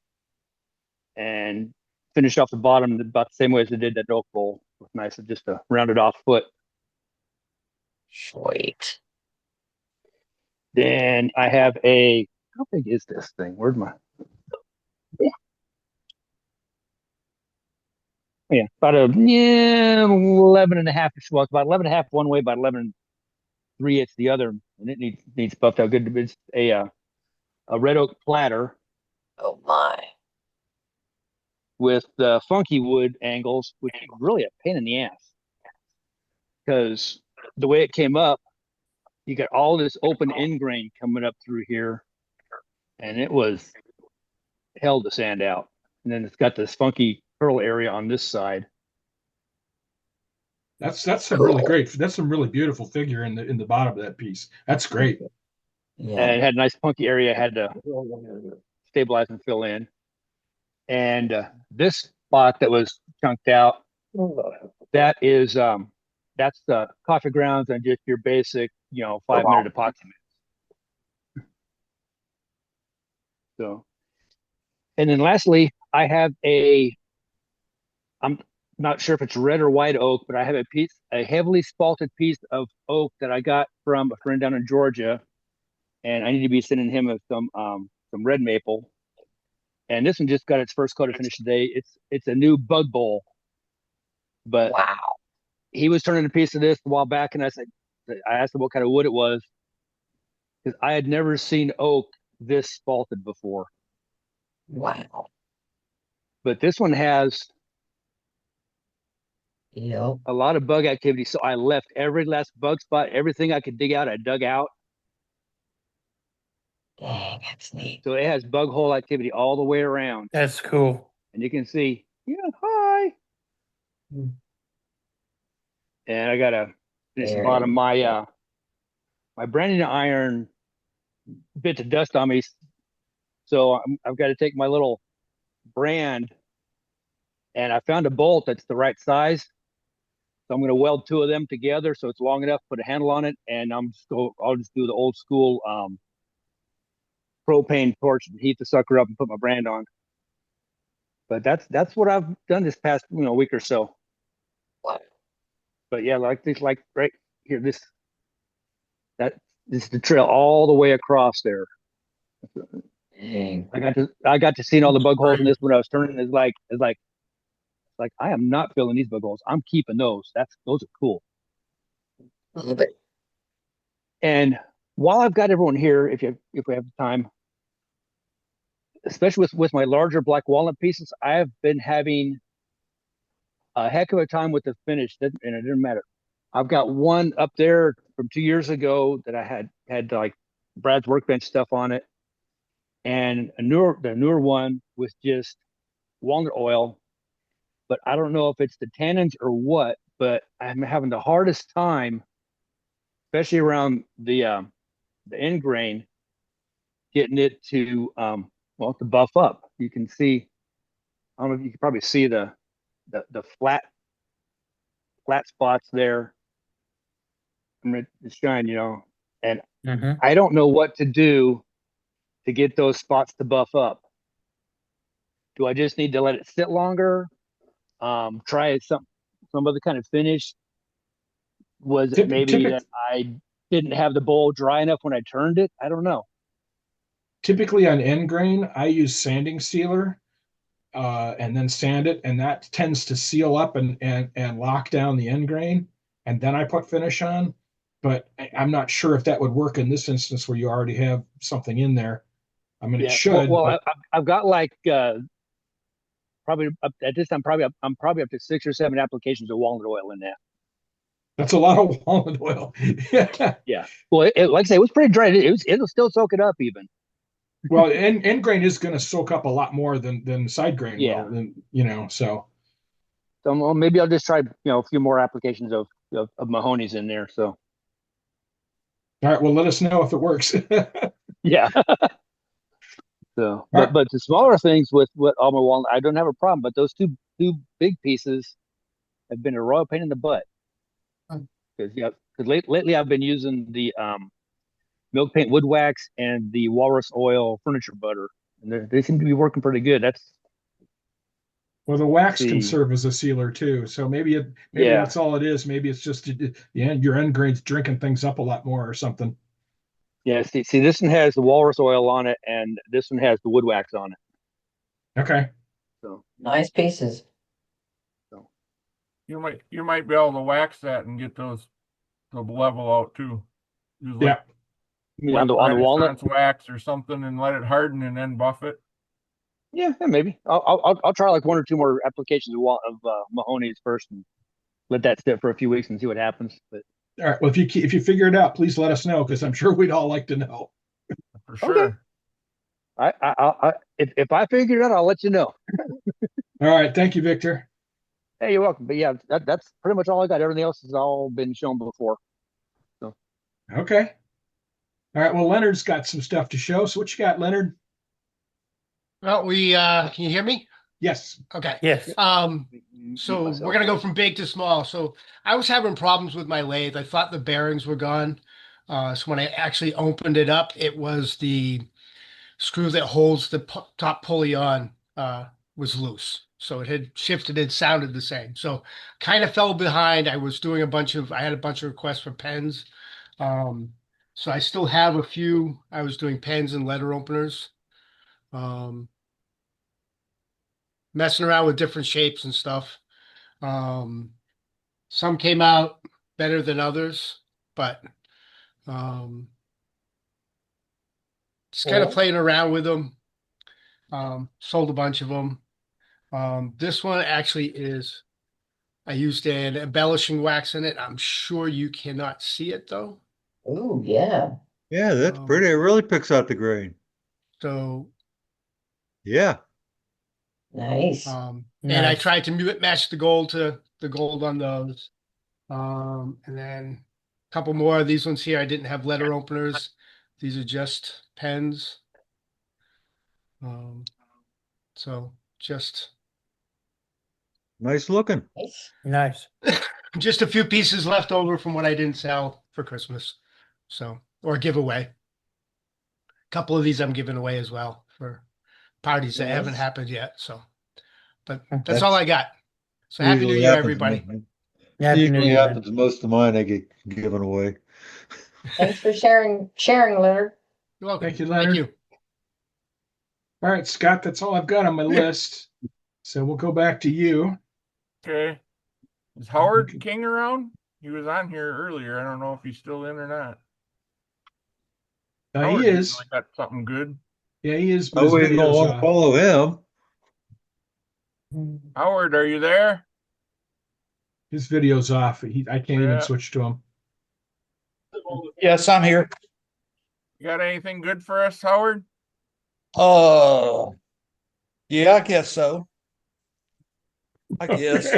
and finished off the bottom about the same way as I did that oak bowl. With nice, just a rounded off foot. Sweet. Then I have how big is this thing? Where's my? Yeah, about 11 and a half. Well, it's about 11 and a half one way, about 11 3/8 the other, and it needs buffed out good. It's a red oak platter. Oh my! With the funky wood angles, which is really a pain in the ass, because the way it came up, you got all this open end grain coming up through here, and it was hell to sand out. And then it's got this funky curl area on this side. That's some really great. That's some really beautiful figure in the bottom of that piece. That's great. Yeah. And it had a nice punky area I had to stabilize and fill in. And this spot that was chunked out, that is that's the coffee grounds and just your basic, 5-minute epoxy mix. So, and then lastly, I have I'm not sure if it's red or white oak, but I have a heavily spalted piece of oak that I got from a friend down in Georgia, and I need to be sending him some red maple. And this one just got its first coat of finish today. It's a new bug bowl, but wow, he was turning a piece of this a while back, and I asked him what kind of wood it was, because I had never seen oak this spalted before. Wow. But this one has Yep. a lot of bug activity, so I left every last bug spot, everything I could dig out, I dug out. Dang, that's neat. So it has bug hole activity all the way around. That's cool. And you can see, hi. And I got to finish the bottom of my my branding iron bit the dust on me, so I've got to take my little brand, and I found a bolt that's the right size. So I'm going to weld two of them together so it's long enough, put a handle on it, and I'll just do the old school propane torch and heat the sucker up and put my brand on. But that's what I've done this past week or so. But yeah, like right here, this is the trail all the way across there. Dang. I got to see all the bug holes in this when I was turning. It's like I am not filling these bug holes. I'm keeping those. Those are cool. Love it. And while I've got everyone here, if we have time, especially with my larger black walnut pieces, I have been having a heck of a time with the finish, and it didn't matter. I've got one up there from 2 years ago that I had like Brad's workbench stuff on it, and the newer one with just walnut oil. But I don't know if it's the tannins or what, but I'm having the hardest time, especially around the end grain, getting it to to buff up. You can see, I don't know if you can probably see the flat spots there. I'm gonna shine, and I don't know what to do to get those spots to buff up. Do I just need to let it sit longer? Try some other kind of finish? Was it maybe that I didn't have the bowl dry enough when I turned it? I don't know. Typically on end grain, I use sanding sealer and then sand it, and that tends to seal up and lock down the end grain, and then I put finish on. But I'm not sure if that would work in this instance where you already have something in there. I mean, it should. Well, I've got like probably at this time, I'm probably up to 6 or 7 applications of walnut oil in that. That's a lot of walnut oil. Yeah. Well, like I say, it was pretty dry. It'll still soak it up even. Well, end grain is going to soak up a lot more than side grain. Yeah. Will, so maybe I'll just try, a few more applications of Mahoney's in there. So. All right. Well, let us know if it works. Yeah. So, but the smaller things with Alma walnut, I don't have a problem. But those two big pieces have been a royal pain in the butt. Because lately I've been using the milk paint wood wax and the walrus oil furniture butter, and they seem to be working pretty good. Well, the wax can serve as a sealer too. So maybe that's all it is. Maybe it's just your end grain's drinking things up a lot more or something. Yeah. See, this one has the walrus oil on it, and this one has the wood wax on it. Okay. So nice pieces. So you might be able to wax that and get those to level out too. Yeah. On the walnut wax or something, and let it harden and then buff it. Yeah, maybe. I'll try like 1 or 2 more applications of Mahoney's first, and let that sit for a few weeks and see what happens. But all right. Well, if you figure it out, please let us know, because I'm sure we'd all like to know. For sure. Okay. If I figure it out, I'll let you know. All right. Thank you, Victor. Hey, you're welcome. But yeah, that's pretty much all I got. Everything else has all been shown before. So. Okay. All right. Well, Leonard's got some stuff to show. So what you got, Leonard? Well, can you hear me? Yes. Okay. Yes. So we're gonna go from big to small. So I was having problems with my lathe. I thought the bearings were gone. So when I actually opened it up, it was the screw that holds the top pulley on was loose. So it had shifted and sounded the same. So kind of fell behind. I was doing I had a bunch of requests for pens. So I still have a few. I was doing pens and letter openers. Messing around with different shapes and stuff. Some came out better than others, but just kind of playing around with them. Sold a bunch of them. This one actually I used an embellishing wax in it. I'm sure you cannot see it though. Oh yeah. Yeah, that's pretty. It really picks out the grain. So yeah. Nice. And I tried to match the gold to the gold on those. And then couple more of these ones here. I didn't have letter openers. These are just pens. So just Nice looking. Nice. just a few pieces left over from what I didn't sell for Christmas. So, or give away. A couple of these I'm giving away as well for parties that haven't happened yet. So, but that's all I got. So happy New Usually Year, happens, everybody. man. Happy New Usually Year. happens. Most of mine I get given away. Thanks for sharing, Leonard. You're welcome. Thank you, Leonard. Thank you. All right, Scott, that's all I've got on my list. So we'll go back to you. Okay. Is Howard King around? He was on here earlier. I don't know if he's still in or not. Howard He is. usually got something good. Yeah, he is. But Oh, his we don't video's want to off. follow him. Howard, are you there? His video's off. I can't even Yeah. switch to him. Yes, I'm here. You got anything good for us, Howard? Yeah, I guess so. I guess.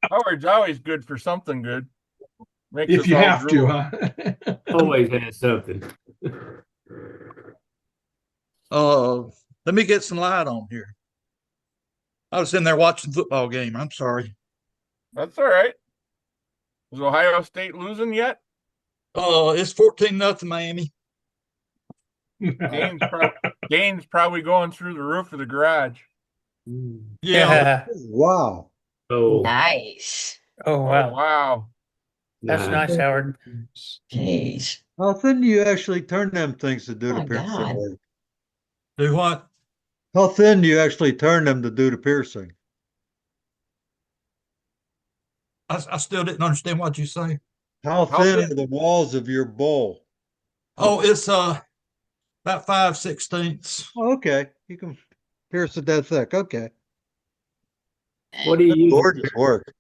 Howard's always good for something good. Makes If us you all have to, drool. huh? Always has something. Let me get some light on here. I was in there watching the football game. I'm sorry. That's all right. Is Ohio State losing yet? It's 14-0 Miami. Gaines probably going through the roof of the garage. Yeah. Wow. Oh, Nice. Oh, Oh, wow. wow. That's nice, Howard. Jeez. How thin do you actually turn them things to do Oh the my piercing God. work? Do what? How thin do you actually turn them to do the piercing? I still didn't understand what you say. How How thin thin- are the walls of your bowl? Oh, it's about 5/16. Oh, okay. You can pierce it that thick. Okay. what do you use? Gorgeous work.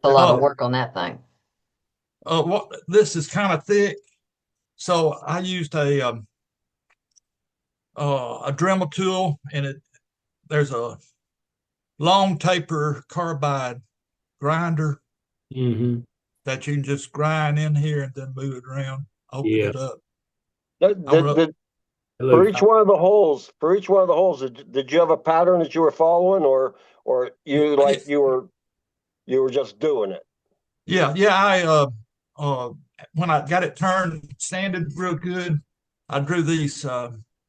A lot of work on that thing. What this is kind of thick, so I used a Dremel tool, and there's a long taper carbide grinder Mm-hmm. that you can just grind in here and then move it around, open Yeah. it up. For each one of the holes, did you have a pattern that you were following, or you were just doing it? Yeah. I when I got it turned, sanded real good, I drew these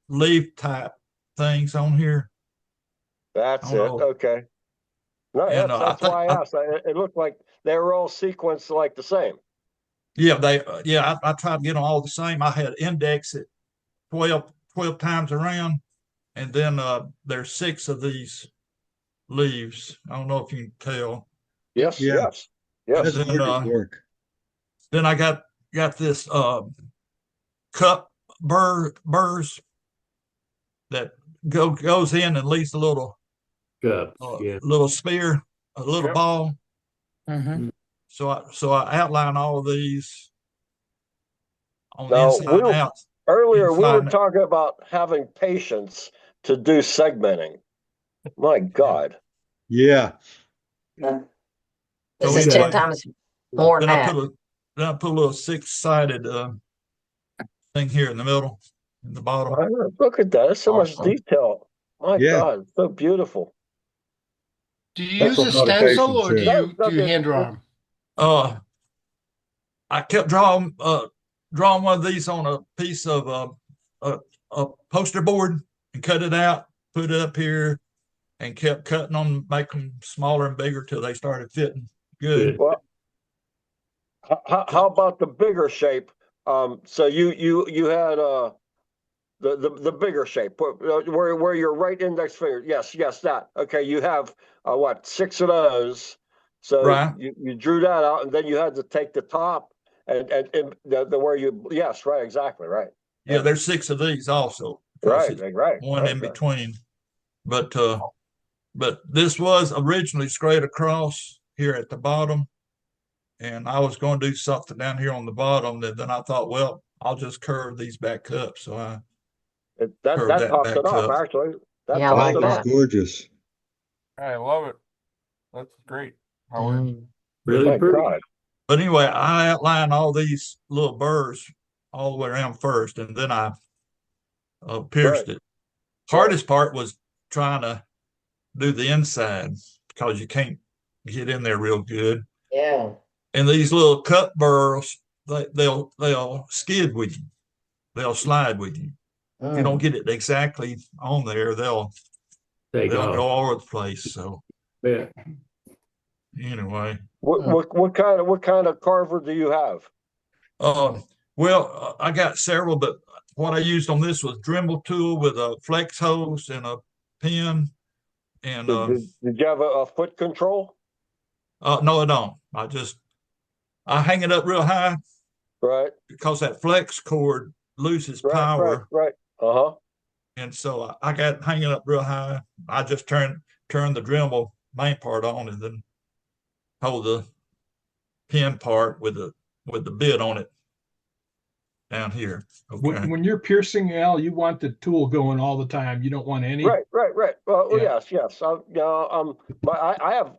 leaf type things on here. That's it. Oh. Okay. No, And, that's I why I asked. It looked like they were all sequenced like the same. Yeah, I tried to get them all the same. I had index it 12 times around, and then there's 6 of these leaves. I don't know if you can tell. Yes, Yeah. yes, yes. That's gorgeous work. Then I got this cup burrs that goes in and leaves a little Cups, yeah. little spear, a little Yep. ball. Mm-hmm. So I outline all of these on the Now, inside and out. earlier we were Inside. talking about having patience to do segmenting. My God. Yeah. This So is anyway, 10 times more than Then I that. put a little 6-sided thing here in the middle, in the bottom. Look at that. There's so much Awesome. detail. My Yeah. God, so beautiful. Do you That's use a what stencil motivations or do is. you hand draw 'em? I kept drawing one of these on a piece of a poster board and cut it out, put it up here, and kept cutting them, make them smaller and bigger till they started fitting good. Well, how about the bigger shape? So you had the bigger shape where your right index finger. Yes, that. Okay, you have what, 6 of those. So Right. you drew that out, and then you had to take the top and the where you. Yes, right, exactly, right. Yeah, there's 6 of these also. Right. One in between. But this was originally straight across here at the bottom. And I was going to do something down here on the bottom. Then I thought, well, I'll just curve these back up. So I That curved tops back it off, up. actually. That Yeah, I tops like it that. off. Gorgeous. I love it. That's great, Howard. Really My pretty. God. But anyway, I outlined all these little burrs all the way around first, and then I pierced Right. it. Hardest part was trying to do the inside because you can't get in there real good. Yeah. And these little cut burrs, they'll skid with you. They'll slide with you. If you don't get it exactly on there, they'll go all over the place. So Yeah. anyway, What kind of carver do you have? well, I got several, but what I used on this was Dremel tool with a flex hose and a pin. And Did you have a foot control? no, I don't. I hang it up real high, right? Because that flex cord loses Right, power, right. Uh-huh. and so I got hanging up real high. I just turn the Dremel main part on, and then hold the pin part with the bit on it down here. Okay. When you're piercing, Al, you want the tool going all the time. You don't want any. Right. Well, Yeah. yes. I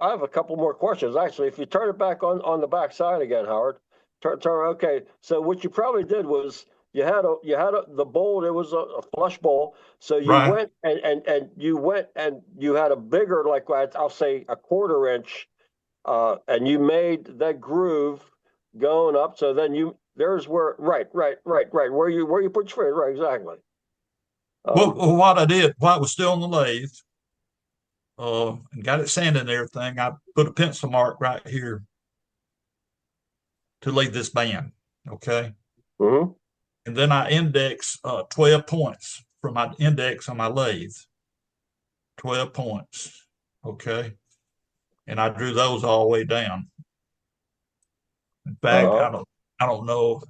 have a couple more questions actually. If you turn it back on the back side again, Howard. Turn. Okay. So what you probably did was you had the bowl. It was a flush bowl. So you Right. went and you had a bigger, like I'll say a 1/4 inch, and you made that groove going up. So then there's where right where you put your finger, right, exactly. Well, what I did while it was still on the lathe, and got it sanded and everything, I put a pencil mark right here to leave this band. Okay. Mm-hmm. And then I index 12 points from my index on my lathe. 12 points. Okay. And I drew those all the way down. In fact, I don't know.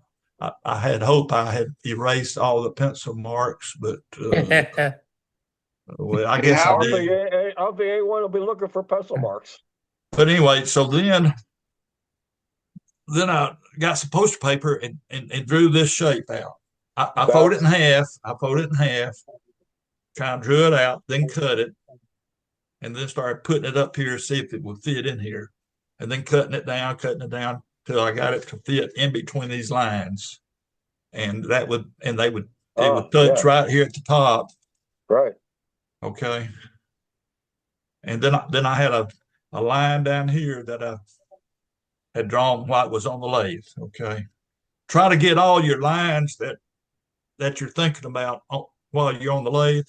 I had hoped I had erased all the pencil marks, but well, I guess I did. I don't think anyone will be looking for pencil marks. But anyway, so then I got some poster paper and drew this shape out. I folded it in half. Kind of drew it out, then cut it, and then started putting it up here to see if it would fit in here, and then cutting it down till I got it to fit in between these lines, and they would touch right here at the top. Right. Okay. And then I had a line down here that I had drawn while it was on the lathe. Okay. Try to get all your lines that you're thinking about while you're on the lathe.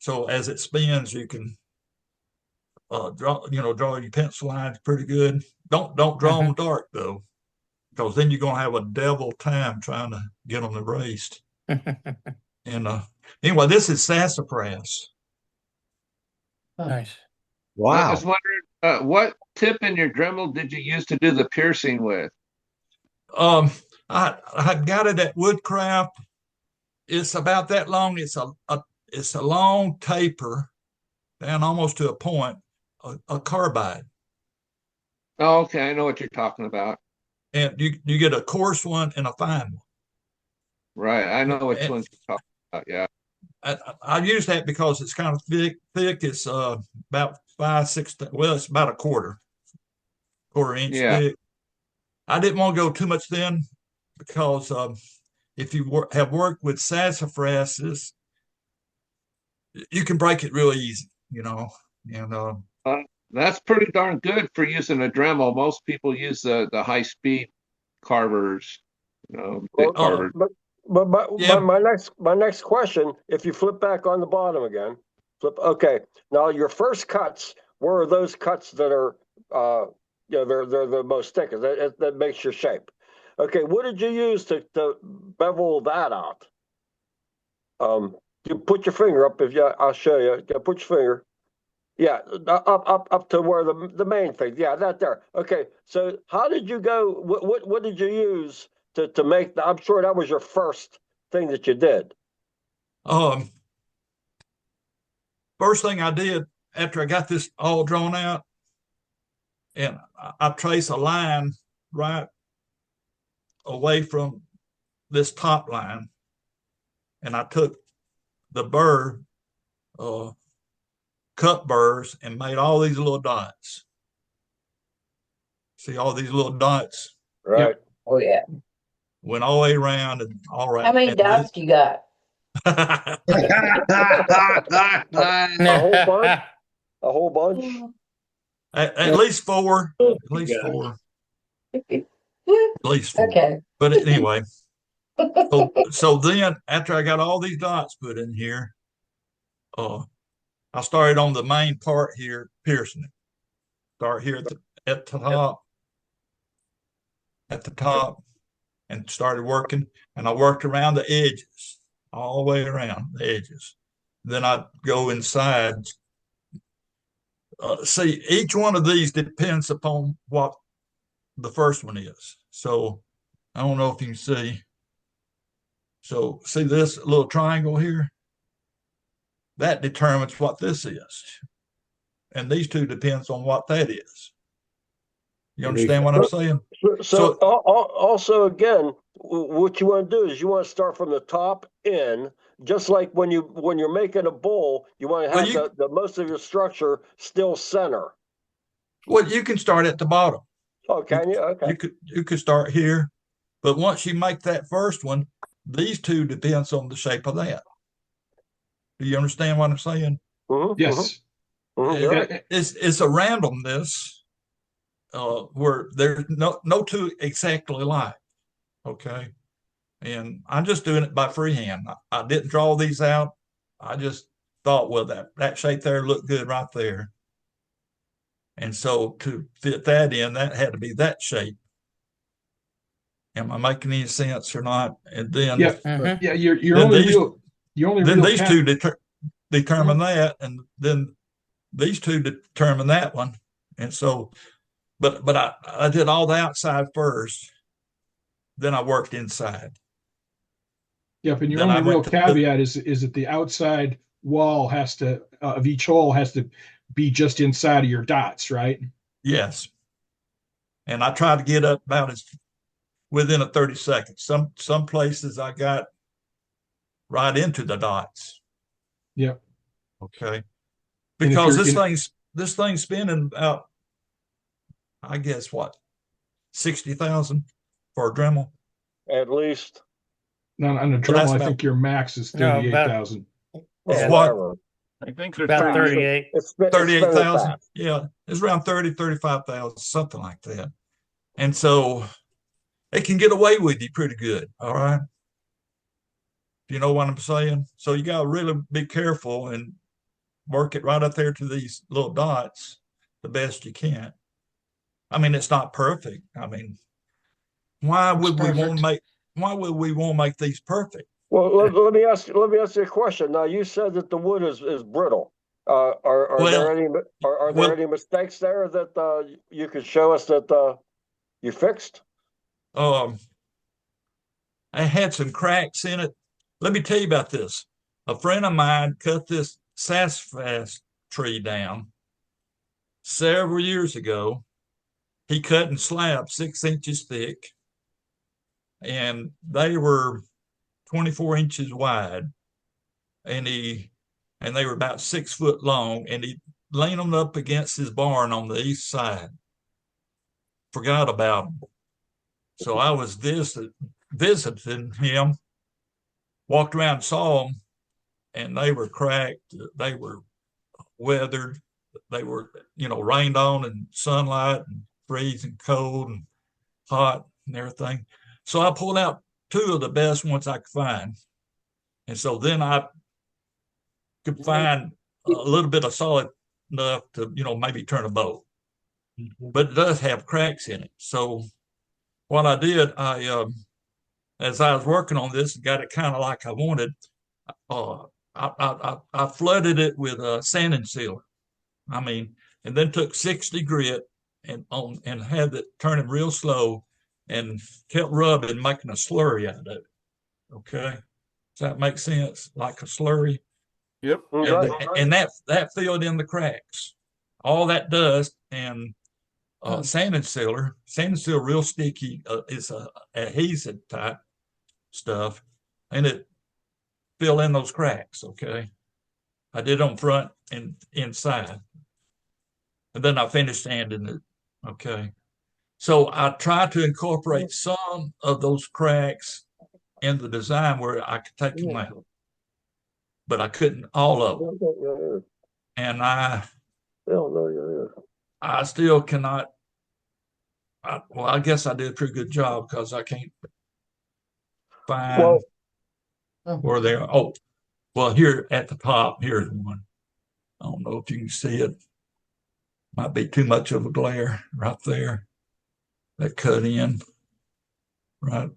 So as it spins, you can draw your pencil lines pretty good. Don't draw them dark though, because then you're gonna have a devil time trying to get them erased. And anyway, this is sassafras. Nice. I was wondering, what tip in your Dremel did you use to do the piercing with? I got it at Woodcraft. It's about that long. It's a long taper down almost to a point, a carbide. Oh, okay, I know what you're talking about. And you get a coarse one and a fine one. Right, I know which ones you're talking about. Yeah. I use that because it's kind of thick. It's about 5, 6. Well, it's about a quarter inch thick. I didn't want to go too much thin because if you have worked with sassafras, you can break it real easy, And that's pretty darn good for using a Dremel. Most people use the high speed carvers, big carvers. But my next question, if you flip back on the bottom again, okay. Now your first cuts were those cuts that are they're the most thick. That makes your shape. Okay, what did you use to bevel that out? You put your finger up. I'll show you. Put your finger. Yeah, up to where the main thing. Yeah, that there. Okay, so how did you go? What did you use to make that? I'm sure that was your first thing that you did. First thing I did after I got this all drawn out, and I trace a line right away from this top line, and I took the burr, cut burrs, and made all these little dots. See all these little dots? Right. Oh, yeah. Went all the way around and all around. How many And dots do you got? A whole bunch. A whole bunch. at least four. At least Yeah. four. At least four. Okay. But anyway, so then after I got all these dots put in here, I started on the main part here, piercing it. Start here at the top, and started working. And I worked around the edges, all the way around the edges. Then I'd go inside. See, each one of these depends upon what the first one is. So I don't know if you can see. So see this little triangle here? That determines what this is. And these two depends on what that is. You understand what I'm saying? So also again, what you want to do is you want to start from the top in, just like when you're making a bowl, you want to have the most of your structure still center. Well, you can start at the bottom. Oh, can you? Okay. You could start here, but once you make that first one, these two depends on the shape of that. Do you understand what I'm saying? Mm-hmm, Yes. Mm-hmm. It's a randomness where there's no two exactly alike. Okay. And I'm just doing it by freehand. I didn't draw these out. I just thought, well, that shape there looked good right there. And so to fit that in, that had to be that shape. Am I making any sense or not? And then you're only then these two determine that, and then these two determine that one. And so, but I did all the outside first, then I worked inside. Yep, and your Then I only real went to- caveat is that the outside wall has to of each hole has to be just inside of your dots, right? Yes. And I tried to get up about as within a 30 seconds. Some places I got right into the dots. Yep. Okay. And if Because you're this thing's spinning about, I guess what, 60,000 for a Dremel. At least. on a But that's Dremel, I about- think your max is No, about- 38,000. It's what? I think they're About 38. 38. 38,000. Yeah, it's around 35,000, something like that. And so it can get away with you pretty good. All right. You know what I'm saying? So you got to really be careful and work it right up there to these little dots the best you can. I mean, it's not perfect. I mean, why would we want to make these perfect? Well, let me ask you a question. Now, you said that the wood is brittle. Are there any mistakes there that you could show us that you fixed? I had some cracks in it. Let me tell you about this. A friend of mine cut this sassafras tree down several years ago. He cut in slabs 6 inches thick, and they were 24 inches wide, and they were about 6 foot long, and he leaned them up against his barn on the east side. Forgot about them. So I was visiting him, walked around and saw them, and they were cracked. They were weathered. They were, rained on and sunlight and freezing cold and hot and everything. So I pulled out 2 of the best ones I could find. And so then I could find a little bit of solid enough to, maybe turn a boat. But it does have cracks in it. So what I did, as I was working on this and got it kind of like I wanted, I flooded it with a sanding sealer. I mean, and then took 60 grit and had it turning real slow and kept rubbing, making a slurry out of it. Okay. Does that make sense? Like a slurry? Yep. And that filled in the cracks. All that does, and sanding sealer real sticky, is a adhesive type stuff, and it fill in those cracks. Okay. I did on front and inside. And then I finished sanding it. Okay. So I tried to incorporate some of those cracks in the design where I could take them out, but I couldn't all of them. And I still cannot. Well, I guess I did a pretty good job because I can't find where they are. Oh, well, here at the top, here's one. I don't know if you can see it. Might be too much of a glare right there. That cut in. Right.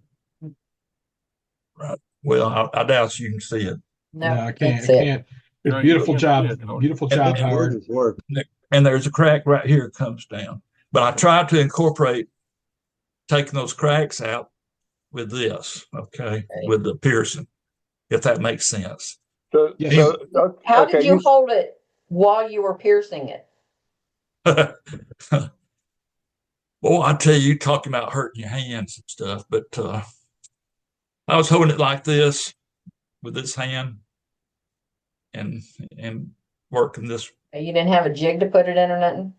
Well, I doubt you can see it. No, I can't. that's I it. can't. No, you Beautiful can't job. see it, no. Beautiful job, Howard. And there's a crack right here that comes down. But I tried to incorporate taking those cracks out with this, okay, with the piercing, if that makes sense. So, Yeah. How did you hold it while you were piercing it? Boy, I tell you, talking about hurting your hands and stuff, but I was holding it like this with this hand and working this. You didn't have a jig to put it in or nothing?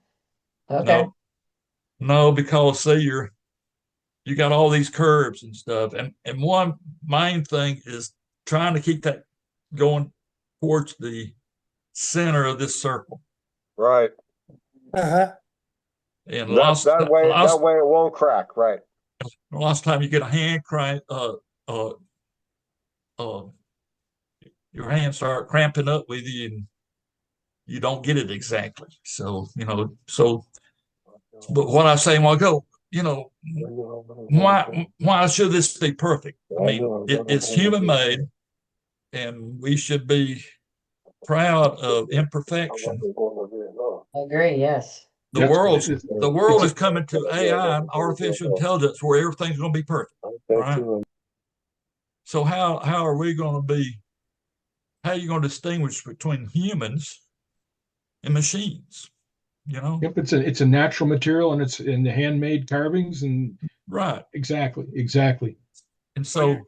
Okay. No, because see, you got all these curves and stuff, and one main thing is trying to keep that going towards the center of this circle. Right. And that way it won't crack. Right. The last time you get a hand crank, your hands start cramping up with you, and you don't get it exactly. So but what I was saying a while ago, why should this be perfect? I mean, it's human made, and we should be proud of imperfection. I agree. Yes. The world is coming to AI and artificial intelligence where everything's going to be perfect, right? So how are we going to be? How are you going to distinguish between humans and machines? Yep, it's a natural material, and it's in the handmade carvings, and right, exactly. And so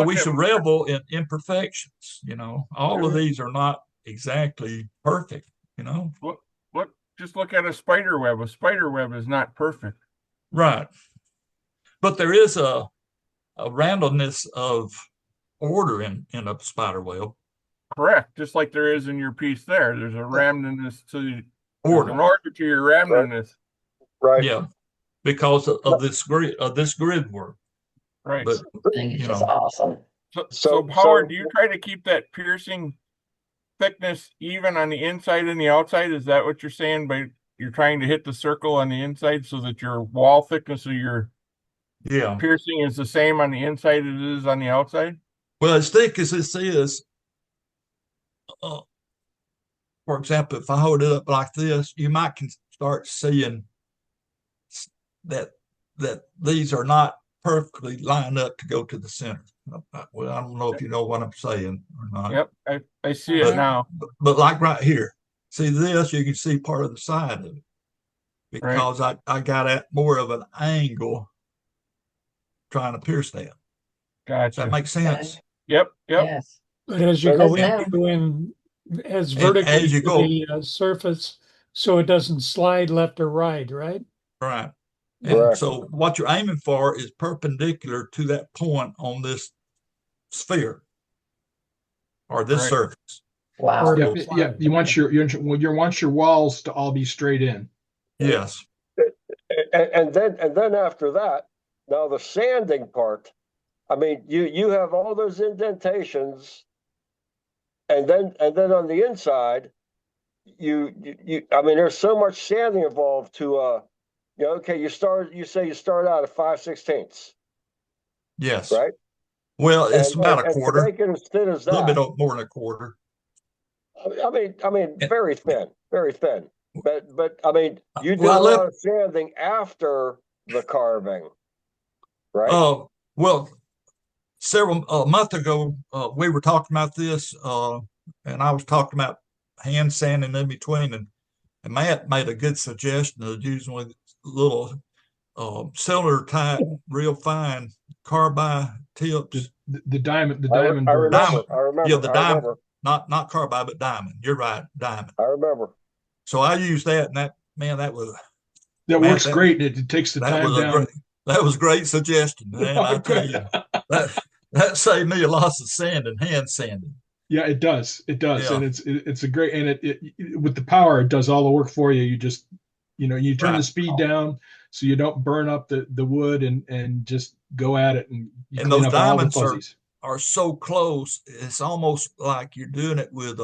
we should revel in imperfections. All of these are not exactly perfect. Just look at a spider web. A spider web is not perfect. Right. But there is a randomness of order in a spider web. Correct. Just like there is in your piece there. There's a randomness to order. An order to your randomness. Right. Yeah. Because of this grid work. Right. But It's just awesome. So Howard, do you try to keep that piercing thickness even on the inside and the outside? Is that what you're saying? But you're trying to hit the circle on the inside so that your wall thickness of your piercing is the same on the inside as it is on the outside? Well, as thick as this is, for example, if I hold it up like this, you might can start seeing that these are not perfectly lined up to go to the center. Well, I don't know if you know what I'm saying or not. Yep, I see it now. But like right here, see this, you can see part of the side of it because I got at more of an angle trying to pierce that. Gotcha. Does that make sense? Yep. Yes. But as you go in as vertically as you go, the surface, so it doesn't slide left or right, right? Right. And so what you're aiming for is perpendicular to that point on this sphere or this surface. Wow. Yeah. You want your walls to all be straight in. Yes. And then after that, now the sanding part. I mean, you have all those indentations, and then on the inside, you I mean, there's so much sanding involved to okay, you say you start out at 5/16. Yes. Right. Well, it's about a quarter. To make it as thin as that. A little bit more than a quarter. I mean, very thin. But I mean, you do a lot of sanding after the carving, right? Oh, well, a month ago, we were talking about this, and I was talking about hand sanding in between, and Matt made a good suggestion of using with little cylinder type, real fine carbide tips. The diamond. I remember. Yeah, the diamond, not carbide, but diamond. You're right, diamond. I remember. So I used that, and that That Man, works great. It takes the that time was a down. great, that was a great suggestion, man. I tell you, that saved me lots of sanding, hand sanding. Yeah, it does. It does, Yeah. and it's a great, and it with the power, it does all the work for you. You just, you turn the Right. speed down so you don't burn up the wood, and just go at it, and you And clean those up all the diamonds fuzzies. are so close. It's almost like you're doing it with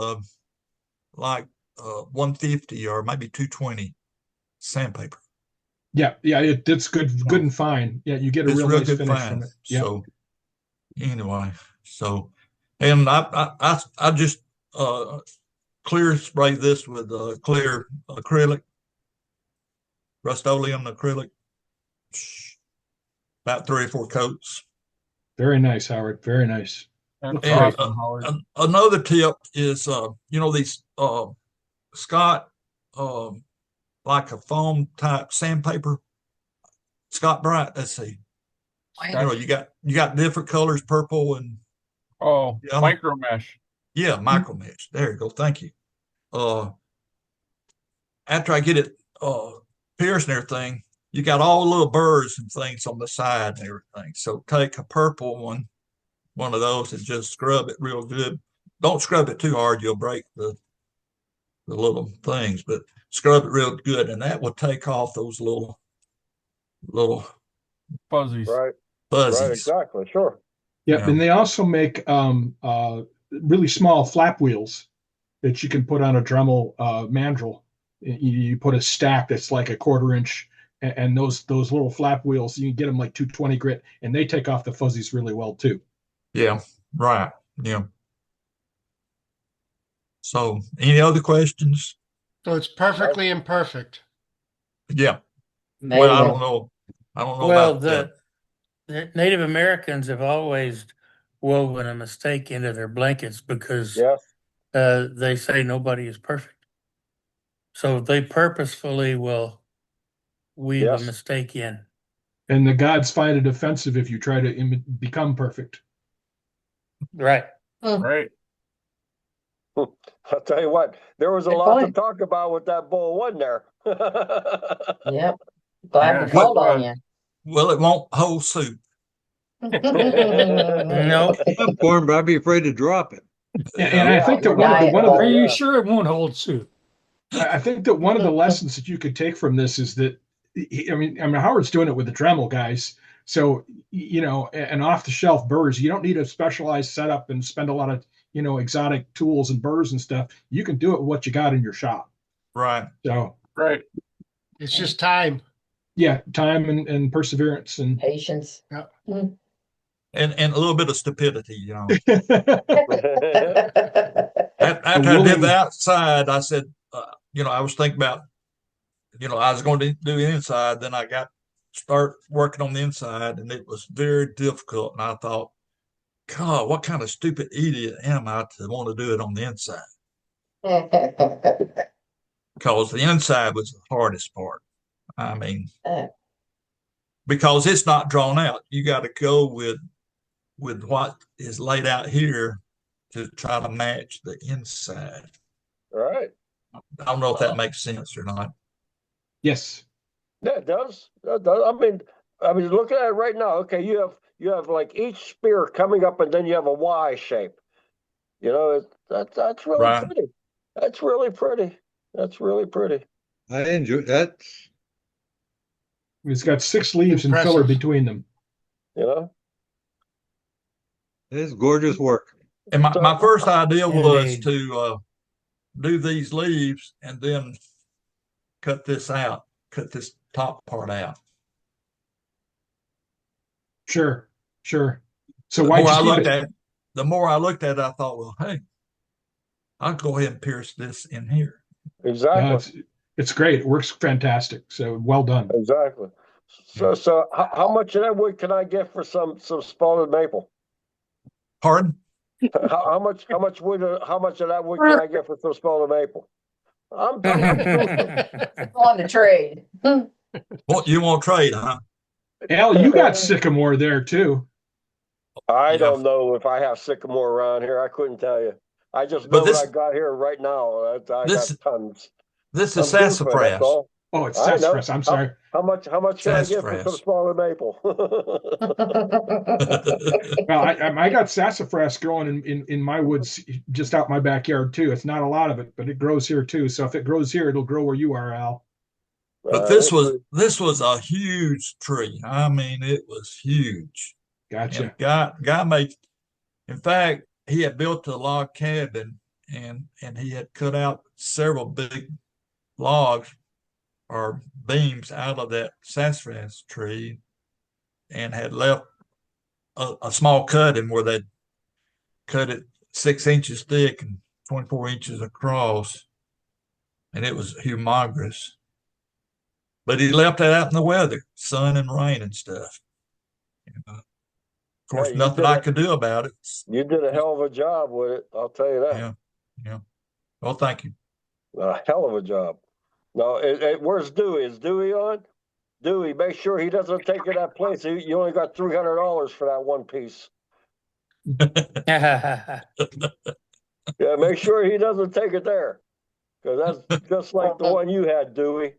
like 150 or maybe 220 sandpaper. Yeah, it's good and fine. Yeah, you get a It's real real nice good finish fine. from it. Yeah. So anyway, and I just clear spray this with clear acrylic, Rust-Oleum acrylic, about 3 or 4 coats. Very nice, Howard. Very nice. And Looks great. another tip is, these Scott, like a foam type sandpaper, Scott Bright. Let's see. You got different colors, purple and micro mesh. Yeah, micro mesh. There you go. Thank you. After I get it pierced and everything, you got all the little burrs and things on the side and everything. So take a purple one of those, and just scrub it real good. Don't scrub it too hard, you'll break the little things, but scrub it real good, and that will take off those little fuzzies. Right. Fuzzies. Right, exactly. Sure. Yeah, Yeah. and they also make really small flap wheels that you can put on a Dremel mandrel. You put a stack that's like a 1/4 inch, and those little flap wheels, you can get them like 220 grit, and they take off the fuzzies really well too. Yeah, right. Yeah. So, any other questions? So it's perfectly imperfect. Yeah. Well, I don't know. Well, about that. the Native Americans have always woven a mistake into their blankets because they say nobody is perfect. So they purposefully will weave a mistake in. And the gods find it offensive if you try to become perfect. Right. Right. I'll tell you what, there was a lot to talk about with that bull, wasn't there? Yep. Glad we called on you. Well, it won't hold soup. No. Popcorn, but I'd be afraid to drop it. And I think that Are you sure it won't hold soup? I think that one of the lessons that you could take from this is that, I mean, Howard's doing it with the Dremel guys. So, and off the shelf burrs, you don't need a specialized setup and spend a lot of, exotic tools and burrs and stuff. You can do it with what you got in your shop. Right. So, right. It's just time. Yeah. Time and perseverance and patience. Yeah. And a little bit of stupidity, After I did the outside, I said, I was thinking about, I was going to do the inside. Then I start working on the inside, and it was very difficult. And I thought, God, what kind of stupid idiot am I to want to do it on the inside? Because the inside was the hardest part. I mean, because it's not drawn out. You got to go with what is laid out here to try to match the inside. All right. I don't know if that makes sense or not. Yes. Yeah, it does. It does. I mean, looking at it right now. Okay, you have like each spear coming up, and then you have a Y shape. That's really pretty. That's really pretty. That's really pretty. I enjoy that. It's got 6 leaves and filler between them. It's gorgeous work. And my first idea was to do these leaves and then cut this top part out. Sure. So the more I looked at it, I thought, well, hey, I'll go ahead and pierce this in here. Exactly. It's great. It works fantastic. So well done. Exactly. So how much of that wood can I get for some spalted maple? Pardon? How much of that wood can I get for some spalted maple? I'm on the trade. What you want to trade, huh? Al, you got sycamore there too. I don't know if I have sycamore around here. I couldn't tell you. I just know what I got here right now. I got tons. This is sassafras. Oh, it's I know. sassafras. I'm sorry. How much can I get for some Sassafras. smaller maple? Well, I got sassafras growing in my woods just out my backyard too. It's not a lot of it, but it grows here too. So if it grows here, it'll grow where you are, Al. But this was a huge tree. I mean, it was huge. Gotcha. And guy made, in fact, he had built a log cabin and he had cut out several big logs or beams out of that sassafras tree and had left a small cutting where they cut it 6 inches thick and 24 inches across. And it was humongous. But he left that out in the weather, sun and rain and stuff. Of course, Hey, nothing I could do about it. You did a hell of a job with it. I'll tell you that. Yeah. Well, thank you. A hell of a job. Now, where's Dewey? Is Dewey on? Dewey, make sure he doesn't take it that place. You only got $300 for that one piece. Yeah, make sure he doesn't take it there, because that's just like the one you had, Dewey.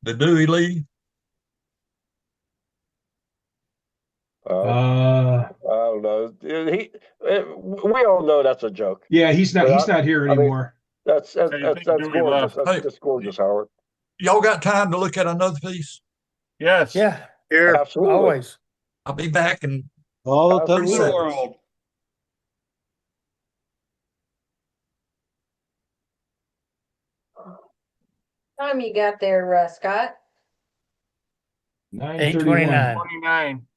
The Dewey leave? I don't know. We all know that's a joke. Yeah, he's not. He's not here anymore. That's gorgeous. That's gorgeous, Howard. Y'all got time to look at another piece? Yes. Yeah. Here. Absolutely. Always. I'll be back in All the 30 time. seconds. World. Time you got there, Scott? 8:29. 29.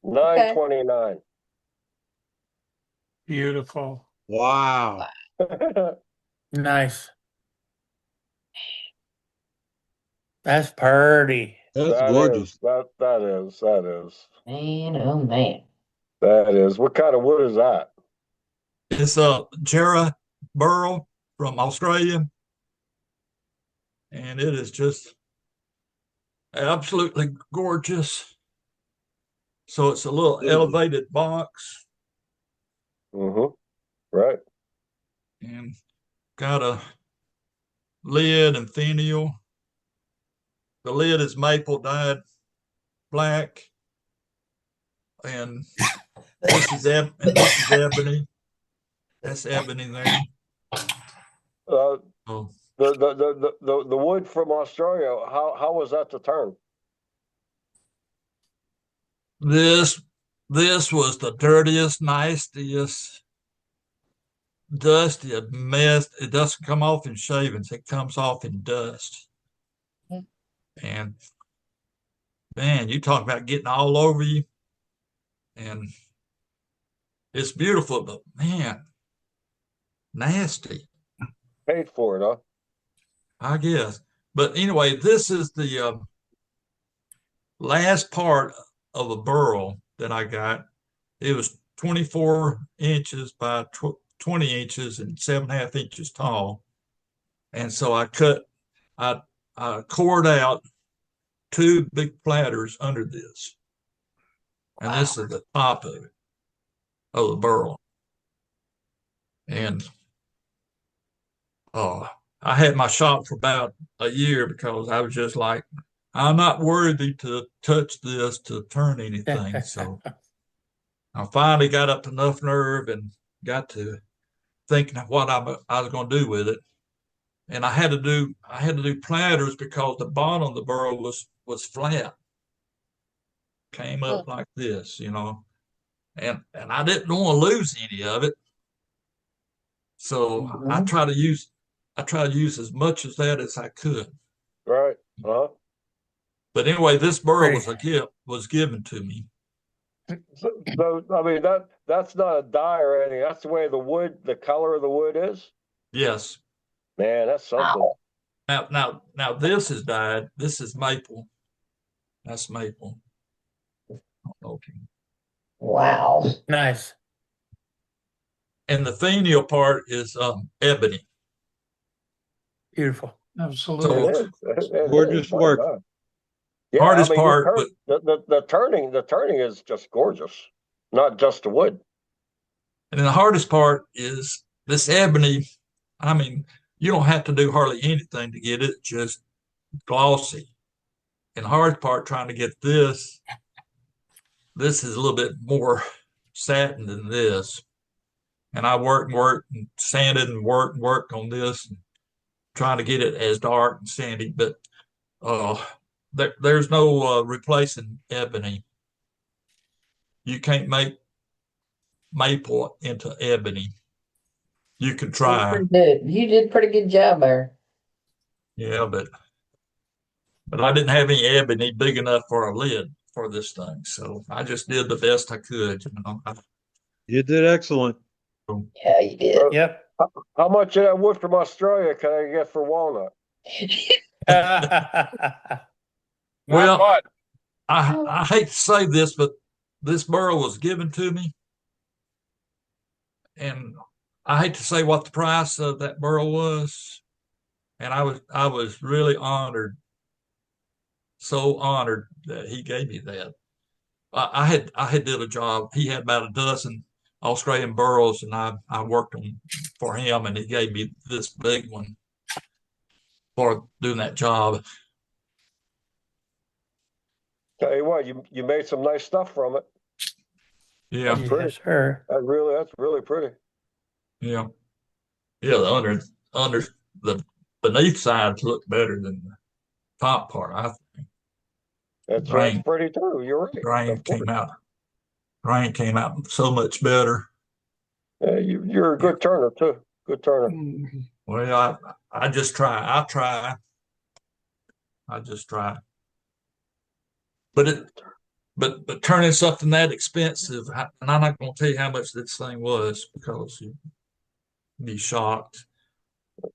9:29. Beautiful. Wow. Nice. That's pretty. That's That gorgeous. is. That is. Man, oh man. That is. What kind of wood is that? It's a Jarrah burl from Australia. And it is just absolutely gorgeous. So it's a little elevated box. Mm-hmm. Right. And got a lid and finial. The lid is maple dyed black. And this is ebony. That's ebony there. Oh. The wood from Australia, how was that to turn? This was the dirtiest, nastiest, dustiest mess. It doesn't come off in shavings, it comes off in dust. And man, you talk about getting all over you. And it's beautiful, but man, nasty. Paid for it, huh? I guess. But anyway, this is the last part of a burl that I got. It was 24 inches by 20 inches and 7.5 inches tall. And so I cored out 2 big platters under this. And this is the top of it, of the burl. And I had my shop for about a year because I was just like, I'm not worthy to touch this to turn anything. So I finally got up enough nerve and got to thinking of what I was going to do with it. And I had to do platters because the bottom of the burl was flat. Came up like this, you know. And I didn't want to lose any of it. So I try to use as much of that as I could. Right. Uh-huh. But anyway, this burl was given to me. So I mean that's not a dye or anything. That's the way the color of the wood is. Yes. Man, that's something. Now this is dyed. This is maple. That's maple. Okay. Wow. Nice. And the finial part is ebony. Beautiful. Absolutely. Gorgeous work. Yeah, Hardest I mean, part, the turning is just gorgeous, not just the wood. And then the hardest part is this ebony. I mean, you don't have to do hardly anything to get it, just glossy. And the hard part trying to get this is a little bit more satin than this. And I worked and sanded and worked on this, and trying to get it as dark and sandy. But there's no replacing ebony. You can't make maple into ebony. You can try. You did a pretty good job there. Yeah, but I didn't have any ebony big enough for a lid for this thing, so I just did the best I could. You did excellent. Yeah, you did. Yep. How much of that wood from Australia can I get for walnut? Well, I hate to say this, but this burl was given to me, and I hate to say what the price of that burl was, and I was really honored, so honored that he gave me that. I had did a job. He had about a dozen Australian burls, and I worked on for him, and he gave me this big one for doing that job. Tell you what, you made some nice stuff from it. Yeah, That's pretty. Yes, sir. That's really pretty. yeah. The under the beneath sides look better than the top part. I think That's Grain. pretty too. You're right. grain came out so much better. Yeah, you're a good turner too. Good turner. Well, I just try. I just try. But turning something that expensive, and I'm not going to tell you how much this thing was because you'd be shocked.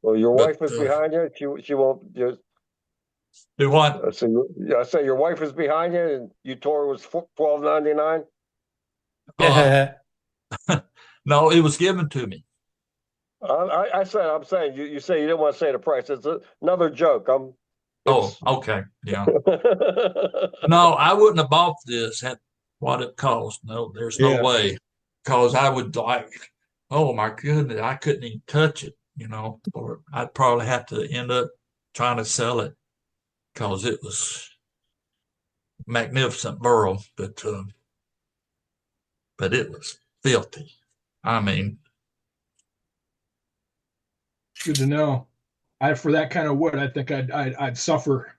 Well, your But, wife is behind you. She won't just do what? I say your wife is behind you, and you told her it was $12.99. No, it was given to me. I'm saying you say you didn't want to say the price. It's another joke. Oh, okay, yeah. No, I wouldn't have bought this at what it cost. No, there's no Yeah. way. Because I would oh my goodness, I couldn't even touch it, or I'd probably have to end up trying to sell it because it was magnificent burl, but it was filthy. I mean, Good to know. For that kind of wood, I think I'd suffer.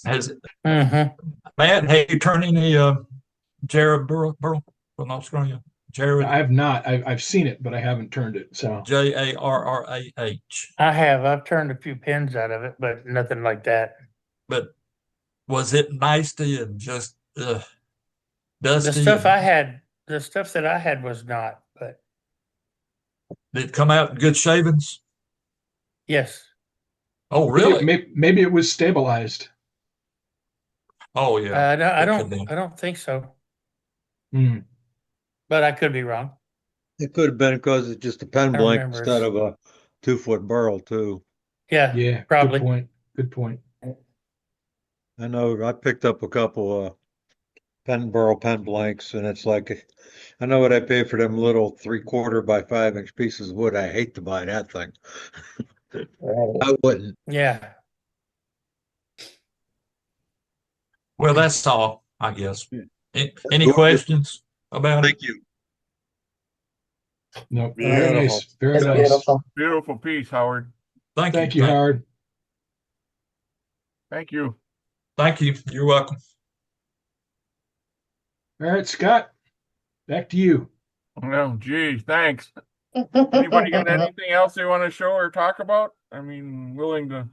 has it? Matt, have you turned any Jared burl from Australia? Jared, I have not. I've seen it, but I haven't turned it. So Jarrah. I have. I've turned a few pins out of it, but nothing like that. But was it nice to you? Just dusty? The stuff that I had was not, but Did it come out in good shavings? yes. Oh, really? Maybe it was stabilized. Oh, yeah. No, I It could be. don't think so, Hmm. but I could be wrong. It could have been because it's just a pen I blank remember. instead of a 2-foot burl too. Yeah, Yeah. probably. Good point. I know I picked up a couple pen blanks, and it's like I know what I pay for them little 3/4 by 5-inch pieces of wood. I hate to buy that thing. I wouldn't. Yeah. Well, that's all, I guess. Any Good. questions about it? Thank you. No, very nice. Very It's nice. beautiful. Beautiful piece, Howard. Thank you, Howard. Thank you. Thank you. You're welcome. All right, Scott, back to you. Well, gee, thanks. Anybody got anything else they want to show or talk about? I mean, willing to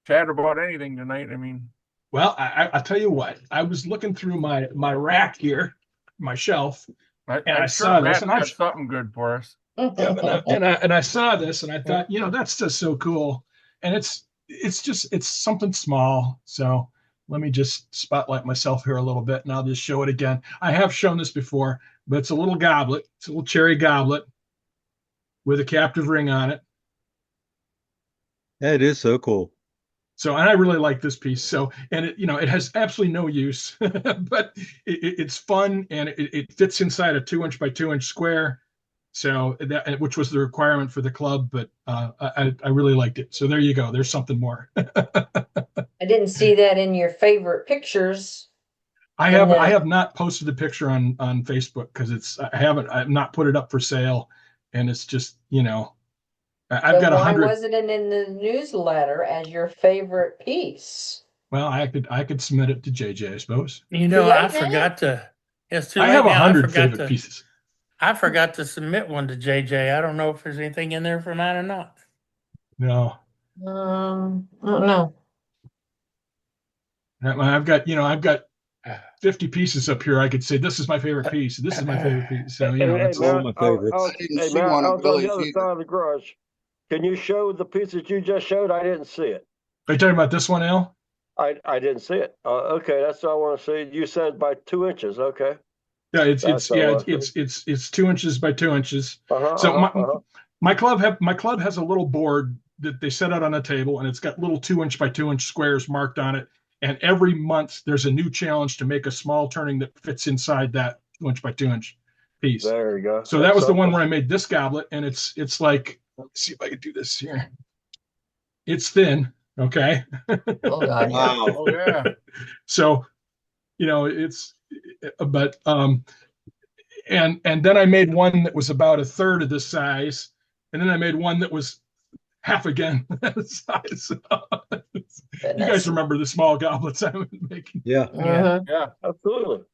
chat about anything tonight. I mean, Well, I'll tell you what. I was looking through my rack here, my shelf, and I I'm saw sure this, Matt's and got something good for us. I saw this, and I thought, that's just so cool, and it's something small. So let me just spotlight myself here a little bit, and I'll just show it again. I have shown this before, but it's a little goblet. It's a little cherry goblet with a captive ring on it. Yeah, it is so cool. So, and I really like this piece. So, and it has absolutely no use, but it's fun, and it fits inside a 2-inch by 2-inch square. So that, which was the requirement for the club, but I really liked it. So there you go. There's something more. I didn't see that in your favorite pictures. I have not posted the picture on Facebook because I've not put it up for sale, and it's just, you know, I've got Why 100. wasn't it in the newsletter as your favorite piece? Well, I could submit it to JJ, I suppose. You know, late I now? forgot to. It's too I late have now. 100 favorite pieces. I forgot to submit one to JJ. I don't know if there's anything in there for mine or not. No, I don't know. I've got 50 pieces up here. I could say this is my favorite piece. This is my favorite piece. So you know, Hey, it's Matt, all my favorites. I didn't see one I of was on the Billy's other either. side of the garage. Can you show the piece that you just showed? I didn't see it. Are you talking about this one, Al? I didn't see it. Okay, that's what I want to see. You said by 2 inches. Okay. Yeah, it's That's what I want to it's 2 inches by 2 inches. So my club has a little board that they set out on a table, and it's got little 2-inch by 2-inch squares marked on it. And every month there's a new challenge to make a small turning that fits inside that 2-inch by 2-inch piece. There you go. So that was the one where I made this goblet, and it's like, let's see if I can do this here. It's thin, okay. Oh God, Wow. Oh yeah. So, you know, but and then I made one that was about a third of this size, and then I made one that was half again that size. You guys remember the small goblets I've been making? Yeah. Yeah. Absolutely.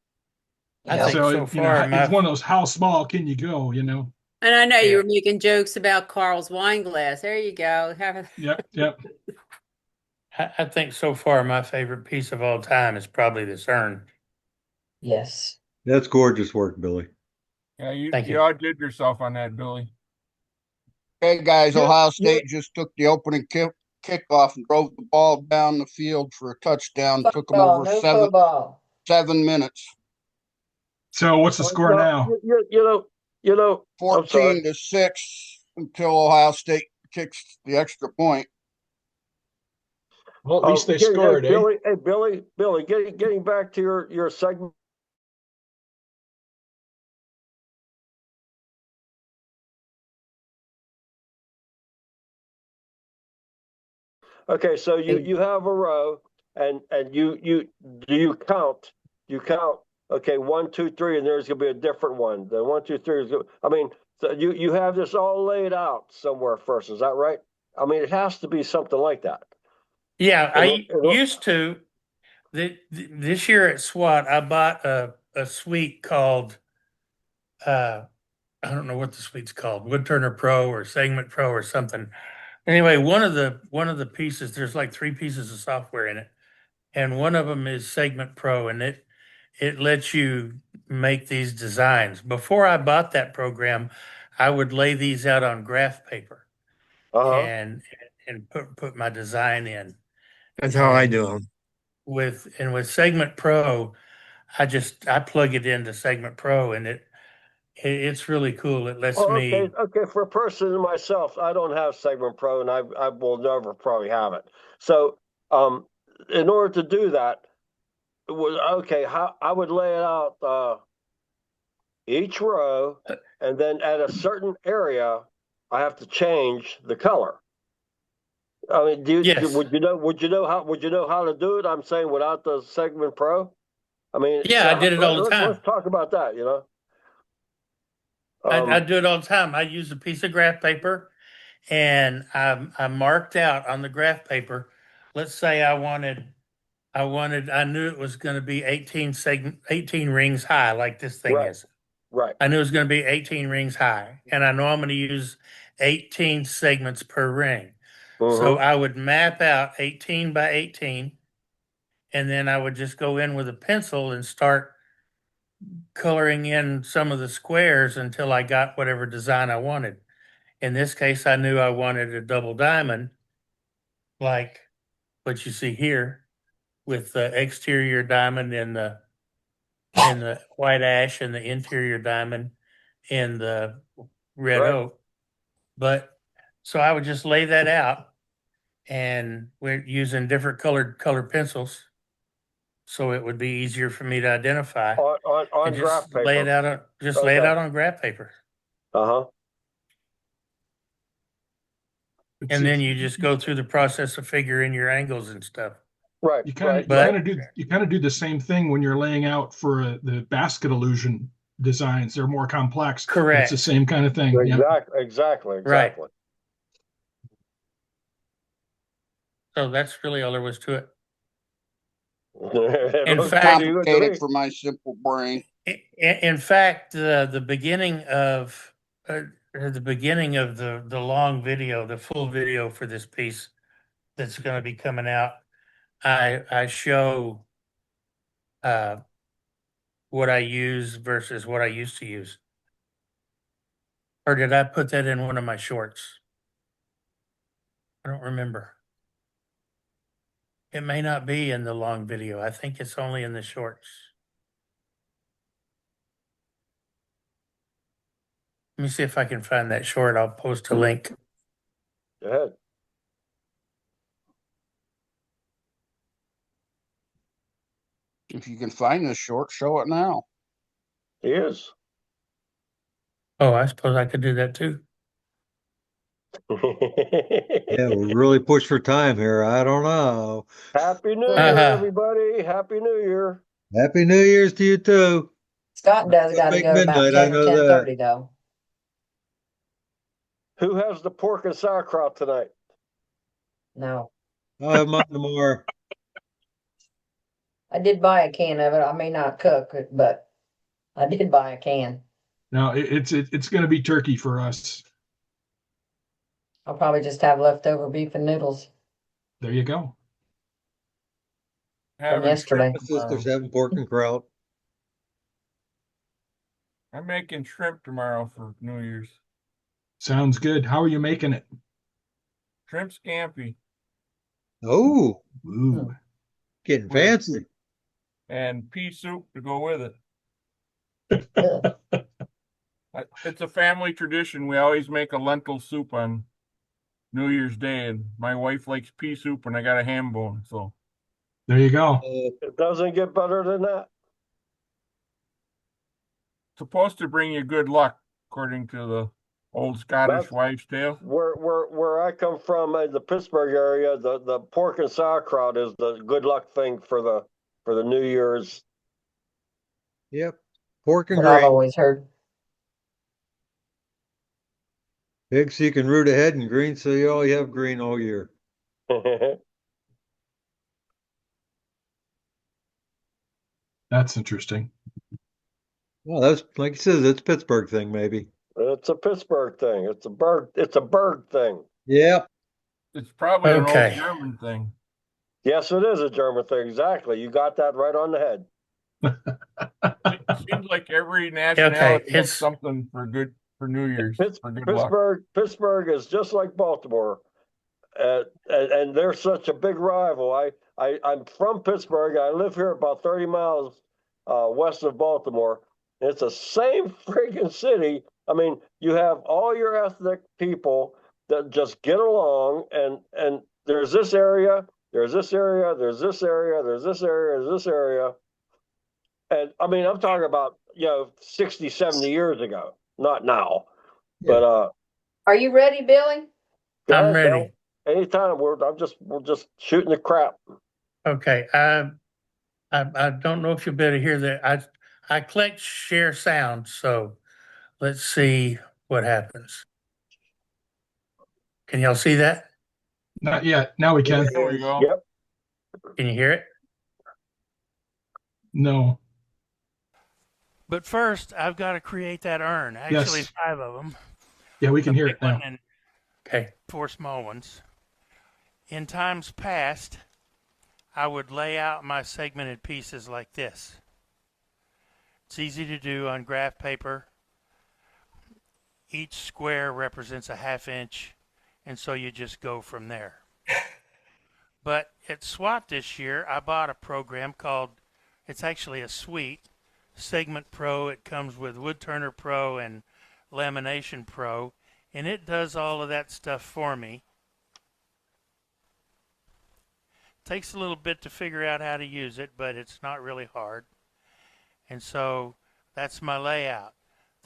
I think so you know, far, it's one of those, how small can you go, you know? And I know Yeah. you were making jokes about Carl's wine glass. There you go. Yep. I think so far my favorite piece of all time is probably this urn. Yes. That's gorgeous work, Billy. Yeah, you Thank you. outdid yourself on that, Billy. Hey, guys, Yeah, Ohio State just took the opening kickoff and drove the ball down the field for a touchdown. Took them Football, over no 7 minutes. So what's the score now? You know, I'm sorry. 14-6 until Ohio State kicks the extra point. Well, at least they scored, eh? Billy, getting back to your segment. Okay, so you have a row, and you count. Okay, 1, 2, 3, and there's gonna be a different one. The 1, 2, 3 is. I mean, so you have this all laid out somewhere first. Is that right? I mean, it has to be something like that. Yeah, I used to. This year at SWAT, I bought a suite called, I don't know what the suite's called, Woodturner Pro or Segment Pro or something. Anyway, one of the pieces, there's like 3 pieces of software in it, and one of them is Segment Pro, and it lets you make these designs. Before I bought that program, I would lay these out on graph paper and put my design in. That's how I do them. With Segment Pro, I plug it into Segment Pro, and it's really cool. It lets me. Okay. For a person like myself, I don't have Segment Pro, and I will never probably have it. So, in order to do that, how I would lay it out each row, and then at a certain area, I have to change the color. I mean, would you know how to do it? I'm saying without the Segment Pro. I mean, yeah, I did it all the time. Let's talk about that. You know, I do it all the time. I use a piece of graph paper, and I marked out on the graph paper. Let's say I knew it was going to be 18 rings high, like this thing is. Right. I knew it was going to be 18 rings high, and I know I'm going to use 18 segments per ring. So I would map out 18 by 18, and then I would just go in with a pencil and start coloring in some of the squares until I got whatever design I wanted. In this case, I knew I wanted a double diamond, like what you see here, with the exterior diamond in the white ash and the interior diamond in the red oak. But so I would just lay that out, and we're using different colored pencils, so it would be easier for me to identify. On graph paper. Lay it out on graph paper. Uh-huh. And then you just go through the process of figuring your angles and stuff. Right. You kind of do the same thing when you're laying out for the basket illusion designs. They're more complex. Correct. It's the same kind of thing. Yeah. Exactly. Right. So that's really all there was to it. In fact, complicated for my simple brain. In fact, the beginning of the long video, the full video for this piece that's going to be coming out, I show what I use versus what I used to use. Or did I put that in one of my shorts? I don't remember. It may not be in the long video. I think it's only in the shorts. Let me see if I can find that short. I'll post a link. Go ahead. If you can find this short, show it now. He is. Oh, I suppose I could do that too. Yeah, we really push for time here. I don't know. Happy New Year, everybody. Happy New Year. Happy New Year's to you too. Scott does got to Make go about midnight, I 10 or know that. 10:30 though. Who has the pork and sauerkraut tonight? No. I'll have mine tomorrow. I did buy a can of it. I may not cook it, but I did buy a can. No, it's going to be turkey for us. I'll probably just have leftover beef and noodles There you go. from yesterday. My sister's having pork and kraut. I'm making shrimp tomorrow for New Year's. Sounds good. How are you making it? Shrimp scampi. Oh, ooh, getting fancy. And pea soup to go with it. It's a family tradition. We always make a lentil soup on New Year's Day, and my wife likes pea soup, and I got a ham bone. So there you go. It doesn't get better than that. Supposed to bring you good luck, according to the old Scottish wives' tale. Where I come from in the Pittsburgh area, the pork and sauerkraut is the good luck thing for the New Year's. Yep. Pork and What I've gravy. always heard. Pig so you can root ahead, and green so you all have green all year. That's interesting. Well, that's like you said, that's a Pittsburgh thing, maybe. It's a Pittsburgh thing. It's a bird thing. Yep. It's probably an Okay. old German thing. Yes, it is a German thing. Exactly. You got that right on the head. It seems like every nationality has something for New Year's. For good luck. Pittsburgh is just like Baltimore, and they're such a big rival. I'm from Pittsburgh. I live here about 30 miles west of Baltimore. It's the same freaking city. I mean, you have all your ethnic people that just get along, and there's this area, there's this area, there's this area, there's this area, there's this area. And I mean, I'm talking about, 60, 70 years ago, not now. Yeah. But are you ready, Billy? I'm ready. Anytime. We're just shooting the crap. Okay. I don't know if you'll be able to hear that. I clicked share sound, so let's see what happens. Can y'all see that? Not yet. Now we can. There we go. Yep. Can you hear it? No. But first, I've got to create that urn. Actually, Yes. 5 of them. Yeah, we can hear it now. Okay, 4 small ones. In times past, I would lay out my segmented pieces like this. It's easy to do on graph paper. Each square represents a 1/2 inch, and so you just go from there. But at SWAT this year, I bought a program called, it's actually a suite, Segment Pro. It comes with Woodturner Pro and Lamination Pro, and it does all of that stuff for me. Takes a little bit to figure out how to use it, but it's not really hard. And so that's my layout.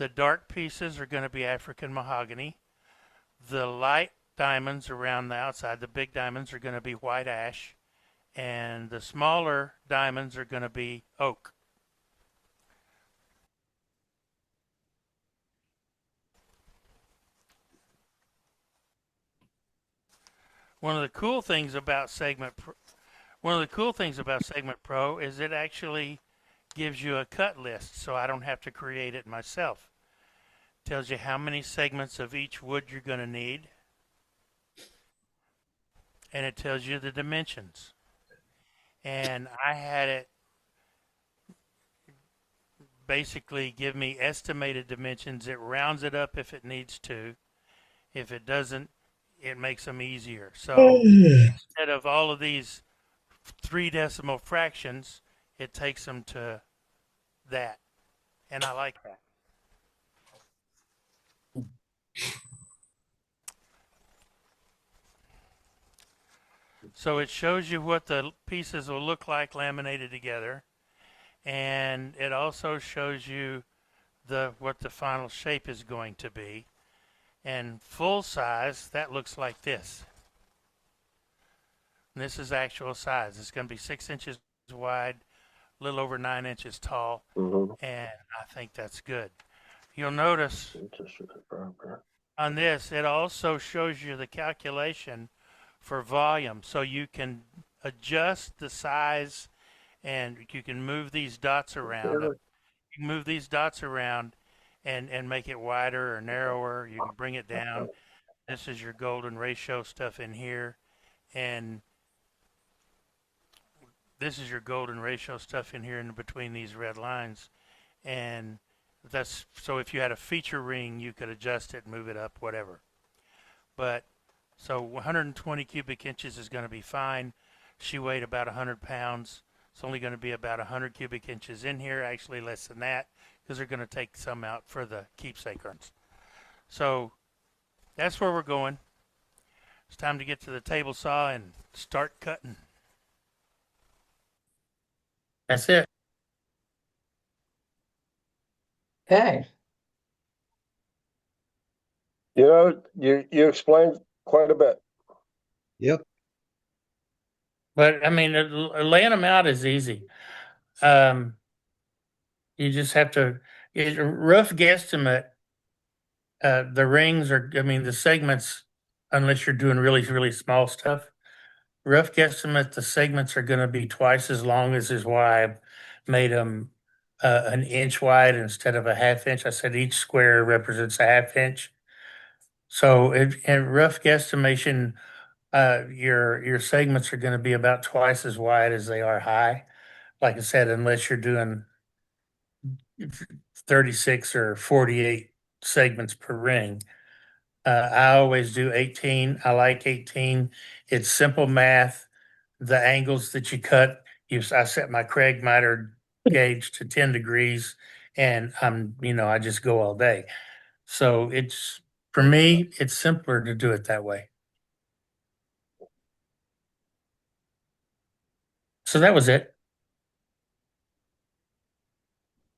The dark pieces are going to be African mahogany. The light diamonds around the outside, the big diamonds, are going to be white ash. And the smaller diamonds are going to be oak. One of the cool things about Segment Pro is it actually gives you a cut list, so I don't have to create it myself. Tells you how many segments of each wood you're going to need, and it tells you the dimensions. And I had it basically give me estimated dimensions. It rounds it up if it needs to. If it doesn't, it makes them easier. So instead of all of these 3 decimal fractions, it takes them to that. And I like that. So it shows you what the pieces will look like laminated together. And it also shows you what the final shape is going to be. And full size, that looks like this. And this is actual size. It's going to be 6 inches wide, a little over 9 inches tall. And I think that's good. You'll notice on this, it also shows you the calculation for volume. So you can adjust the size and you can move these dots around. You can move these dots around and make it wider or narrower. You can bring it down. This is your golden ratio stuff in here. And this is your golden ratio stuff in here in between these red lines. And that's, so if you had a feature ring, you could adjust it, move it up, whatever. But so 120 cubic inches is going to be fine. She weighed about 100 pounds. It's only going to be about 100 cubic inches in here, actually less than that, because they're going to take some out for the keepsake urns. So that's where we're going. It's time to get to the table saw and start cutting. That's it. Okay. You know, you explained quite a bit. Yep. But I mean, laying them out is easy. You just have to, rough guesstimate. The rings are, I mean, the segments, unless you're doing really, really small stuff, rough guesstimate, the segments are going to be twice as long as is why I made them an inch wide instead of a ½ inch. I said each square represents a ½ inch. So in rough guesstimation, your segments are going to be about twice as wide as they are high. Like I said, unless you're doing 36 or 48 segments per ring. I always do 18. I like 18. It's simple math. The angles that you cut, I set my Craig miter gauge to 10 degrees and I just go all day. So for me, it's simpler to do it that way. So that was it.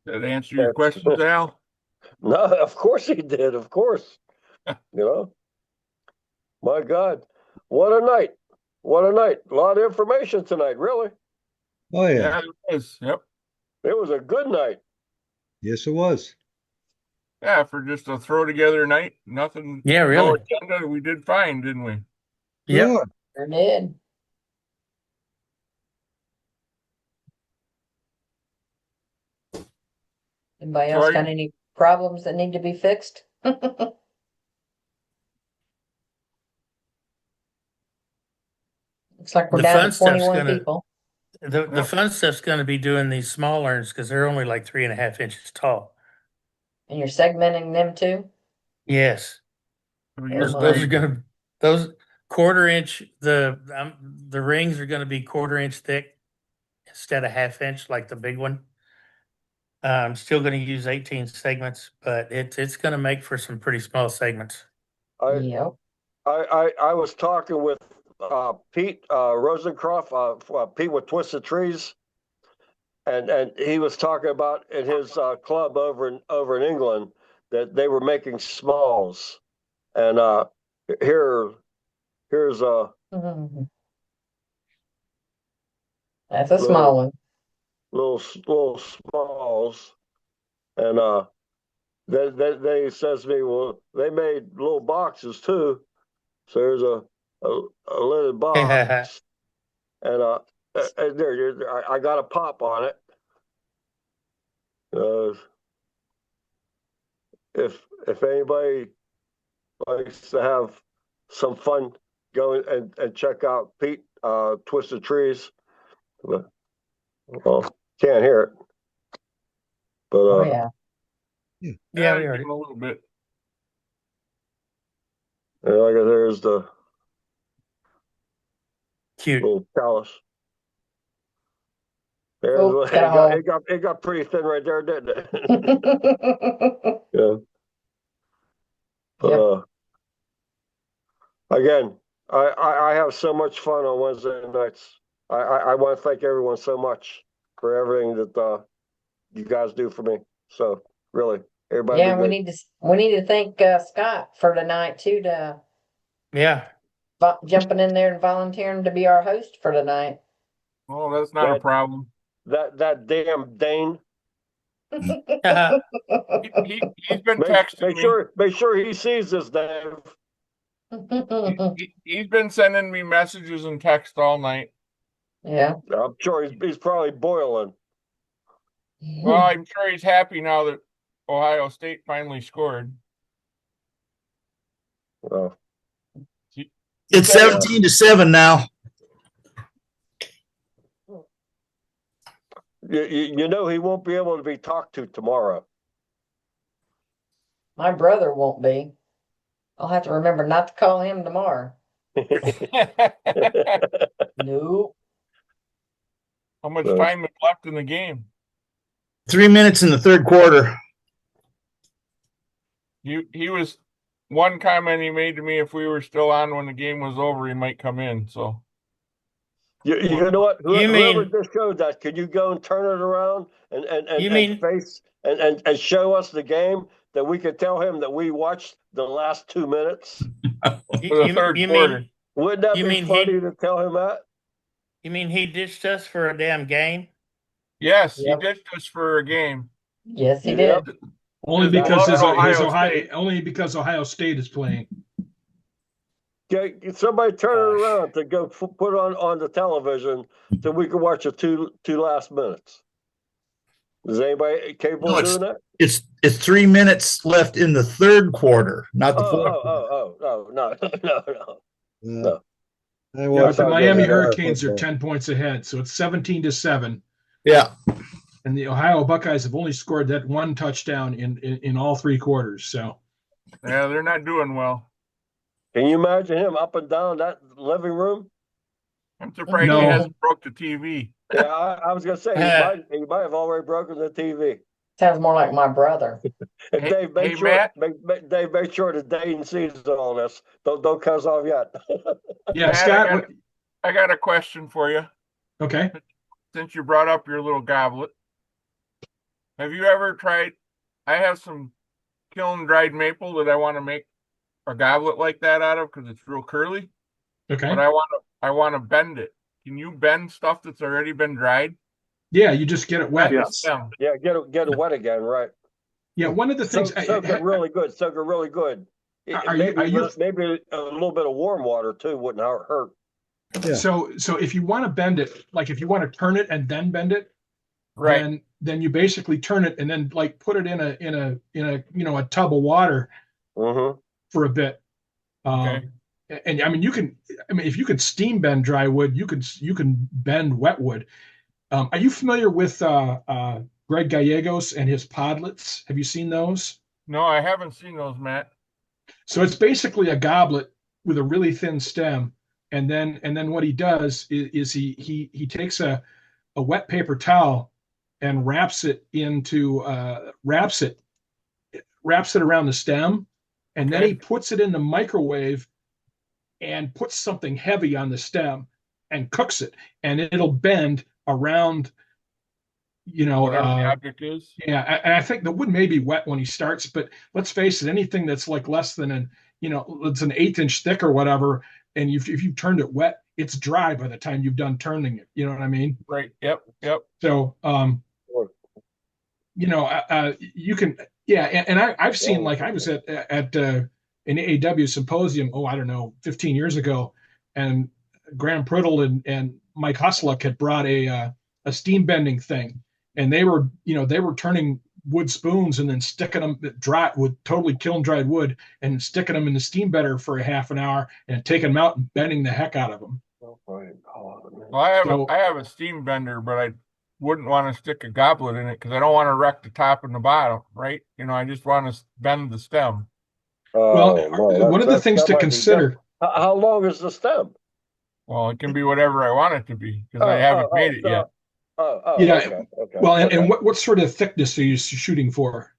That answer your questions, Al? No, of course he did. Of course. My God, what a night. What a night. A lot of information tonight, really. Oh, yeah. It is. Yep. It was a good night. Yes, it was. Yeah, for just a throw together night, nothing. Yeah, really. No agenda, we did fine, didn't we? Yeah. Sure did. Anybody else got any problems that need to be fixed? Looks like we're down to 21 people. The fun stuff's going to be doing these small urns because they're only like 3.5 inches tall. And you're segmenting them too? Yes. Those are going to, those 1/4 inch, the rings are going to be 1/4 inch thick instead of ½ inch like the big one. I'm still going to use 18 segments, but it's going to make for some pretty small segments. I was talking with Pete Rosencroft, Pete with Twisted Trees, and he was talking about in his club over in England that they were making smalls, and here's Mhm. That's a small one. little smalls, and they says to me, well, they made little boxes too. So there's a little box, and I got a pop on it. If anybody likes to have some fun, go and check out Pete Twisted Trees. Well, can't hear it, but Oh yeah. Yeah, we heard it. A little bit. like there's the Cute little callus. Oh, It got pretty thin right there, didn't it? Yeah. But, again, I have so much fun on Wednesday nights. I want to thank everyone so much for everything that you guys do for me. So really, everybody. Yeah, we need to thank Scott for tonight too, to jumping in there and volunteering to be our host for tonight. Oh, that's not a problem. That damn Dane. He's been texting me. Make sure he sees this, Dave. He's been sending me messages and text all night. Yeah. I'm sure he's probably boiling. Well, I'm sure he's happy now that Ohio State finally scored. Well, it's 17-7 now. You know he won't be able to be talked to tomorrow. My brother won't be. I'll have to remember not to call him tomorrow. Nope. How much time is left in the game? 3 minutes in the third quarter. He was one comment he made to me, if we were still on when the game was over, he might come in. So you know what? Whoever just showed that, can you go and turn it around and show us the game that we could tell him that we watched the last 2 minutes? For the third quarter. Wouldn't that be funny to tell him that? You mean he ditched us for a damn game? Yes, he ditched us for a game. Yes, he did. Only because Ohio State is playing. Somebody turn it around to go put on the television so we can watch the two last minutes. Is anybody capable of doing that? It's 3 minutes left in the third quarter, not the fourth. No. Yeah, but the Miami Hurricanes are 10 points ahead, so it's 17-7. Yeah. And the Ohio Buckeyes have only scored that one touchdown in all 3 quarters. So yeah, they're not doing well. Can you imagine him up and down that living room? I'm surprised he hasn't broke the TV. Yeah, I was gonna say he might have already broken the TV. Sounds more like my brother. Dave, make sure that Dane sees all this. Don't cut us off yet. Yeah, Matt, Scott. I got a question for you. Okay. Since you brought up your little goblet, have you ever tried? I have some kiln dried maple that I want to make a goblet like that out of because it's real curly. Okay. But I want to bend it. Can you bend stuff that's already been dried? Yeah, you just get it wet. Yeah, get it wet again, right? Yeah, one of the things soak it really good. Soak it really good. Maybe a little bit of warm water too wouldn't hurt. Yeah. So if you want to bend it, like if you want to turn it and then bend it, right? Then you basically turn it and then like put it in a tub of water for a bit. Okay. And I mean if you could steam bend dry wood, you can bend wet wood. Are you familiar with Greg Gallegos and his podlets? Have you seen those? No, I haven't seen those, Matt. So it's basically a goblet with a really thin stem. And then what he does is he takes a wet paper towel and wraps it around the stem, and then he puts it in the microwave and puts something heavy on the stem and cooks it, and it'll bend around you know, whatever the object is. yeah, and I think the wood may be wet when he starts, but let's face it, anything that's like less than it's an 1/8 inch thick or whatever, and if you've turned it wet, it's dry by the time you've done turning it. You know what I mean? Right. Yep. Yep. So, you can, yeah, and I've seen, like, I was at an AAW symposium, I don't know, 15 years ago, and Graham Priddle and Mike Husluck had brought a steam bending thing, and they were turning wood spoons and then sticking them dry with totally kiln dried wood and sticking them in the steam bender for a half an hour and taking them out and bending the heck out of them. Well, I have a steam bender, but I wouldn't want to stick a goblet in it because I don't want to wreck the top and the bottom, right? I just want to bend the stem. One of the things to consider. How long is the stem? Well, it can be whatever I want it to be because I haven't made it yet. Okay. Well, and what sort of thickness are you shooting for?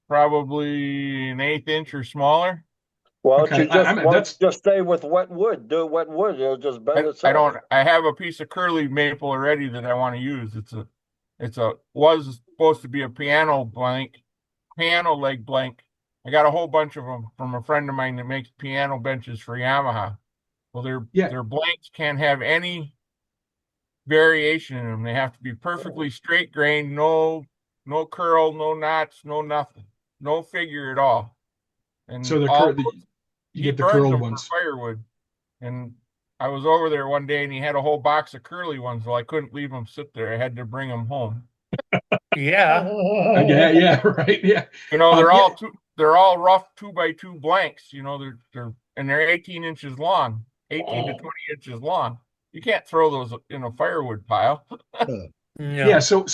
Probably an 1/8 inch or smaller. Well, just stay with wet wood. Do wet wood. You'll just bend it. I have a piece of curly maple already that I want to use. Was supposed to be a piano leg blank. I got a whole bunch of them from a friend of mine that makes piano benches for Yamaha. Well, their blanks can't have any variation in them. They have to be perfectly straight grained, no curl, no knots, no nothing, no figure at all. And so you get the curled ones. For firewood. And I was over there one day and he had a whole box of curly ones. Well, I couldn't leave them sit there. I had to bring them home. Yeah. Yeah, right. Yeah. They're all rough 2x2 blanks. They're 18 inches long, 18 to 20 inches long. You can't throw those in a firewood pile. Yeah. So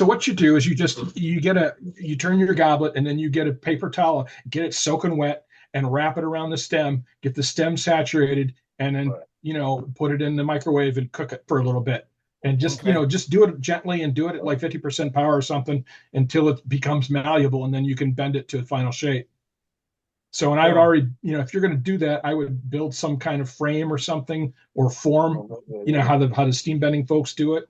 what you do is you turn your goblet and then you get a paper towel, get it soaking wet and wrap it around the stem, get the stem saturated, and then, put it in the microwave and cook it for a little bit. And just do it gently and do it at like 50% power or something until it becomes malleable, and then you can bend it to a final shape. So, and I would already, if you're going to do that, I would build some kind of frame or something or form, how the steam bending folks do it.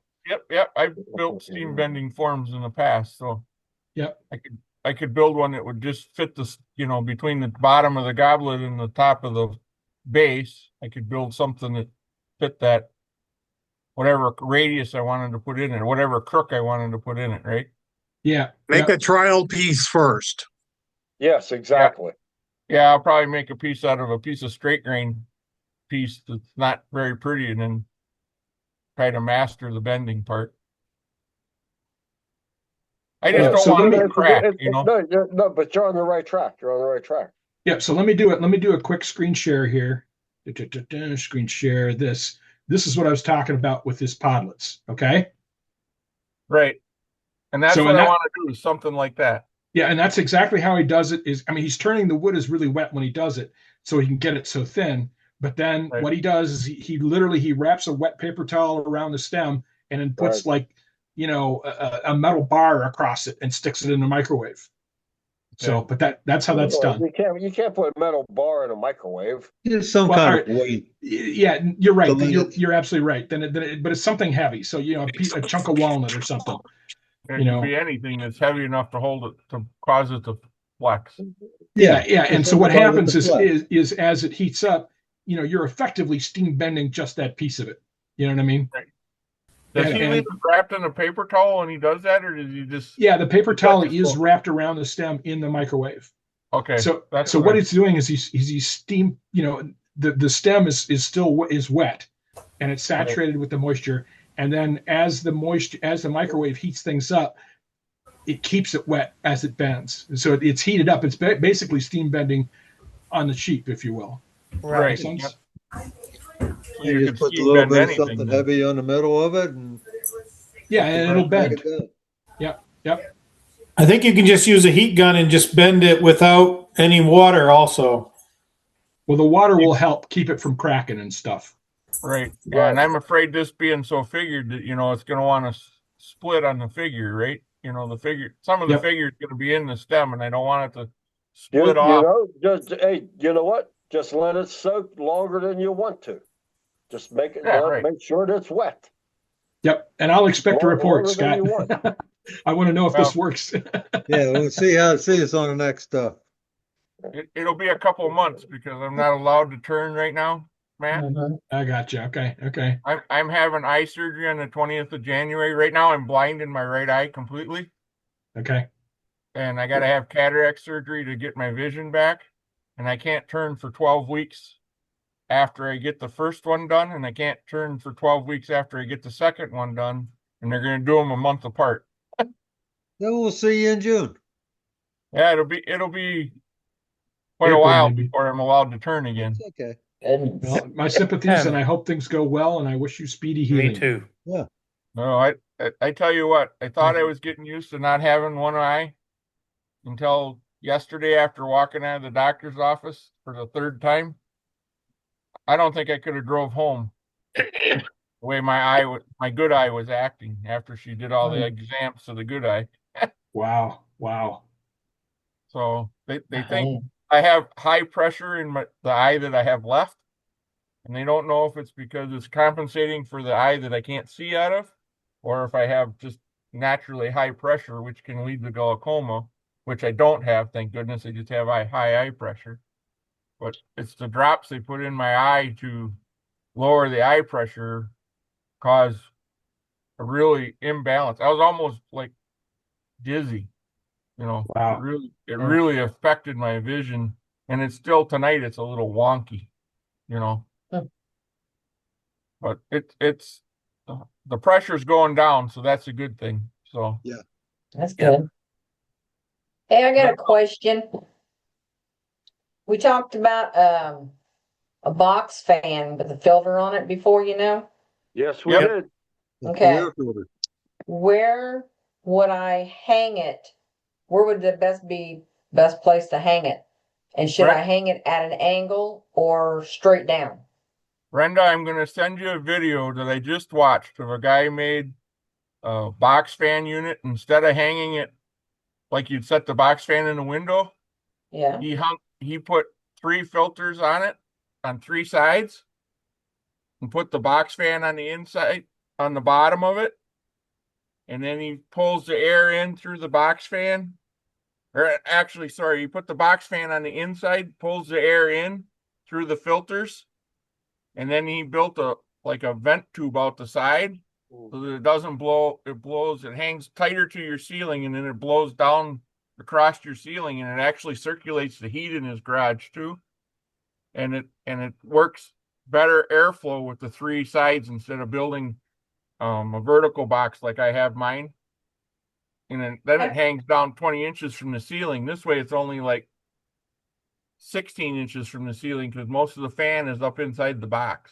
Yep. I've built steam bending forms in the past. So yep. I could build one that would just fit between the bottom of the goblet and the top of the base. I could build something that fit that, whatever radius I wanted to put in it, or whatever crook I wanted to put in it, right? Yeah. Make a trial piece first. Yes, exactly. Yeah, I'll probably make a piece out of a piece of straight grain piece that's not very pretty, and then try to master the bending part. I just don't want it to crack, No, but you're on the right track. Yeah, so let me do it. Let me do a quick screen share here. Screen share this. This is what I was talking about with his podlets, okay? Right. And that's what I want to do, is something like that. Yeah, and that's exactly how he does it. He's turning the wood is really wet when he does it, so he can get it so thin. But then what he does is he literally wraps a wet paper towel around the stem and then puts a metal bar across it and sticks it in the microwave. So, but that's how that's done. You can't put a metal bar in a microwave. There's some kind of weight. Yeah, you're right. You're absolutely right. But it's something heavy. So a chunk of walnut or something. It could be anything that's heavy enough to hold it, to cause it to flex. Yeah. And so what happens is as it heats up, you're effectively steam bending just that piece of it. You know what I mean? Right. Does he leave it wrapped in a paper towel when he does that, or does he just? Yeah, the paper towel is wrapped around the stem in the microwave. Okay. So what he's doing is he's steam. The stem is still wet, and it's saturated with the moisture. And then as the microwave heats things up, it keeps it wet as it bends. And so it's heated up. It's basically steam bending on the cheap, if you will. Right. Yep. You just put a little bit of something heavy on the middle of it, and it'll bend. Yep. I think you can just use a heat gun and just bend it without any water also. Well, the water will help keep it from cracking and stuff. Right. Yeah, and I'm afraid this being so figured that it's going to want to split on the figure, right? The figure, some of the figure is going to be in the stem, and I don't want it to split off. You know what? Just let it soak longer than you want to. Just make it. Make sure that it's wet. Yep. And I'll expect a report, Longer than you Scott. want. I want to know if this Well- works. Yeah, we'll see us on the next stuff. It'll be a couple of months because I'm not allowed to turn right now, Matt. I got you. Okay. Okay. I'm having eye surgery on the 20th of January. Right now, I'm blind in my right eye completely, Okay. and I got to have cataract surgery to get my vision back. And I can't turn for 12 weeks after I get the first one done, and I can't turn for 12 weeks after I get the second one done. And they're going to do them a month apart. Then we'll see you in June. Yeah, it'll be quite a April, while maybe. before I'm allowed to turn again. It's okay. Well, my sympathies, and I hope things go well, and I wish you speedy healing. Me too. Yeah. No, I tell you what, I thought I was getting used to not having one eye until yesterday after walking out of the doctor's office for the third time. I don't think I could have drove home the way my good eye was acting after she did all the exams to the good eye. Wow. Wow. So they think I have high pressure in the eye that I have left, and they don't know if it's because it's compensating for the eye that I can't see out of, or if I have just naturally high pressure, which can lead to glaucoma, which I don't have, thank goodness. I just have high eye pressure. But it's the drops they put in my eye to lower the eye pressure cause a really imbalance. I was almost like dizzy, you know. Wow. It really affected my vision, and it's still tonight. It's a little wonky, you know. But it's the pressure's going down, so that's a good thing. So yeah, that's good. Hey, I got a question. We talked about a box fan with a filter on it before, you know? Yes, we did. Okay. Where would I hang it? Where would the best place to hang it? And should I hang it at an angle or straight down? Brenda, I'm going to send you a video that I just watched of a guy made a box fan unit. Instead of hanging it like you'd set the box fan in the window, yeah, he put 3 filters on it on 3 sides and put the box fan on the inside on the bottom of it. And then he pulls the air in through the box fan. Or actually, sorry, he put the box fan on the inside, pulls the air in through the filters. And then he built a vent tube out the side so that it doesn't blow. It hangs tighter to your ceiling, and then it blows down across your ceiling, and it actually circulates the heat in his garage too. And it works better airflow with the 3 sides instead of building a vertical box like I have mine. And then it hangs down 20 inches from the ceiling. This way it's only like 16 inches from the ceiling because most of the fan is up inside the box.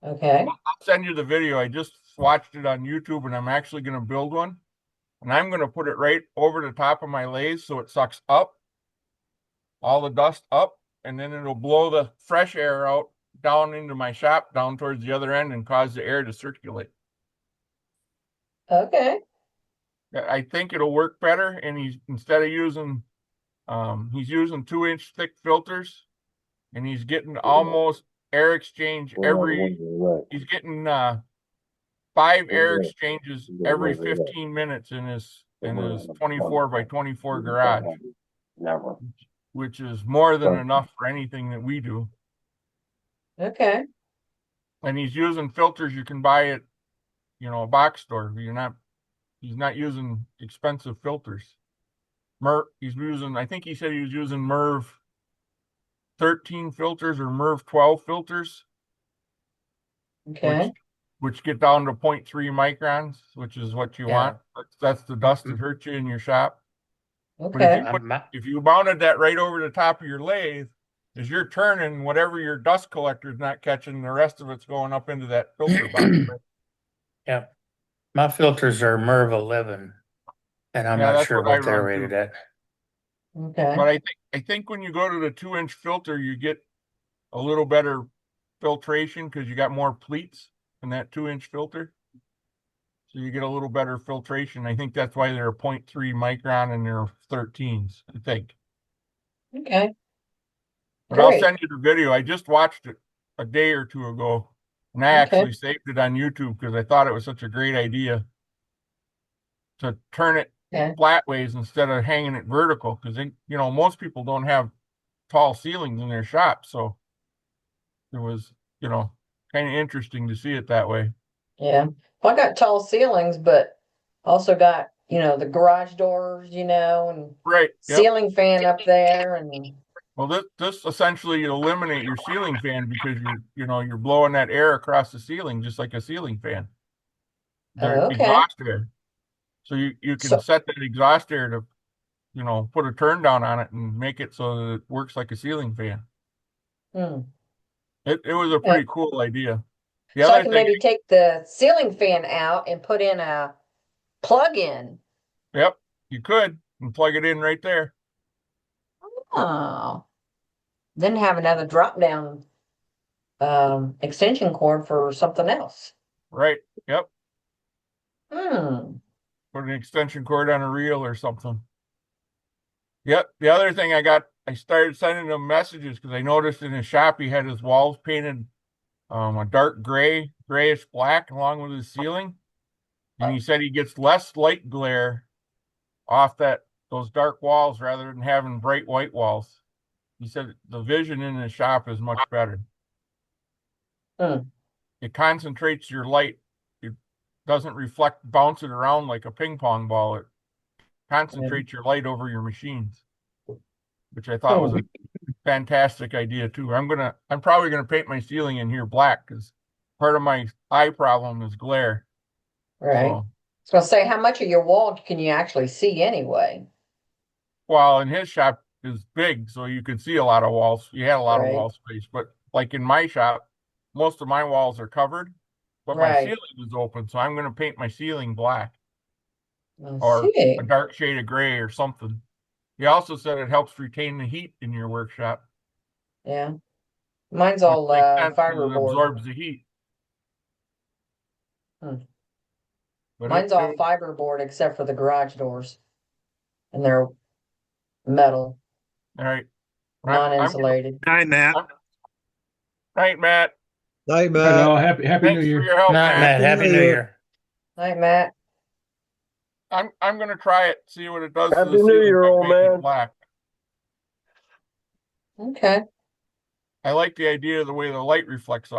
Okay. I'll send you the video. I just watched it on YouTube, and I'm actually going to build one. And I'm going to put it right over the top of my lathe so it sucks up all the dust up, and then it'll blow the fresh air out down into my shop down towards the other end and cause the air to circulate. Okay. I think it'll work better, and instead of using he's using 2-inch thick filters, and he's getting almost air exchange he's getting 5 air exchanges every 15 minutes in his 24 by 24 garage, which is more than enough for anything that we do. Okay. And he's using filters you can buy at, a box store. He's not using expensive filters. He's using, I think he said he was using MERV 13 filters or MERV 12 filters. Okay. Which get down to 0.3 microns, which is what you want. That's the dust that hurts you in your shop. Okay. But if you mounted that right over the top of your lathe, as you're turning, whatever your dust collector is not catching, the rest of it's going up into that filter box. Yeah. My filters are MERV 11, and I'm not sure what they're rated at. Okay. But I think when you go to the 2-inch filter, you get a little better filtration because you got more pleats in that 2-inch filter. So you get a little better filtration. I think that's why they're 0.3 micron and they're 13s, I think. Okay. But I'll send you the video. I just watched it a day or two ago. And I Okay. actually saved it on YouTube because I thought it was such a great idea to turn it Yeah. flat ways instead of hanging it vertical. Because, most people don't have tall ceilings in their shop. So it was, kind of interesting to see it that way. Yeah. Well, I got tall ceilings, but also got, the garage doors, and Right. Yep. ceiling fan up there and Well, this essentially eliminate your ceiling fan because you're blowing that air across the ceiling just like a ceiling fan. The okay. exhaust air. So you can So set that exhaust air to, put a turn down on it and make it so that it works like a ceiling fan. hmm. It was a Yeah. pretty cool idea. The So I other can thing, maybe take the ceiling fan out and put in a plug-in. yep, you could and plug it in right there. Oh. Then have another drop-down extension cord for something else. Right. Yep. Hmm. Put an extension cord on a reel or something. Yep. The other thing I started sending him messages because I noticed in his shop he had his walls painted a dark grayish black along with his ceiling. And he said he gets less light glare off those dark walls rather than having bright white walls. He said the vision in his shop is much better. Hmm. It concentrates your light. It doesn't bounce it around like a ping pong ball. It concentrates your light over your machines, which I thought was a fantastic idea too. I'm probably gonna paint my ceiling in here black because part of my eye problem is glare. Right. So, I was gonna say, how much of your wall can you actually see anyway? well, in his shop is big, so you could see a lot of walls. You had a lot of Right. wall space, but like in my shop, most of my walls are covered, but my Right. ceiling is open, so I'm going to paint my ceiling black I or see. a dark shade of gray or something. He also said it helps retain the heat in your workshop. Yeah. Mine's Which all makes sense 'cause it fiberboard. absorbs the heat. Hmm. But Mine's all fiberboard except for the garage doors. And they're metal, all right. non-insulated. Hi, Matt. Night, Matt. Night, Right, Matt. all happy New Thanks for Year. your help, Night, Matt. Matt. Happy New Year. Night, Matt. I'm going to try it, see what it does to Happy the New ceiling Year, by old painting it man. black. Okay. I like the idea of the way the light reflects off